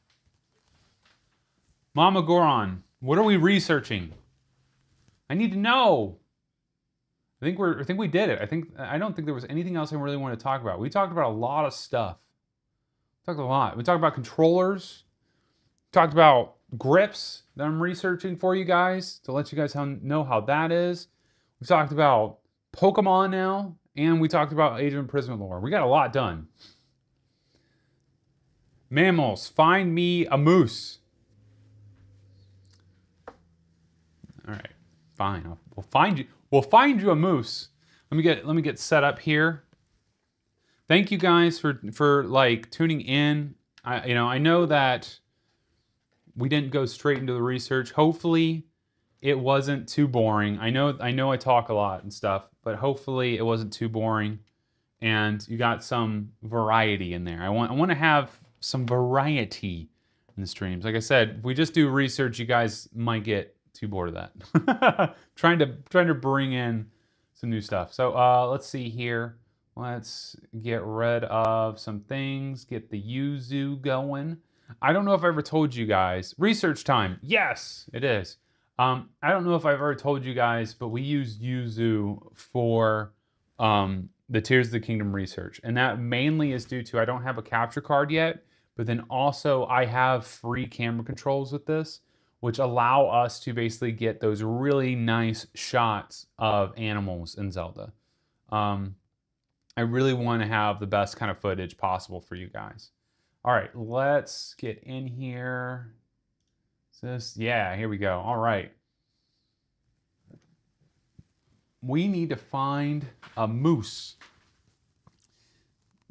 Mama Goron, what are we researching? I need to know. I think we did it. I don't think there was anything else I really want to talk about. We talked about a lot of stuff. We talked a lot. We talked about controllers. Talked about grips that I'm researching for you guys to let you guys know how that is. We talked about Pokemon now, and we talked about Age of Imprisonment lore. We got a lot done. Mammals, find me a moose. All right, fine. We'll find you a moose. Let me get set up here. Thank you guys for like tuning in. I know that We didn't go straight into the research. Hopefully it wasn't too boring. I know I talk a lot and stuff, but hopefully it wasn't too boring and you got some variety in there. I want to have some variety in the streams. Like I said, if we just do research, you guys might get too bored of that. trying to bring in some new stuff. So let's see here. Let's get rid of some things, get the yuzu going. I don't know if I ever told you guys. Research time. Yes, it is. I don't know if I've ever told you guys, but we use yuzu for the Tears of the Kingdom research. And that mainly is due to I don't have a capture card yet, but then also I have free camera controls with this, which allow us to basically get those really nice shots of animals in Zelda. I really want to have the best kind of footage possible for you guys. All right, let's get in here. Yeah, here we go. All right. We need to find a moose.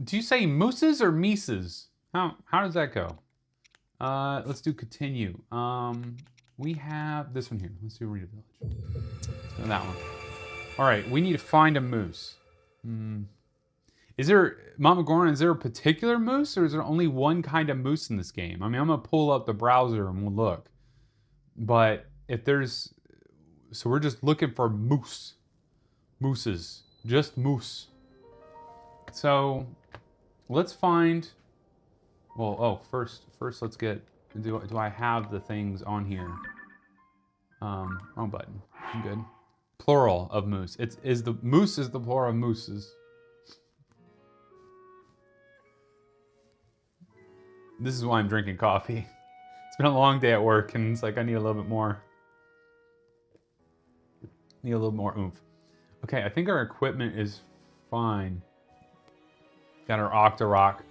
Do you say mooses or mises? How does that go? Let's do continue. We have this one here. Let's do Read a Village. Let's go that one. All right, we need to find a moose. Is there, Mama Goron, is there a particular moose or is there only one kind of moose in this game? I mean, I'm gonna pull up the browser and we'll look. But if there's, so we're just looking for moose. Mooses, just moose. So let's find, well, oh, first let's get, do I have the things on here? Wrong button, I'm good. Plural of moose. Moose is the plural of mooses. This is why I'm drinking coffee. It's been a long day at work and it's like I need a little bit more. Need a little more oomph. Okay, I think our equipment is fine. Got our Octorok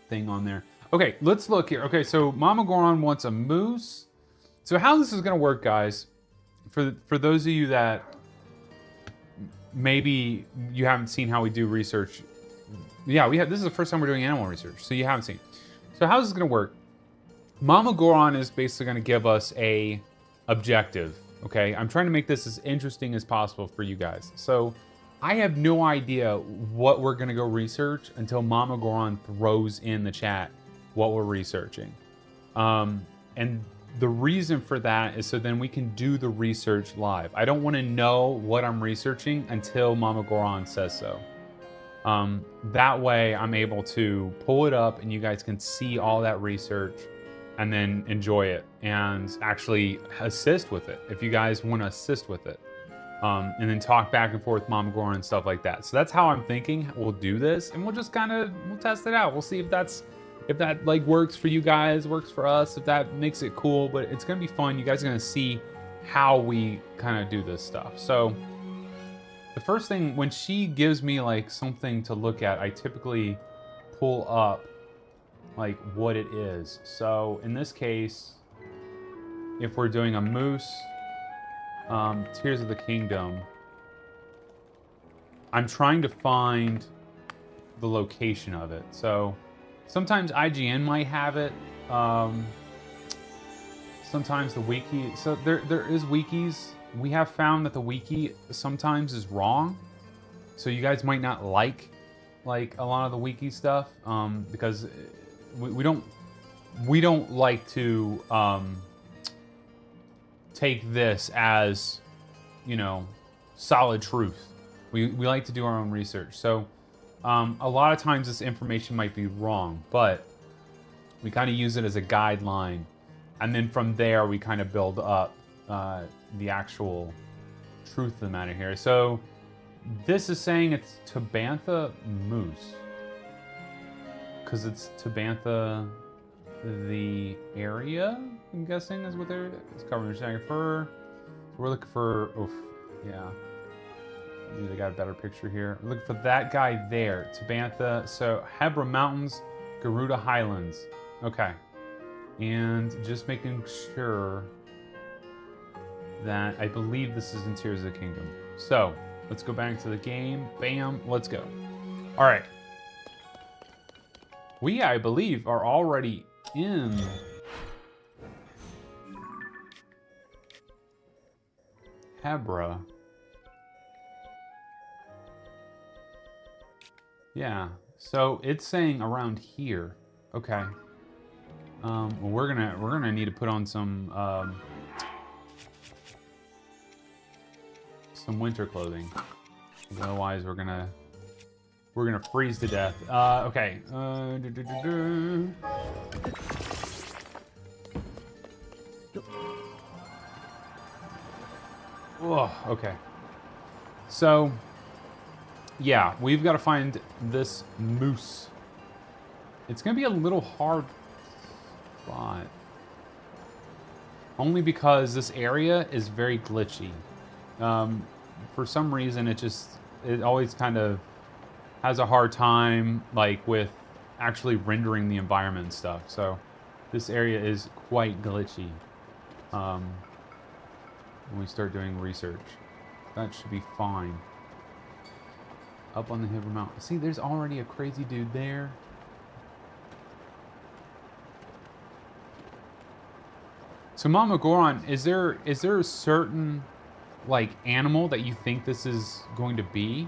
thing on there. Okay, let's look here. Okay, so Mama Goron wants a moose. So how this is gonna work, guys, for those of you that maybe you haven't seen how we do research. Yeah, this is the first time we're doing animal research, so you haven't seen. So how is this gonna work? Mama Goron is basically gonna give us a objective, okay? I'm trying to make this as interesting as possible for you guys. So I have no idea what we're gonna go research until Mama Goron throws in the chat what we're researching. And the reason for that is so then we can do the research live. I don't wanna know what I'm researching until Mama Goron says so. That way I'm able to pull it up and you guys can see all that research and then enjoy it and actually assist with it if you guys want to assist with it. And then talk back and forth with Mama Goron and stuff like that. So that's how I'm thinking we'll do this, and we'll just we'll test it out. We'll see if that like works for you guys, works for us, if that makes it cool, but it's gonna be fun. You guys are gonna see how we kind of do this stuff. So the first thing, when she gives me like something to look at, I typically pull up like what it is. So in this case, if we're doing a moose, Tears of the Kingdom, I'm trying to find the location of it. So sometimes IGN might have it. Sometimes the wiki, so there is wikis. We have found that the wiki sometimes is wrong. So you guys might not like a lot of the wiki stuff, because we don't like to take this as, you know, solid truth. We like to do our own research. So a lot of times this information might be wrong, but we kind of use it as a guideline. And then from there, we kind of build up the actual truth of the matter here. So this is saying it's Tabantha Moose, because it's Tabantha, the area, I'm guessing, is what it's covering. They're saying fur. We're looking for, oof, yeah. Maybe they got a better picture here. We're looking for that guy there, Tabantha. So Hebra Mountains, Garuda Highlands. Okay. And just making sure that I believe this is in Tears of the Kingdom. So let's go back to the game. Bam, let's go. All right. We, I believe, are already in Hebra. Yeah, so it's saying around here. Okay. Well, we're gonna need to put on some winter clothing. Otherwise, we're gonna freeze to death. Okay. Oh, okay. So, yeah, we've got to find this moose. It's gonna be a little hard spot. Only because this area is very glitchy. For some reason, it always kind of has a hard time, like, with actually rendering the environment and stuff. So this area is quite glitchy when we start doing research. That should be fine. Up on the Hyrule Mountain. See, there's already a crazy dude there. So, Mama Goron, is there a certain, like, animal that you think this is going to be?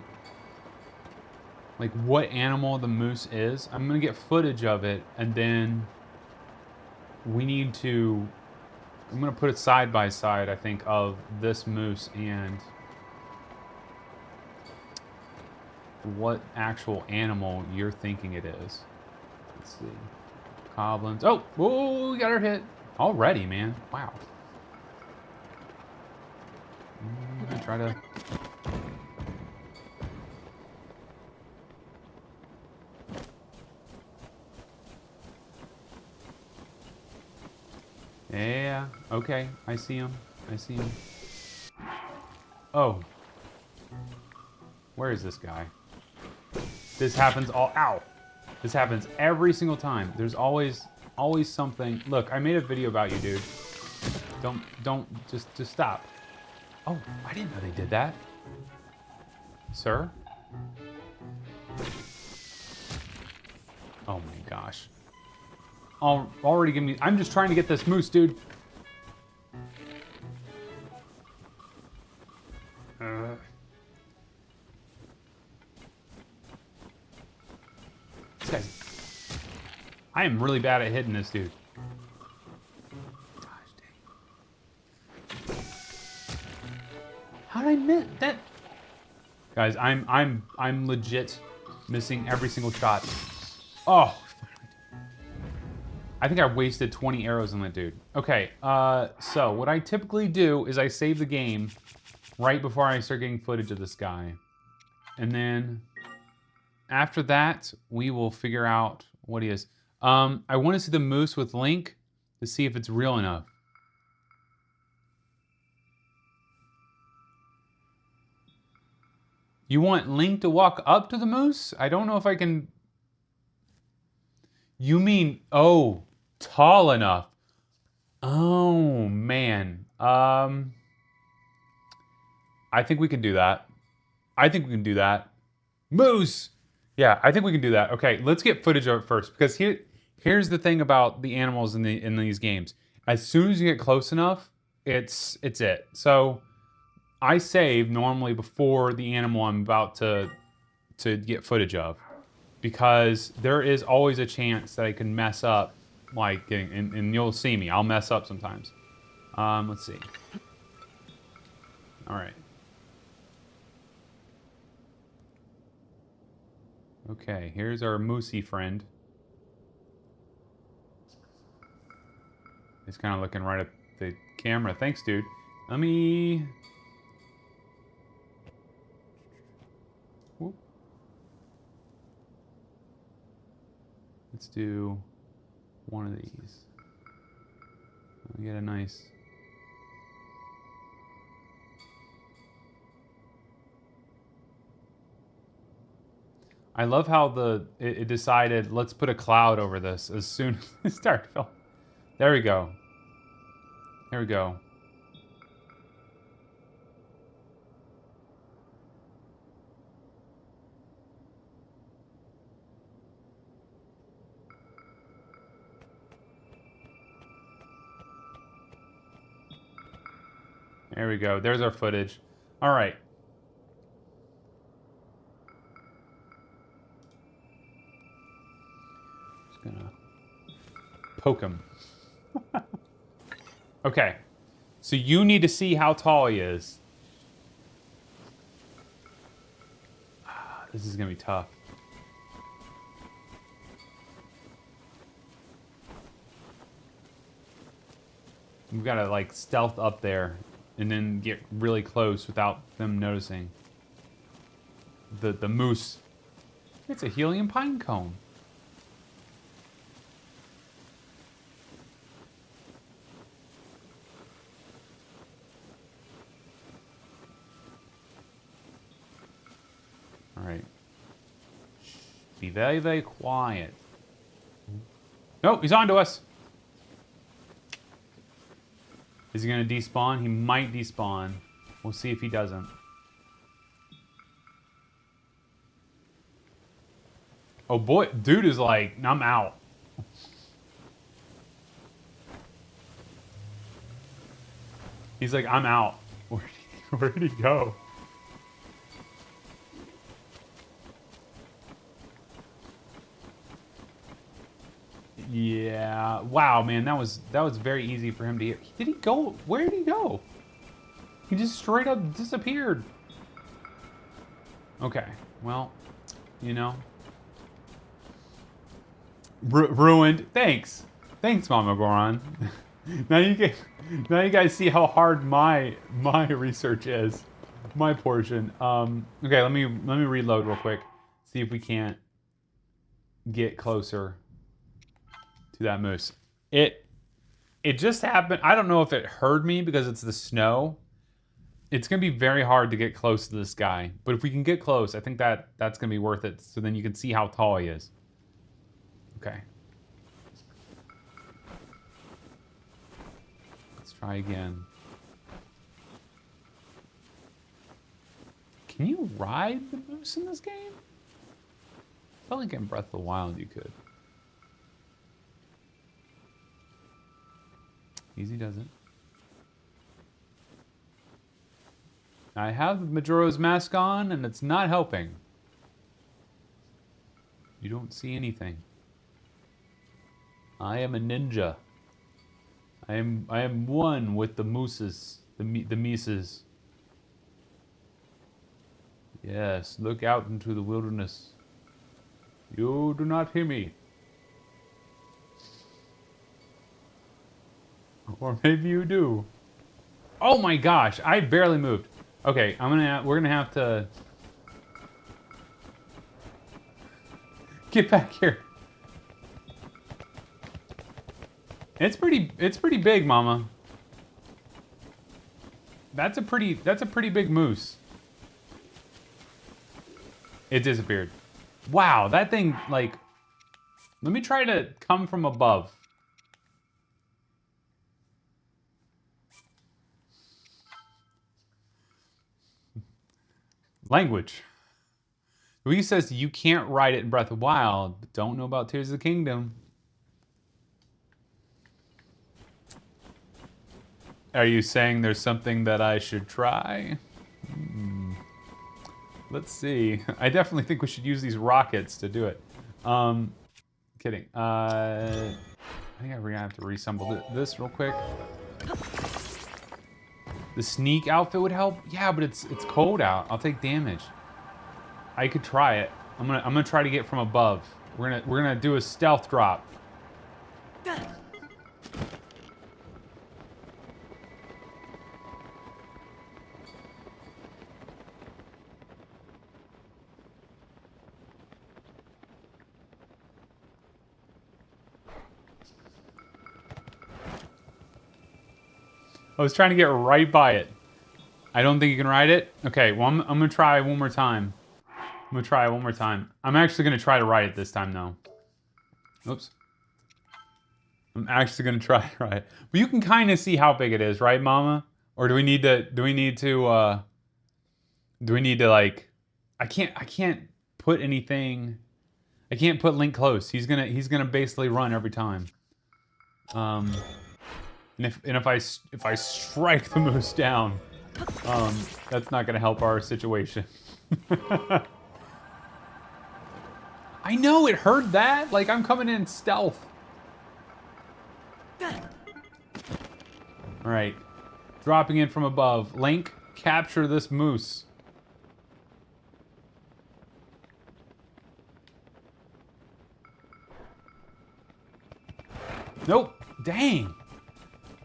Like, what animal the moose is? I'm gonna get footage of it, and then I'm gonna put it side by side, I think, of this moose and what actual animal you're thinking it is. Let's see. Goblins. Oh, whoa, we got her hit. Already, man. Wow. I'm gonna try to... Yeah, okay. I see him. I see him. Oh. Where is this guy? This happens Ow! This happens every single time. There's always something. Look, I made a video about you, dude. Just stop. Oh, I didn't know they did that. Sir? Oh my gosh. Already give me... I'm just trying to get this moose, dude. This guy's... I am really bad at hitting this dude. Gosh dang. How did I miss that? Guys, I'm legit missing every single shot. Oh, I think I wasted 20 arrows on that dude. Okay, so what I typically do is I save the game right before I start getting footage of this guy. And then after that, we will figure out what he is. I want to see the moose with Link to see if it's real enough. You want Link to walk up to the moose? I don't know if I can... You mean, oh, tall enough. Oh, man. I think we can do that. I think we can do that. Moose! Yeah, I think we can do that. Okay, let's get footage of it first, because here's the thing about the animals in these games. As soon as you get close enough, it's it. So I save normally before the animal I'm about to get footage of, because there is always a chance that I can mess up, like getting, and you'll see me. I'll mess up sometimes. Let's see. All right. Okay, here's our moosey friend. He's kind of looking right at the camera. Thanks, dude. Let me... Whoop. Let's do one of these. I'll get a nice... I love how it decided, let's put a cloud over this as soon as it started filming. There we go. There we go. There we go. There's our footage. All right. Just gonna poke him. Okay. So you need to see how tall he is. This is gonna be tough. We've got to like stealth up there and then get really close without them noticing. The moose. It's a helium pine cone. All right. Shh. Be very, very quiet. Nope, he's on to us. Is he going to despawn? He might despawn. We'll see if he doesn't. Oh boy, dude is like, I'm out. He's like, I'm out. Where did he go? Yeah. Wow, man, that was very easy for him to hear. Did he go? Where did he go? He just straight up disappeared. Okay. Well, you know. Ruined. Thanks. Thanks, Mama Goron. now you guys see how hard my research is. My portion. Okay, let me reload real quick. See if we can't get closer to that moose. It just happened. I don't know if it heard me because it's the snow. It's gonna be very hard to get close to this guy. But if we can get close, I think that's gonna be worth it. So then you can see how tall he is. Okay. Let's try again. Can you ride the moose in this game? I felt like in Breath of the Wild you could. Easy does it. I have Majora's Mask on, and it's not helping. You don't see anything. I am a ninja. I am one with the mooses, the mises. Yes, look out into the wilderness. You do not hear me. Or maybe you do. Oh my gosh, I barely moved. Okay, we're gonna have to get back here. It's pretty big, Mama. That's a pretty big moose. It disappeared. Wow, that thing, like, let me try to come from above. Language. Louise says you can't ride it in Breath of the Wild, but don't know about Tears of the Kingdom. Are you saying there's something that I should try? Let's see. I definitely think we should use these rockets to do it. Kidding. I think we're gonna have to reassemble this real quick. The sneak outfit would help. Yeah, but it's cold out. I'll take damage. I could try it. I'm gonna try to get from above. We're gonna do a stealth drop. I was trying to get right by it. I don't think you can ride it. Okay, well, I'm gonna try one more time. I'm actually gonna try to ride it this time, though. Oops. I'm actually gonna try to ride it. But you can kind of see how big it is, right, Mama? Or do we need to like? I can't put anything. I can't put Link close. He's gonna basically run every time. And if I strike the moose down, that's not gonna help our situation. I know it heard that. Like I'm coming in stealth. All right, dropping in from above. Link, capture this moose. Nope. Dang.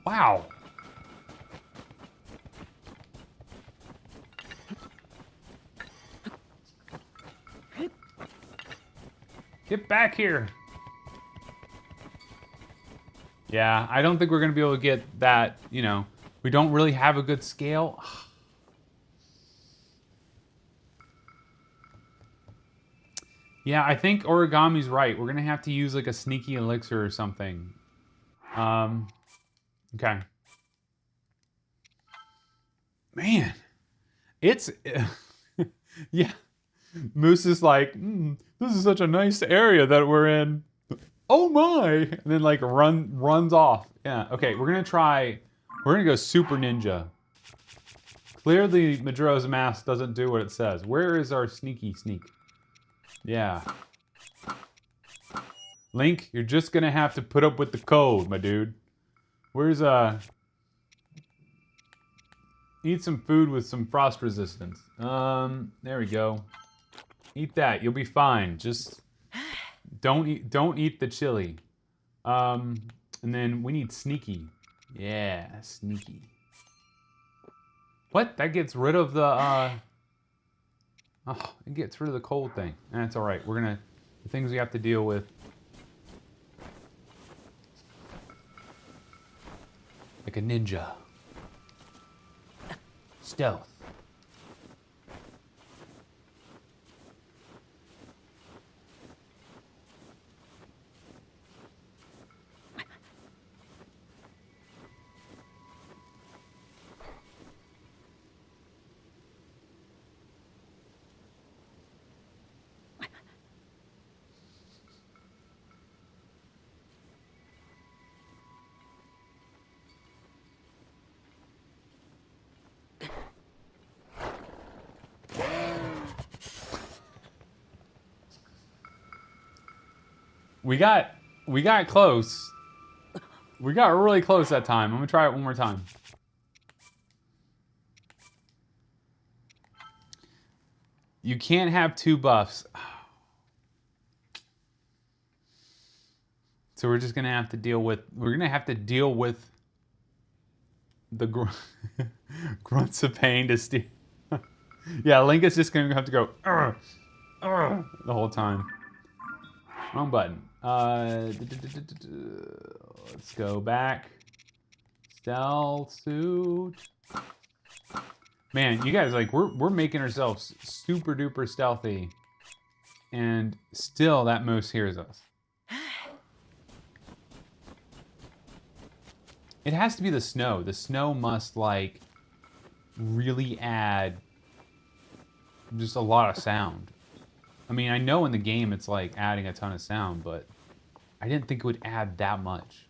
Wow. Get back here. Yeah, I don't think we're going to be able to get that, you know. We don't really have a good scale. Yeah, I think Origami's right. We're going to have to use like a sneaky elixir or something. Okay. Man, it's, yeah. Moose is like, this is such a nice area that we're in. Oh my! And then like runs off. Yeah, okay, we're gonna go super ninja. Clearly Majora's Mask doesn't do what it says. Where is our sneaky sneak? Yeah. Link, you're just gonna have to put up with the code, my dude. Where's eat some food with some frost resistance. There we go. Eat that, you'll be fine. Just don't eat the chili. And then we need sneaky. Yeah, sneaky. What? That gets rid of the oh, it gets rid of the cold thing. That's all right. The things we have to deal with. Like a ninja. Stealth. We got close. We got really close that time. I'm gonna try it one more time. You can't have two buffs. So we're just gonna have to deal with. We're gonna have to deal with the grunts of pain to steal. Yeah, Link is just gonna have to go the whole time. Wrong button. Let's go back. Stealth suit. Man, you guys, like, we're making ourselves super duper stealthy, and still that moose hears us. It has to be the snow. The snow must, like, really add just a lot of sound. I mean, I know in the game it's like adding a ton of sound, but I didn't think it would add that much.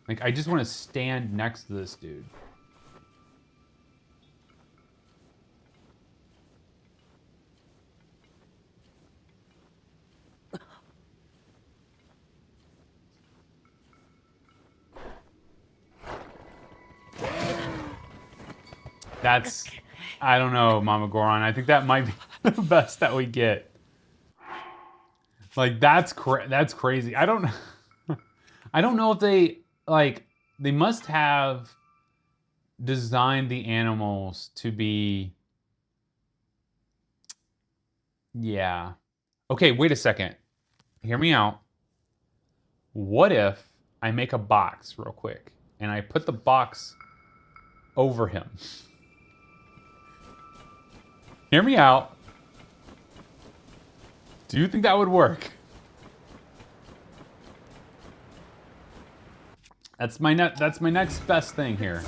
Like, I just want to stand next to this dude. That's, I don't know, Mama Goron. I think that might be the best that we get. Like, that's crazy. I don't know if they, like, they must have designed the animals to be, yeah. Okay, wait a second. Hear me out. What if I make a box real quick and I put the box over him? Hear me out. Do you think that would work? That's my next best thing here.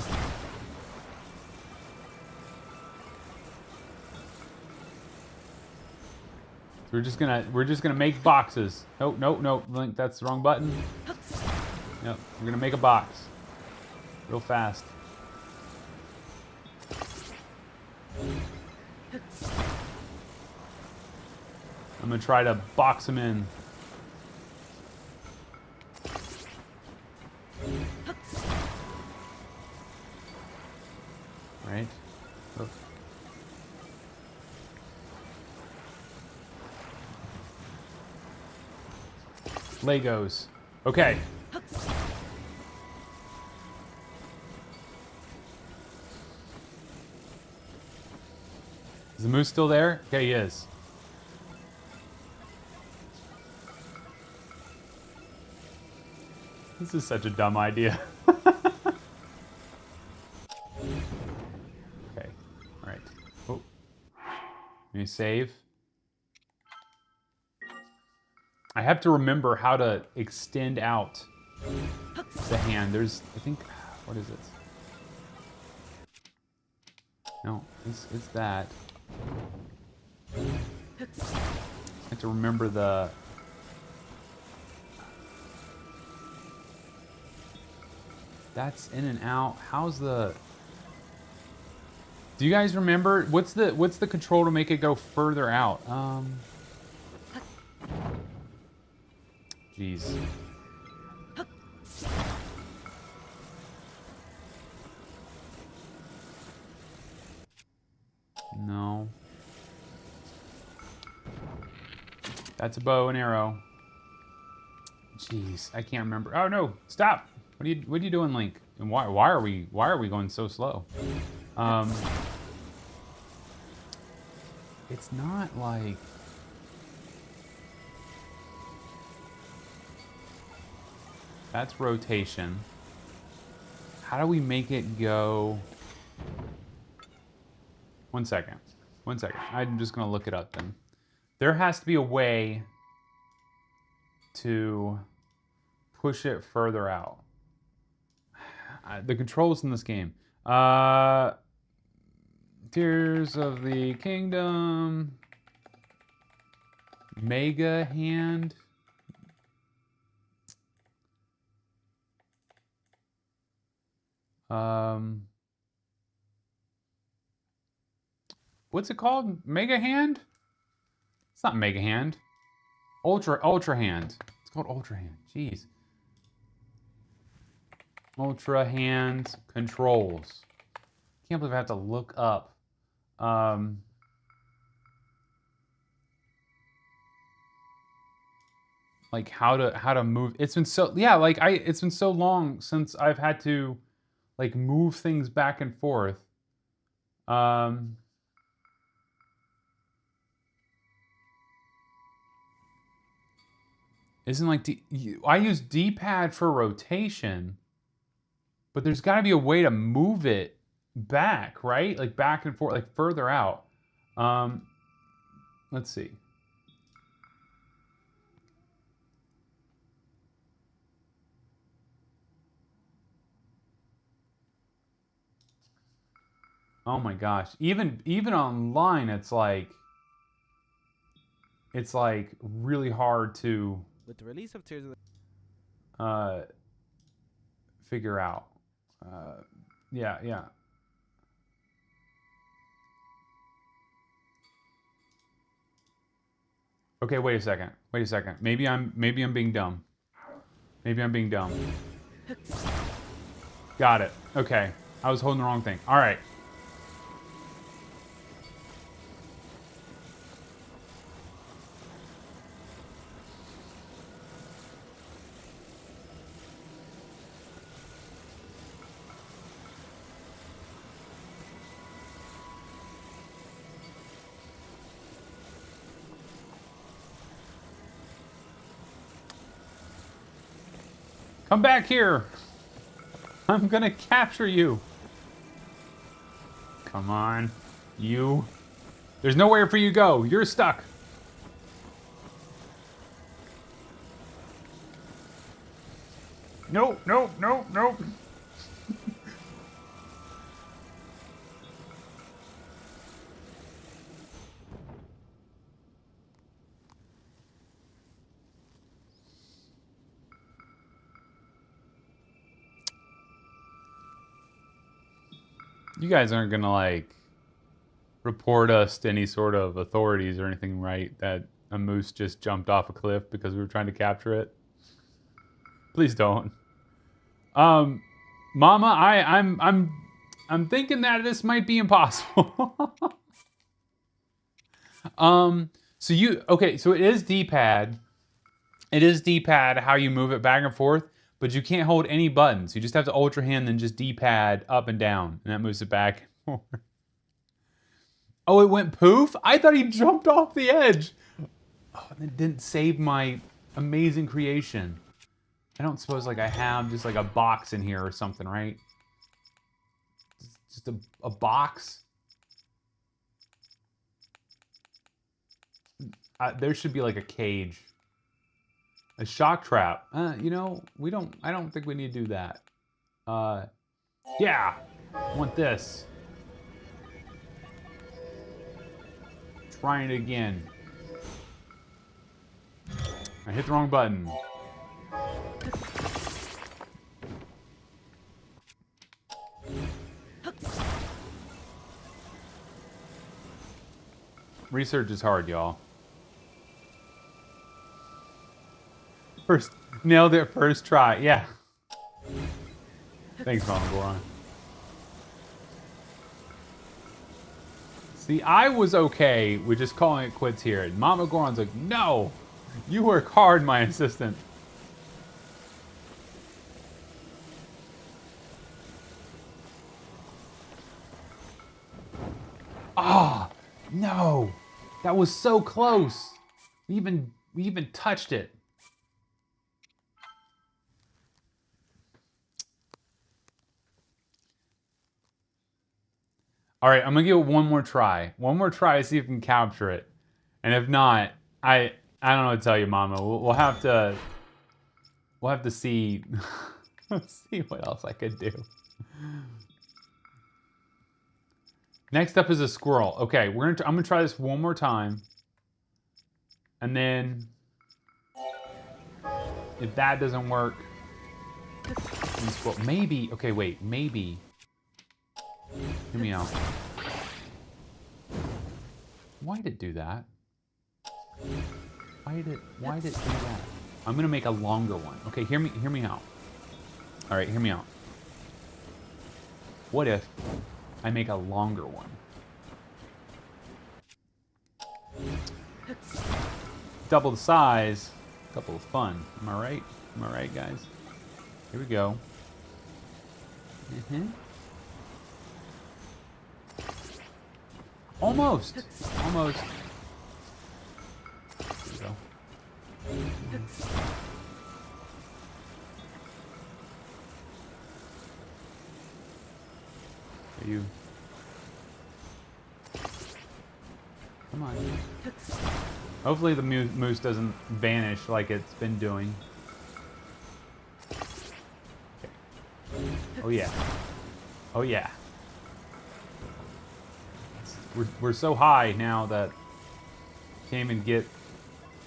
We're just gonna make boxes. No, Link, that's the wrong button. Yep, we're gonna make a box. Real fast. I'm gonna try to box him in. Right? Oh. Legos. Okay. Is the moose still there? Okay, he is. This is such a dumb idea. Okay. Alright. Oh. Let me save. I have to remember how to extend out the hand. There's, I think, what is it? No, it's that. I have to remember the... That's in and out. How's the... Do you guys remember? What's the control to make it go further out? Jeez. No. That's a bow and arrow. Jeez, I can't remember. Oh no! Stop! What are you doing, Link? And why are we going so slow? It's not like... That's rotation. How do we make it go... One second. I'm just gonna look it up then. There has to be a way to push it further out. The controls in this game. Tears of the Kingdom. Mega Hand. What's it called? Mega Hand? It's not Mega Hand. Ultra Hand. It's called Ultra Hand. Jeez. Ultra Hand controls. Can't believe I have to look up. Like how to move. It's been so it's been so long since I've had to like move things back and forth. Isn't like I use D-pad for rotation, but there's got to be a way to move it back, right? Like back and forth, like further out. Let's see. Oh my gosh. Even online it's like really hard to With the release of Tears of the figure out. Yeah. Okay, wait a second. Maybe I'm being dumb. Got it. Okay. I was holding the wrong thing. All right. Come back here! I'm gonna capture you! Come on, you. There's nowhere for you to go. You're stuck. Nope. You guys aren't gonna like report us to any sort of authorities or anything, right? That a moose just jumped off a cliff because we were trying to capture it. Please don't. Mama, I'm thinking that this might be impossible. So it is D-pad. It is D-pad how you move it back and forth, but you can't hold any buttons. You just have to hold your hand and just D-pad up and down, and that moves it back and forth. Oh, it went poof? I thought he jumped off the edge. Oh, that didn't save my amazing creation. I don't suppose like I have just like a box in here or something, right? Just a box. There should be like a cage. A shock trap. You know, I don't think we need to do that. Yeah, I want this. Trying it again. I hit the wrong button. Research is hard, y'all. First, nailed it first try. Yeah. Thanks, Mammal Goron. See, I was okay with just calling it quits here. And Mammal Goron's like, no! You work hard, my assistant. Ah, no! That was so close. We even touched it. All right, I'm gonna give it one more try. One more try to see if we can capture it. And if not, I don't know what to tell you, Mama. We'll have to see see what else I could do. Next up is a squirrel. Okay, I'm gonna try this one more time, and then if that doesn't work, maybe. Okay, wait, maybe. Hear me out. Why did it do that? Why did it do that? I'm gonna make a longer one. Okay, hear me out. All right, hear me out. What if I make a longer one? Double the size, double the fun. Am I right? Am I right, guys? Here we go. Almost. Almost. There we go. Are you? Come on. Hopefully the moose doesn't vanish like it's been doing. Okay. Oh yeah. Oh yeah. We're so high now that can't even get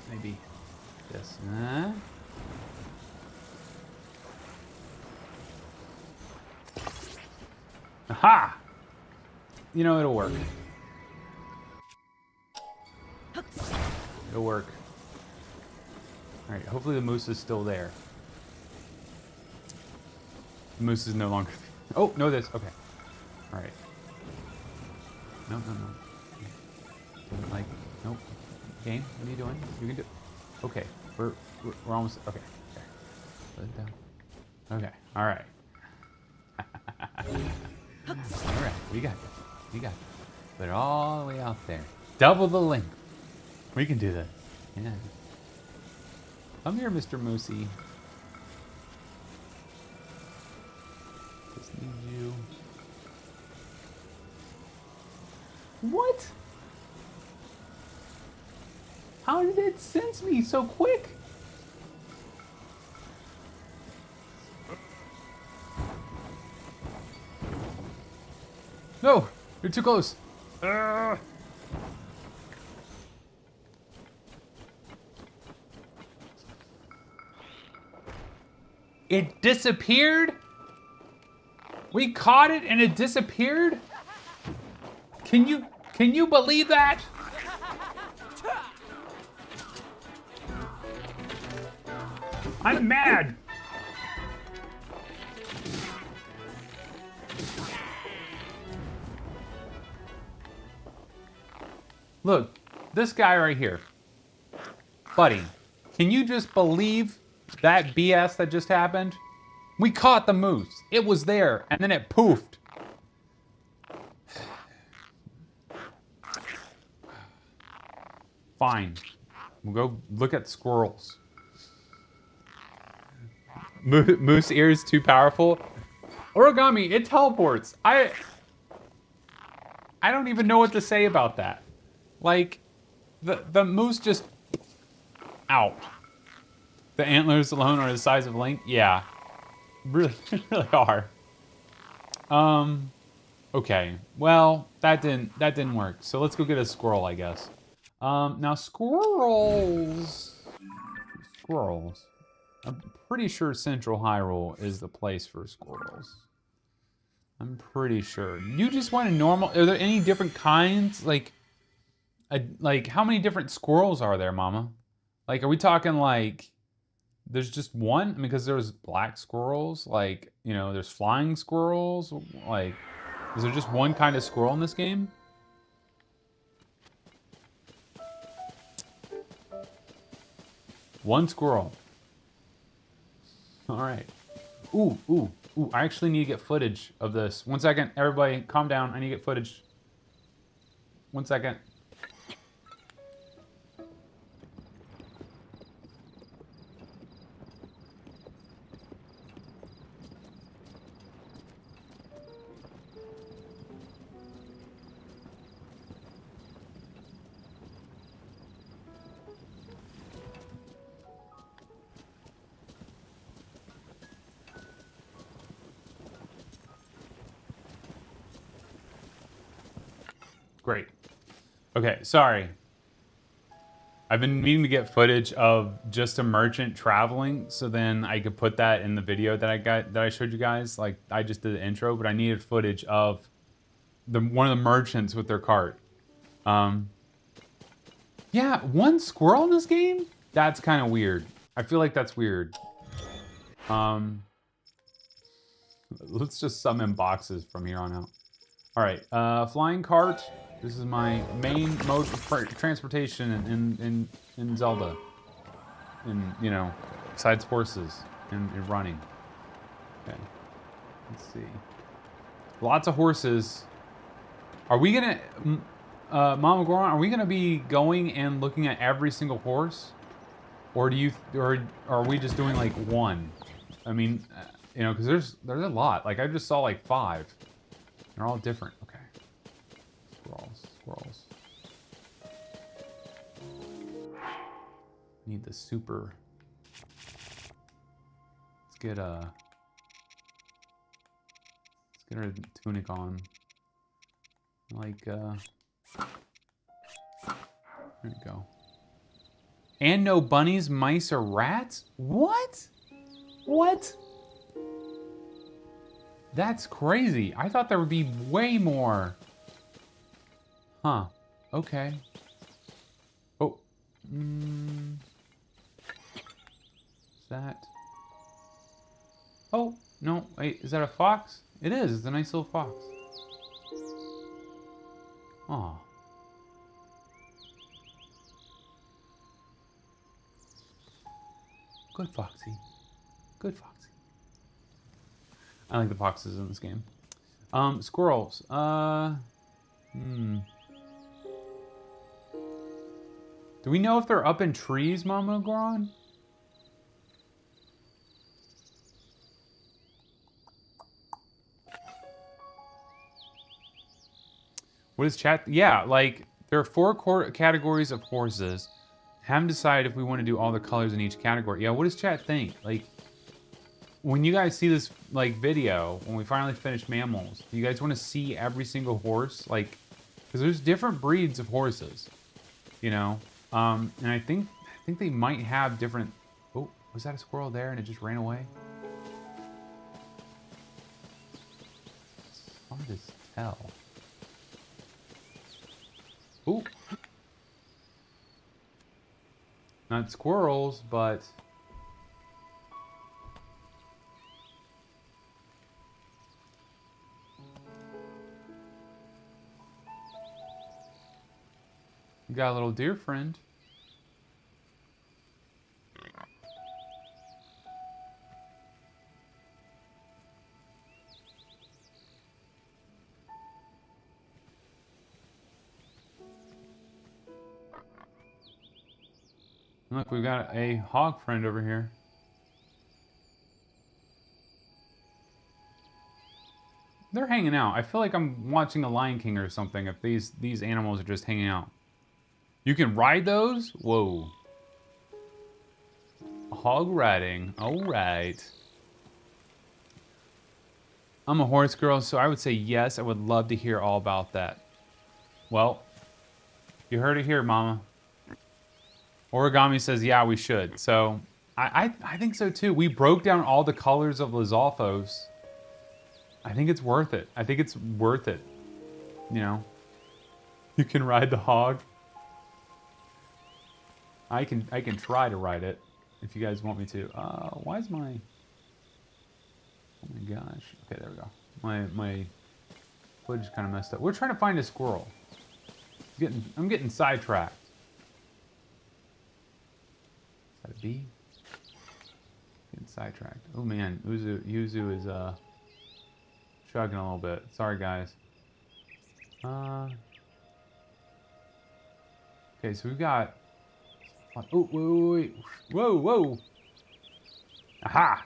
maybe this. Aha! You know, it'll work. It'll work. All right, hopefully the moose is still there. The moose is no longer... Oh, no this. Okay. All right. No. Like, nope. Game, what are you doing? You can do... Okay, we're almost... Okay. Put it down. Okay, all right. All right, we got this. We got this. Put it all the way out there. Double the length. We can do this. Yeah. Come here, Mr. Moosey. Just need you. What? How did it sense me so quick? No, you're too close. It disappeared? We caught it and it disappeared? Can you believe that? I'm mad. Look, this guy right here. Buddy, can you just believe that BS that just happened? We caught the moose. It was there, and then it poofed. Fine. We'll go look at squirrels. Moose ears too powerful. Origami, it teleports. I don't even know what to say about that. Like, the moose just out. The antlers alone are the size of Link. Yeah, really, really are. Okay. Well, that didn't work. So let's go get a squirrel, I guess. Now squirrels. I'm pretty sure Central Hyrule is the place for squirrels. I'm pretty sure. You just want a normal. Are there any different kinds? Like how many different squirrels are there, Mama? Like, are we talking like there's just one? I mean, because there's black squirrels. Like, you know, there's flying squirrels. Like, is there just one kind of squirrel in this game? One squirrel. All right. Ooh. I actually need to get footage of this. 1 second, everybody, calm down. I need to get footage. 1 second. Great. Okay, sorry. I've been meaning to get footage of just a merchant traveling, so then I could put that in the video that I showed you guys. Like, I just did the intro, but I needed footage of one of the merchants with their cart. Yeah, one squirrel in this game? That's kind of weird. I feel like that's weird. Let's just summon boxes from here on out. All right, flying cart. This is my main mode of transportation in Zelda. And, you know, besides horses and running. Okay, let's see. Lots of horses. Are we gonna, Mama Goron, are we gonna be going and looking at every single horse? Or are we just doing like one? I mean, you know, because there's a lot. Like, I just saw like 5. They're all different. Okay. Squirrels. Need the super. Let's get her tunic on. Like, there we go. And no bunnies, mice, or rats? What? What? That's crazy. I thought there would be way more. Huh. Okay. Oh. Is that? Oh, no. Wait, is that a fox? It is. It's a nice little fox. Aw. Good Foxy. Good Foxy. I like the foxes in this game. Squirrels. Do we know if they're up in trees, Mama Goron? What is chat? Yeah, like, there are 4 categories of horses. Haven't decided if we want to do all the colors in each category. Yeah, what does chat think? Like, when you guys see this, like, video, when we finally finish mammals, do you guys want to see every single horse? Like, because there's different breeds of horses, you know? And I think they might have different... Oh, was that a squirrel there and it just ran away? hard to tell. Ooh. Not squirrels, but... We got a little deer friend. Look, we've got a hog friend over here. They're hanging out. I feel like I'm watching a Lion King or something if these animals are just hanging out. You can ride those? Whoa. Hog riding. Alright. I'm a horse girl, so I would say yes. I would love to hear all about that. Well, you heard it here, Mama. Origami says, yeah, we should. So, I think so too. We broke down all the colors of Lizalfos. I think it's worth it. I think it's worth it. You know? You can ride the hog. I can try to ride it if you guys want me to. Why is my... Oh my gosh. Okay, there we go. My footage kind of messed up. We're trying to find a squirrel. I'm getting sidetracked. Is that a bee? Getting sidetracked. Oh man, Yuzu is chugging a little bit. Sorry guys. Okay, so we've got... Oh, wait. Whoa. Aha!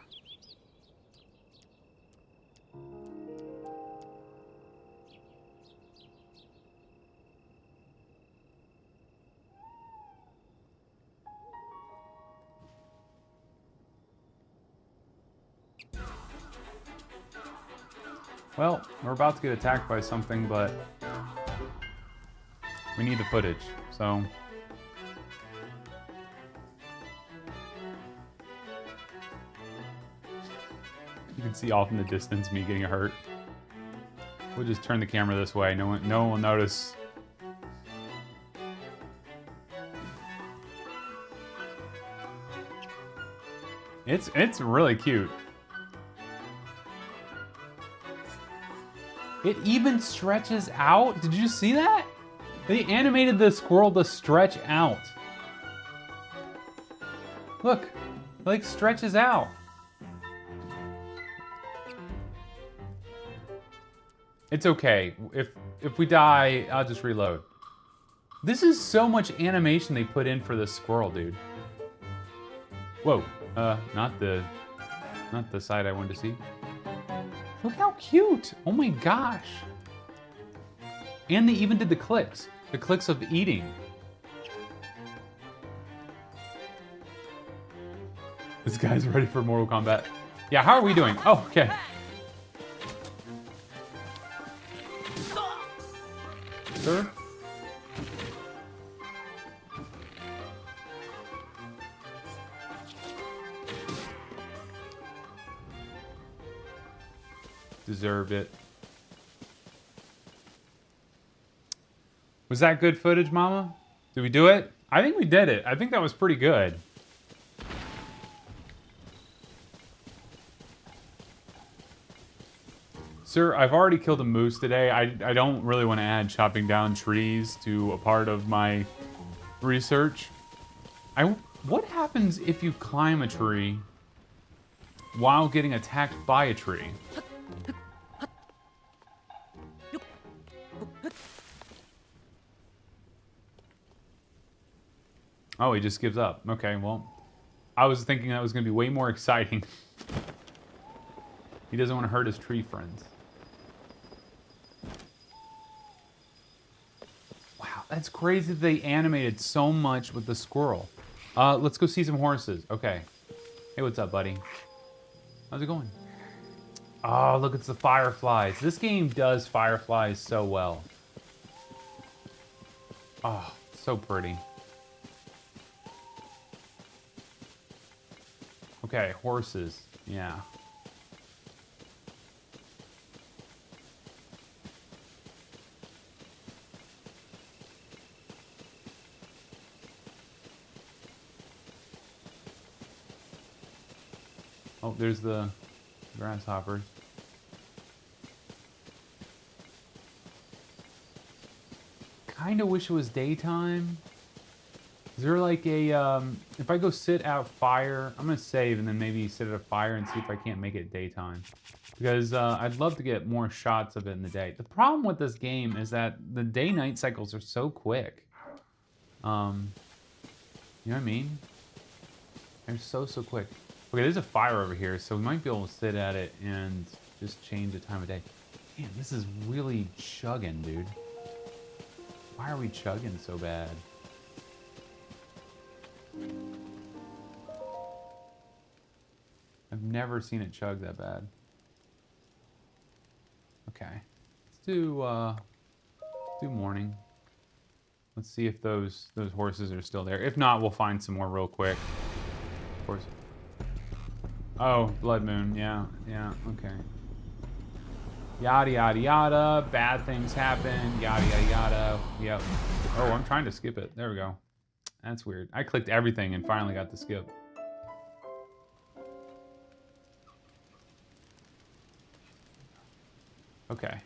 Well, we're about to get attacked by something, but we need the footage, so... You can see off in the distance me getting hurt. We'll just turn the camera this way. No one will notice. It's really cute. It even stretches out. Did you see that? They animated the squirrel to stretch out. Look, it like stretches out. It's okay. If we die, I'll just reload. This is so much animation they put in for this squirrel, dude. Whoa. Not the side I wanted to see. Look how cute! Oh my gosh! And they even did the clicks of eating. This guy's ready for Mortal Kombat. Yeah, how are we doing? Oh, okay. Sir? Deserved it. Was that good footage, Mama? Did we do it? I think we did it. I think that was pretty good. Sir, I've already killed a moose today. I don't really want to add chopping down trees to a part of my research. What happens if you climb a tree while getting attacked by a tree? Oh, he just gives up. Okay, well, I was thinking that was going to be way more exciting. He doesn't want to hurt his tree friends. Wow, that's crazy that they animated so much with the squirrel. Let's go see some horses. Okay. Hey, what's up, buddy? How's it going? Oh, look, it's the fireflies. This game does fireflies so well. Oh, so pretty. Okay, horses. Yeah. Oh, there's the grasshoppers. Kind of wish it was daytime. Is there like a, if I go sit at fire, I'm going to save and then maybe sit at a fire and see if I can't make it daytime. Because I'd love to get more shots of it in the day. The problem with this game is that the day-night cycles are so quick. You know what I mean? They're so quick. Okay, there's a fire over here, so we might be able to sit at it and just change the time of day. Man, this is really chugging, dude. Why are we chugging so bad? I've never seen it chug that bad. Okay. Let's do morning. Let's see if those horses are still there. If not, we'll find some more real quick. Of course. Oh, blood moon. Yeah, okay. Yada, yada, yada. Bad things happen. Yada, yada, yada. Yep. Oh, I'm trying to skip it. There we go. That's weird. I clicked everything and finally got the skip. Okay.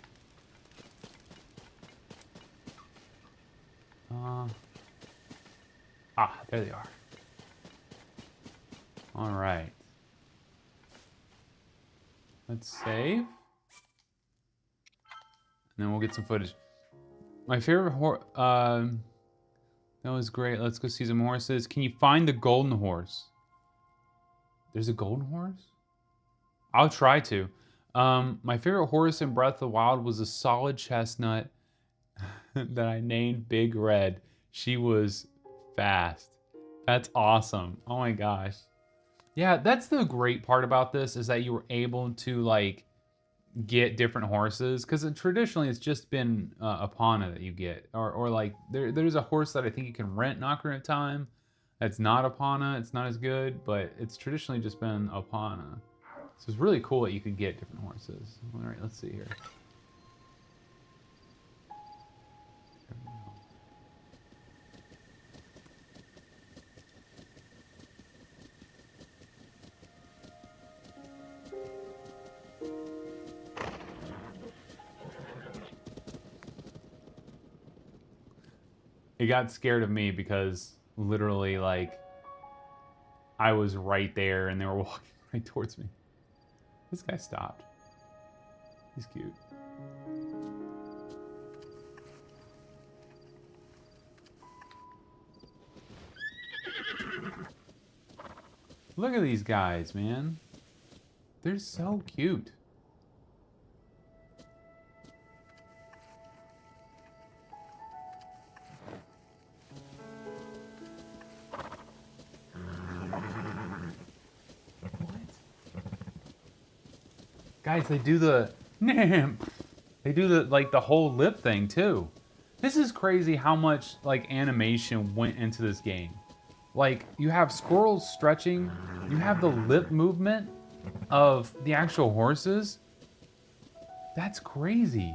There they are. All right. Let's save. And then we'll get some footage. My favorite that was great. Let's go see some horses. Can you find the golden horse? There's a golden horse? I'll try to. My favorite horse in Breath of the Wild was a solid chestnut that I named Big Red. She was fast. That's awesome. Oh my gosh. Yeah, that's the great part about this, is that you were able to like get different horses, because traditionally it's just been Epona that you get, or like there's a horse that I think you can rent in Ocarina of Time that's not Epona. It's not as good, but it's traditionally just been Epona. So it's really cool that you could get different horses. All right, let's see here. It got scared of me because literally, like, I was right there and they were walking right towards me. This guy stopped. He's cute. Look at these guys, man. They're so cute. Guys, they do the like the whole lip thing too. This is crazy how much like animation went into this game. Like, you have squirrels stretching, you have the lip movement of the actual horses. That's crazy.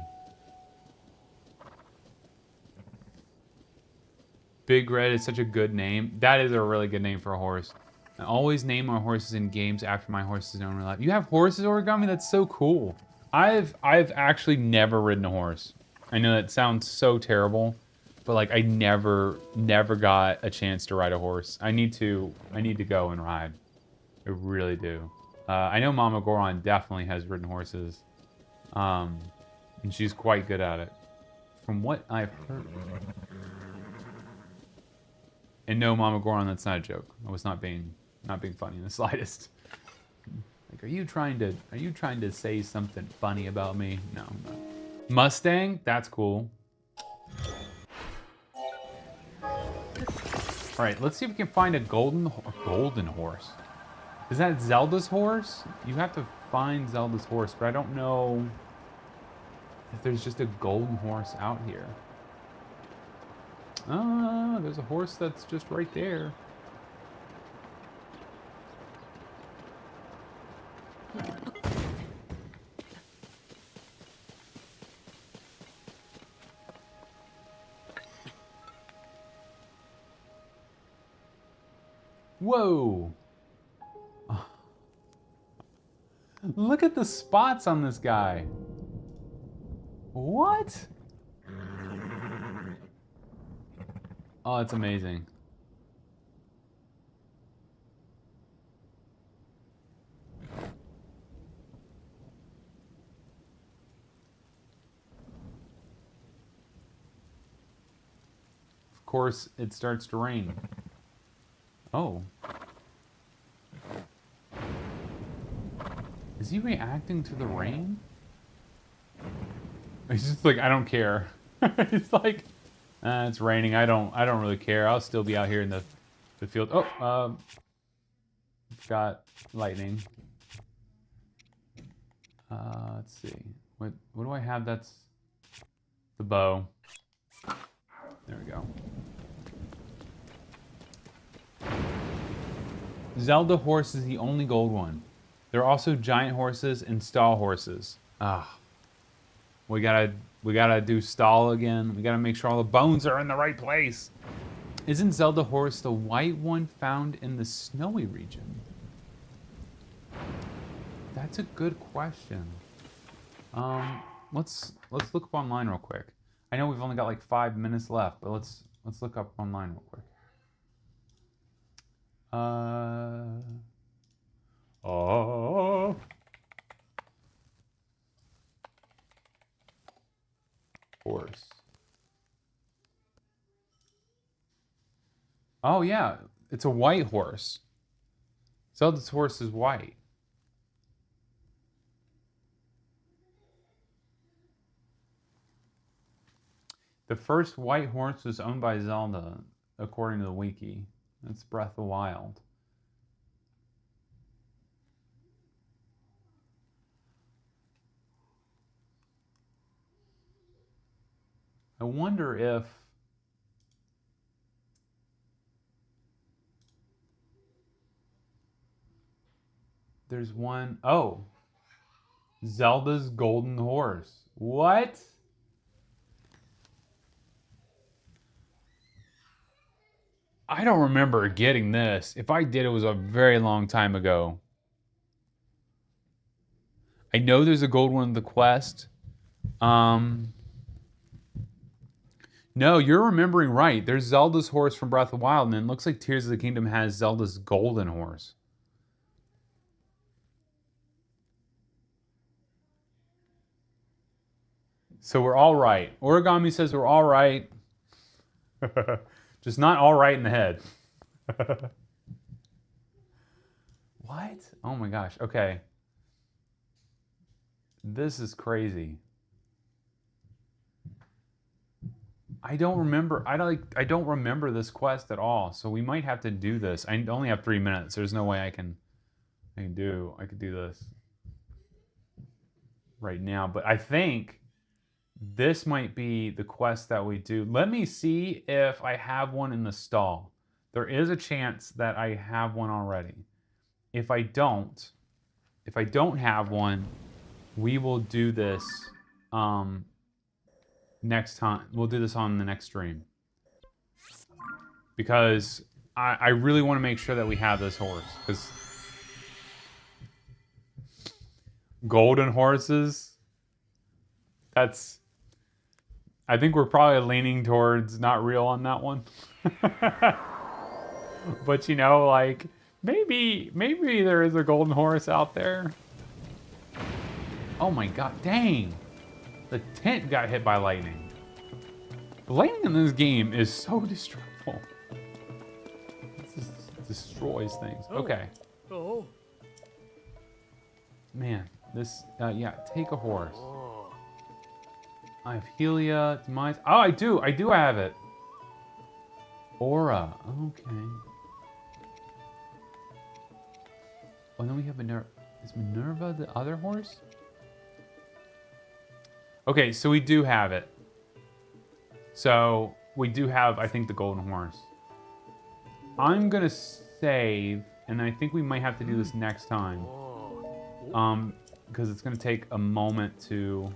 Big Red is such a good name. That is a really good name for a horse. I always name my horses in games after my horses in real life. You have horses, Origami? That's so cool. I've actually never ridden a horse. I know that sounds so terrible, but like I never got a chance to ride a horse. I need to go and ride. I really do. I know Mama Goron definitely has ridden horses, and she's quite good at it, from what I've heard. And no, Mama Goron, that's not a joke. I was not being funny in the slightest. Like, are you trying to say something funny about me? No, I'm not. Mustang, that's cool. All right, let's see if we can find a golden horse. Is that Zelda's horse? You have to find Zelda's horse, but I don't know if there's just a golden horse out here. Ah, there's a horse that's just right there. Whoa! Look at the spots on this guy. What? Oh, it's amazing. Of course, it starts to rain. Oh. Is he reacting to the rain? He's just like, I don't care. He's like, it's raining. I don't really care. I'll still be out here in the field. Oh, got lightning. Let's see. What do I have? That's the bow. There we go. Zelda horse is the only gold one. There are also giant horses and stall horses. We gotta do stall again. We gotta make sure all the bones are in the right place. Isn't Zelda horse the white one found in the snowy region? That's a good question. Let's look up online real quick. I know we've only got like 5 minutes left, but let's look up online real quick. Horse. Oh yeah, it's a white horse. Zelda's horse is white. The first white horse was owned by Zelda, according to the wiki. That's Breath of the Wild. I wonder if there's one. Oh, Zelda's golden horse. What? I don't remember getting this. If I did, it was a very long time ago. I know there's a gold one in the quest. No, you're remembering right. There's Zelda's horse from Breath of the Wild, and it looks like Tears of the Kingdom has Zelda's golden horse. So we're all right. Origami says we're all right. Just not all right in the head. What? Oh my gosh. Okay. This is crazy. I don't remember. I don't remember this quest at all. So we might have to do this. I only have 3 minutes. There's no way I could do this right now. But I think this might be the quest that we do. Let me see if I have one in the stall. There is a chance that I have one already. If I don't have one, we will do this next time. We'll do this on the next stream. Because I really want to make sure that we have this horse. Because golden horses, I think we're probably leaning towards not real on that one. But you know, like, maybe there is a golden horse out there. Oh my god, dang. The tent got hit by lightning. The lightning in this game is so destructive. It just destroys things. Okay. Oh. Man, this, yeah, take a horse. I have Helia, Demise. Oh, I do have it. Aura, okay. Oh, then we have Minerva. Is Minerva the other horse? Okay, so we do have it. So we do have, I think, the golden horse. I'm gonna save, and I think we might have to do this next time. Because it's gonna take a moment to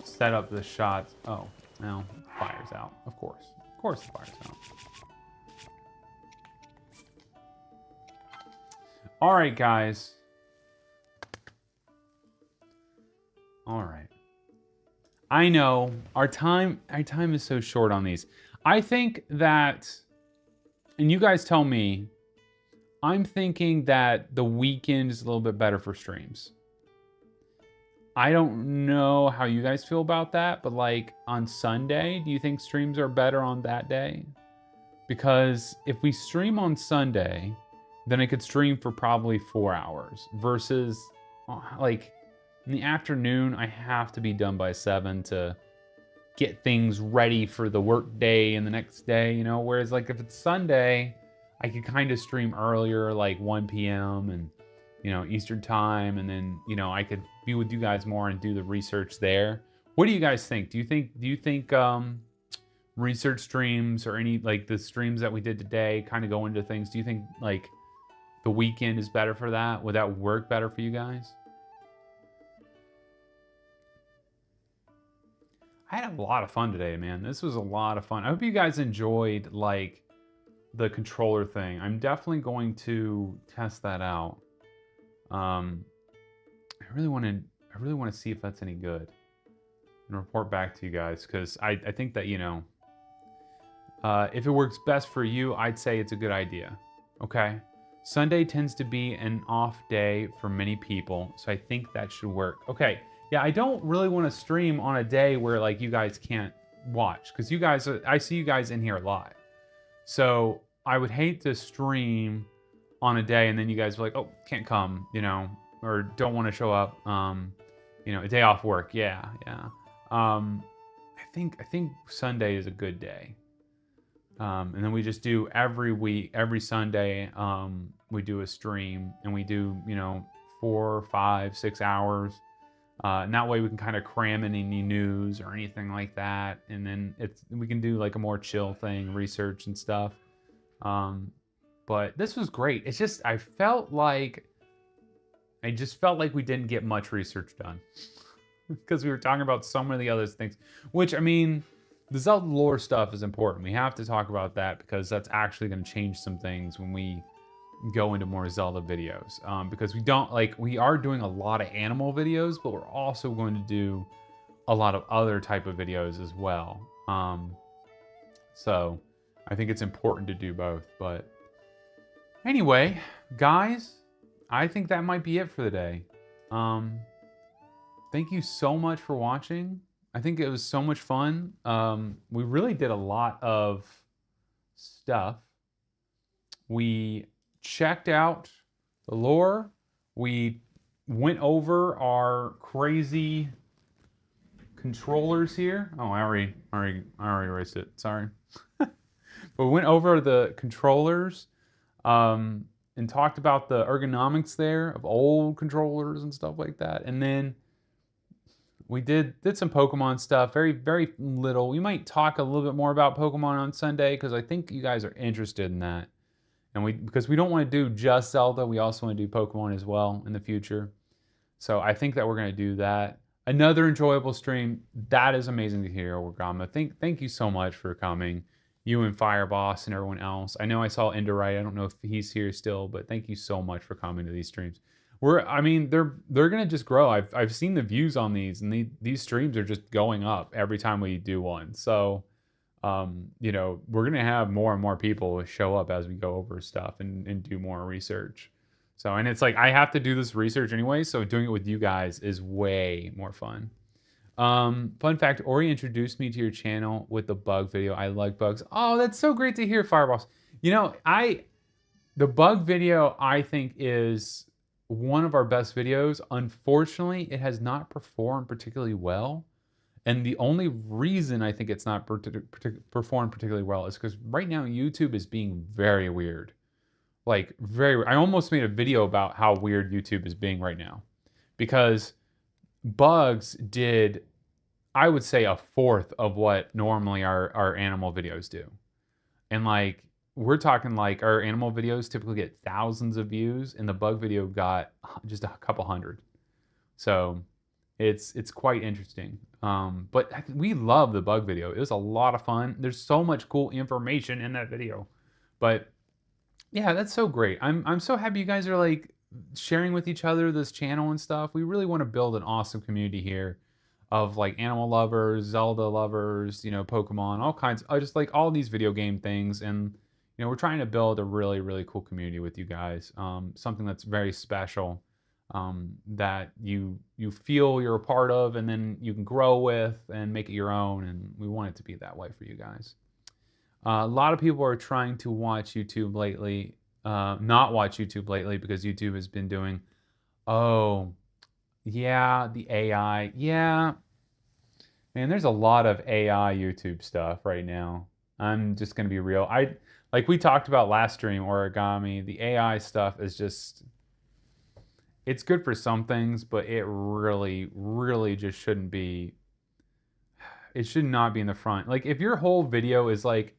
set up the shots. Oh, now fire's out. Of course the fire's out. All right, guys. All right. I know our time is so short on these. I think that, and you guys tell me, I'm thinking that the weekend is a little bit better for streams. I don't know how you guys feel about that, but like on Sunday, do you think streams are better on that day? Because if we stream on Sunday, then I could stream for probably 4 hours versus like in the afternoon, I have to be done by 7 to get things ready for the work day and the next day, you know? Whereas like if it's Sunday, I could kind of stream earlier, like 1 p.m. and, you know, Eastern time. And then, you know, I could be with you guys more and do the research there. What do you guys think? Do you think research streams or any, like the streams that we did today kind of go into things? Do you think like the weekend is better for that? Would that work better for you guys? I had a lot of fun today, man. This was a lot of fun. I hope you guys enjoyed like the controller thing. I'm definitely going to test that out. I really want to see if that's any good and report back to you guys, because I think that, you know, if it works best for you, I'd say it's a good idea. Okay. Sunday tends to be an off day for many people, so I think that should work. Okay. Yeah, I don't really want to stream on a day where like you guys can't watch, because you guys, I see you guys in here live. So I would hate to stream on a day and then you guys are like, oh, can't come, you know, or don't want to show up. You know, a day off work. Yeah. I think Sunday is a good day. And then we just do every week, every Sunday, we do a stream and we do, you know, 4, 5, 6 hours. And that way we can kind of cram in any news or anything like that. And then we can do like a more chill thing, research and stuff. But this was great. It's just, I just felt like we didn't get much research done because we were talking about so many other things, which, I mean, the Zelda lore stuff is important. We have to talk about that because that's actually going to change some things when we go into more Zelda videos. Because we are doing a lot of animal videos, but we're also going to do a lot of other type of videos as well. So I think it's important to do both. But anyway, guys, I think that might be it for the day. Thank you so much for watching. I think it was so much fun. We really did a lot of stuff. We checked out the lore. We went over our crazy controllers here. Oh, I already erased it. Sorry. But we went over the controllers and talked about the ergonomics there of old controllers and stuff like that. And then we did some Pokemon stuff, very, very little. We might talk a little bit more about Pokemon on Sunday because I think you guys are interested in that. And because we don't want to do just Zelda, we also want to do Pokemon as well in the future. So I think that we're going to do that. Another enjoyable stream. That is amazing to hear, Orgama. Thank you so much for coming. You and Fireboss and everyone else. I know I saw Enderite. I don't know if he's here still, but thank you so much for coming to these streams. I mean, they're gonna just grow. I've seen the views on these, and these streams are just going up every time we do one. So, you know, we're gonna have more and more people show up as we go over stuff and do more research. So, and it's like I have to do this research anyway, so doing it with you guys is way more fun. Fun fact: Ori introduced me to your channel with the bug video. I like bugs. Oh, that's so great to hear, Fireboss. You know, the bug video I think is one of our best videos. Unfortunately, it has not performed particularly well. And the only reason I think it's not performed particularly well is because right now YouTube is being very weird. Like, I almost made a video about how weird YouTube is being right now. Because bugs did, I would say, 1/4 of what normally our animal videos do. And like, we're talking like our animal videos typically get thousands of views, and the bug video got just a couple hundred. So it's quite interesting. But we love the bug video. It was a lot of fun. There's so much cool information in that video. But yeah, that's so great. I'm so happy you guys are like sharing with each other this channel and stuff. We really want to build an awesome community here. of like animal lovers, Zelda lovers, you know, Pokemon, all kinds, just like all these video game things. And, you know, we're trying to build a really, really cool community with you guys. Something that's very special, that you feel you're a part of, and then you can grow with and make it your own. And we want it to be that way for you guys. A lot of people are trying to watch YouTube lately, not watch YouTube lately because YouTube has been doing, oh, yeah, the AI. Yeah, man, there's a lot of AI YouTube stuff right now. I'm just going to be real. Like we talked about last stream, origami, the AI stuff is just, it's good for some things, but it really, really just shouldn't be, it should not be in the front. Like if your whole video is like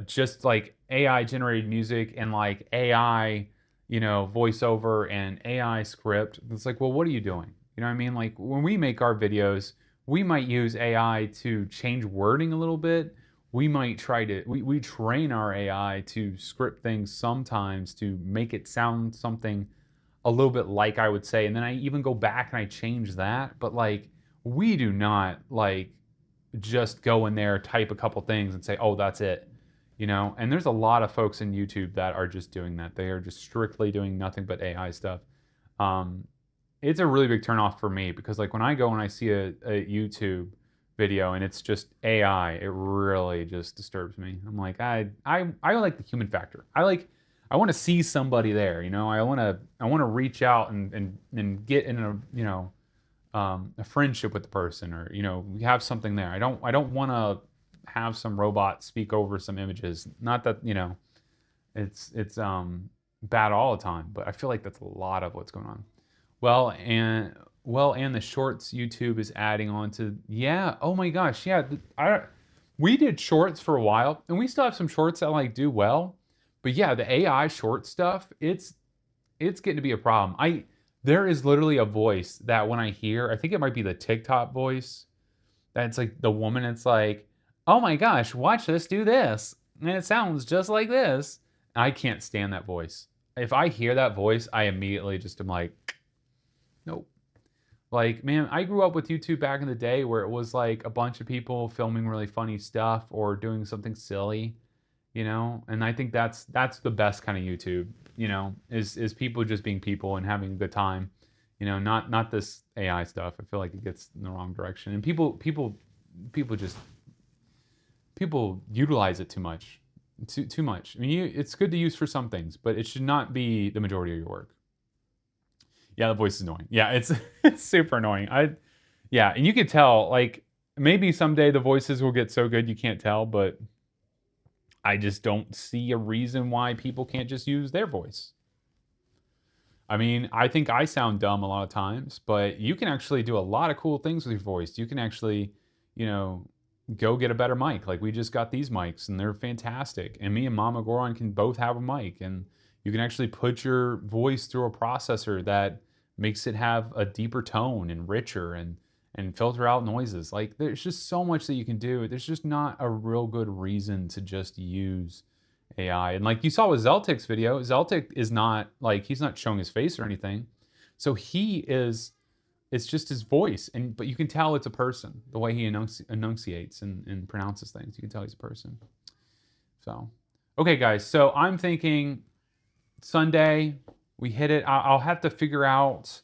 just like AI generated music and like AI, you know, voiceover and AI script, it's like, well, what are you doing? You know what I mean? Like when we make our videos, we might use AI to change wording a little bit. We might try to, we train our AI to script things sometimes to make it sound something a little bit like I would say. And then I even go back and I change that. But like, we do not like just go in there, type a couple things and say, oh, that's it. You know, and there's a lot of folks in YouTube that are just doing that. They are just strictly doing nothing but AI stuff. It's a really big turnoff for me because like when I go and I see a YouTube video and it's just AI, it really just disturbs me. I'm like, I like the human factor. I want to see somebody there, you know. I want to reach out and get in a, you know, a friendship with the person, or, you know, we have something there. I don't want to have some robot speak over some images. Not that, you know, it's bad all the time, but I feel like that's a lot of what's going on. Well, and the shorts YouTube is adding on to, yeah, oh my gosh, yeah, we did shorts for a while, and we still have some shorts that like do well, but yeah, the AI short stuff, it's getting to be a problem. There is literally a voice that when I hear, I think it might be the TikTok voice, that's like the woman, it's like, oh my gosh, watch this, do this. And it sounds just like this. I can't stand that voice. If I hear that voice, I immediately just am like, nope. Like, man, I grew up with YouTube back in the day where it was like a bunch of people filming really funny stuff or doing something silly, you know? And I think that's the best kind of YouTube, you know, is people just being people and having a good time. You know, not this AI stuff. I feel like it gets in the wrong direction. And people utilize it too much. Too much. I mean, it's good to use for some things, but it should not be the majority of your work. Yeah, the voice is annoying. Yeah, it's super annoying. Yeah, and you could tell, like, maybe someday the voices will get so good you can't tell, but I just don't see a reason why people can't just use their voice. I mean, I think I sound dumb a lot of times, but you can actually do a lot of cool things with your voice. You can actually, you know, go get a better mic. Like we just got these mics and they're fantastic. And me and Mama Goron can both have a mic, and you can actually put your voice through a processor that makes it have a deeper tone and richer and filter out noises. Like there's just so much that you can do. There's just not a real good reason to just use AI. And like you saw with Zeltik's video, Zeltik is not like, he's not showing his face or anything. So it's just his voice, but you can tell it's a person, the way he enunciates and pronounces things. You can tell he's a person. So, okay, guys. So I'm thinking Sunday, we hit it. I'll have to figure out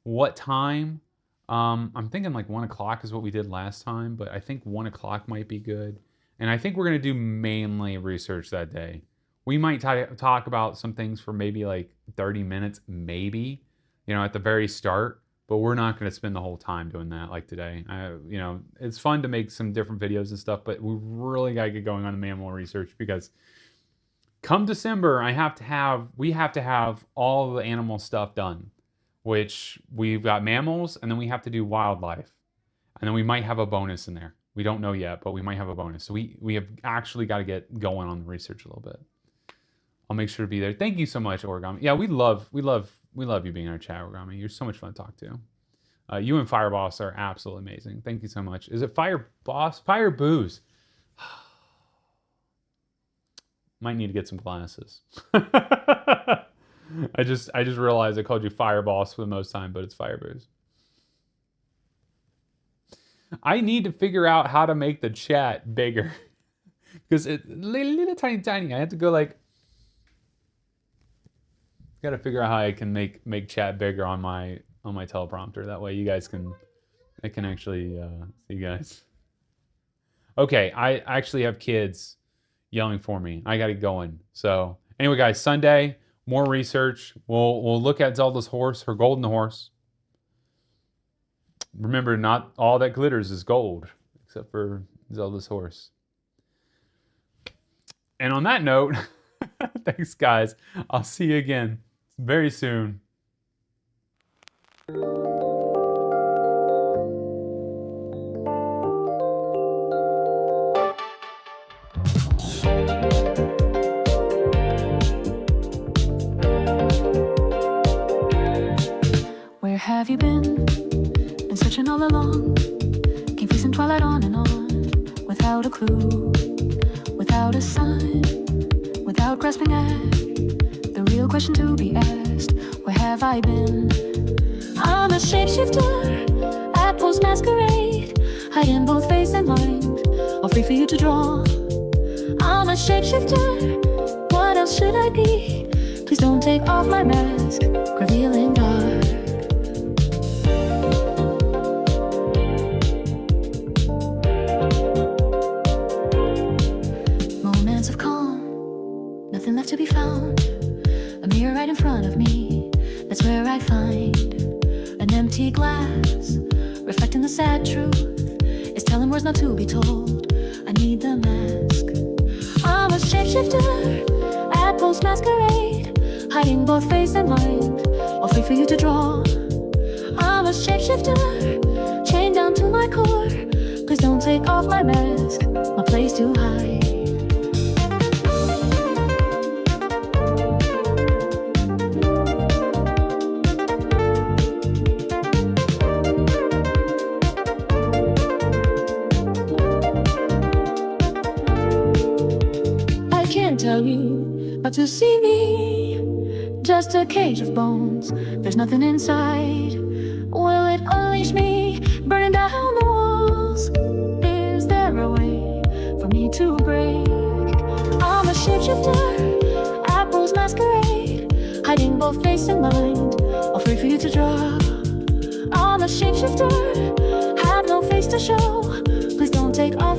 what time. I'm thinking like 1 o'clock is what we did last time, but I think 1 o'clock might be good. And I think we're going to do mainly research that day. We might talk about some things for maybe like 30 minutes, maybe, you know, at the very start. But we're not going to spend the whole time doing that like today. You know, it's fun to make some different videos and stuff, but we really got to get going on the mammal research because come December, we have to have all the animal stuff done, which we've got mammals, and then we have to do wildlife. And then we might have a bonus in there. We don't know yet, but we might have a bonus. So we have actually got to get going on the research a little bit. I'll make sure to be there. Thank you so much, Origami. Yeah, we love you being in our chat, Origami. You're so much fun to talk to. You and Fireboss are absolutely amazing. Thank you so much. Is it Fireboss? Firebooze. Might need to get some glasses. I just realized I called you Fireboss for the most time, but it's Firebooze. I need to figure out how to make the chat bigger. Because it's little tiny. I have to go like... Got to figure out how I can make chat bigger on my teleprompter. That way you guys can... I can actually see you guys. Okay, I actually have kids yelling for me. I got to get going. So anyway, guys, Sunday, more research. We'll look at Zelda's horse, her golden horse. Remember, not all that glitters is gold, except for Zelda's horse. And on that note, thanks, guys. I'll see you again very soon. Where have you been? Been searching all along. Came facing twilight on and on. Without a clue, without a sign, without grasping at the real question to be asked. Where have I been? I'm a shapeshifter at Post Masquerade, hiding both face and mind, all free for you to draw. I'm a shapeshifter, what else should I be? Please don't take off my mask, revealing dark. Moments of calm, nothing left to be found. A mirror right in front of me, that's where I find an empty glass, reflecting the sad truth. It's telling words not to be told. I need the mask. I'm a shapeshifter at Post Masquerade, hiding both face and mind, all free for you to draw. I'm a shapeshifter, chained down to my core. Please don't take off my mask, my place to hide. Tell you not to see me, just a cage of bones, there's nothing inside. Will it unleash me, burning down the walls? Is there a way for me to break? I'm a shapeshifter at Post Masquerade, hiding both face and mind, all free for you to draw. I'm a shapeshifter, have no face to show. Please don't take off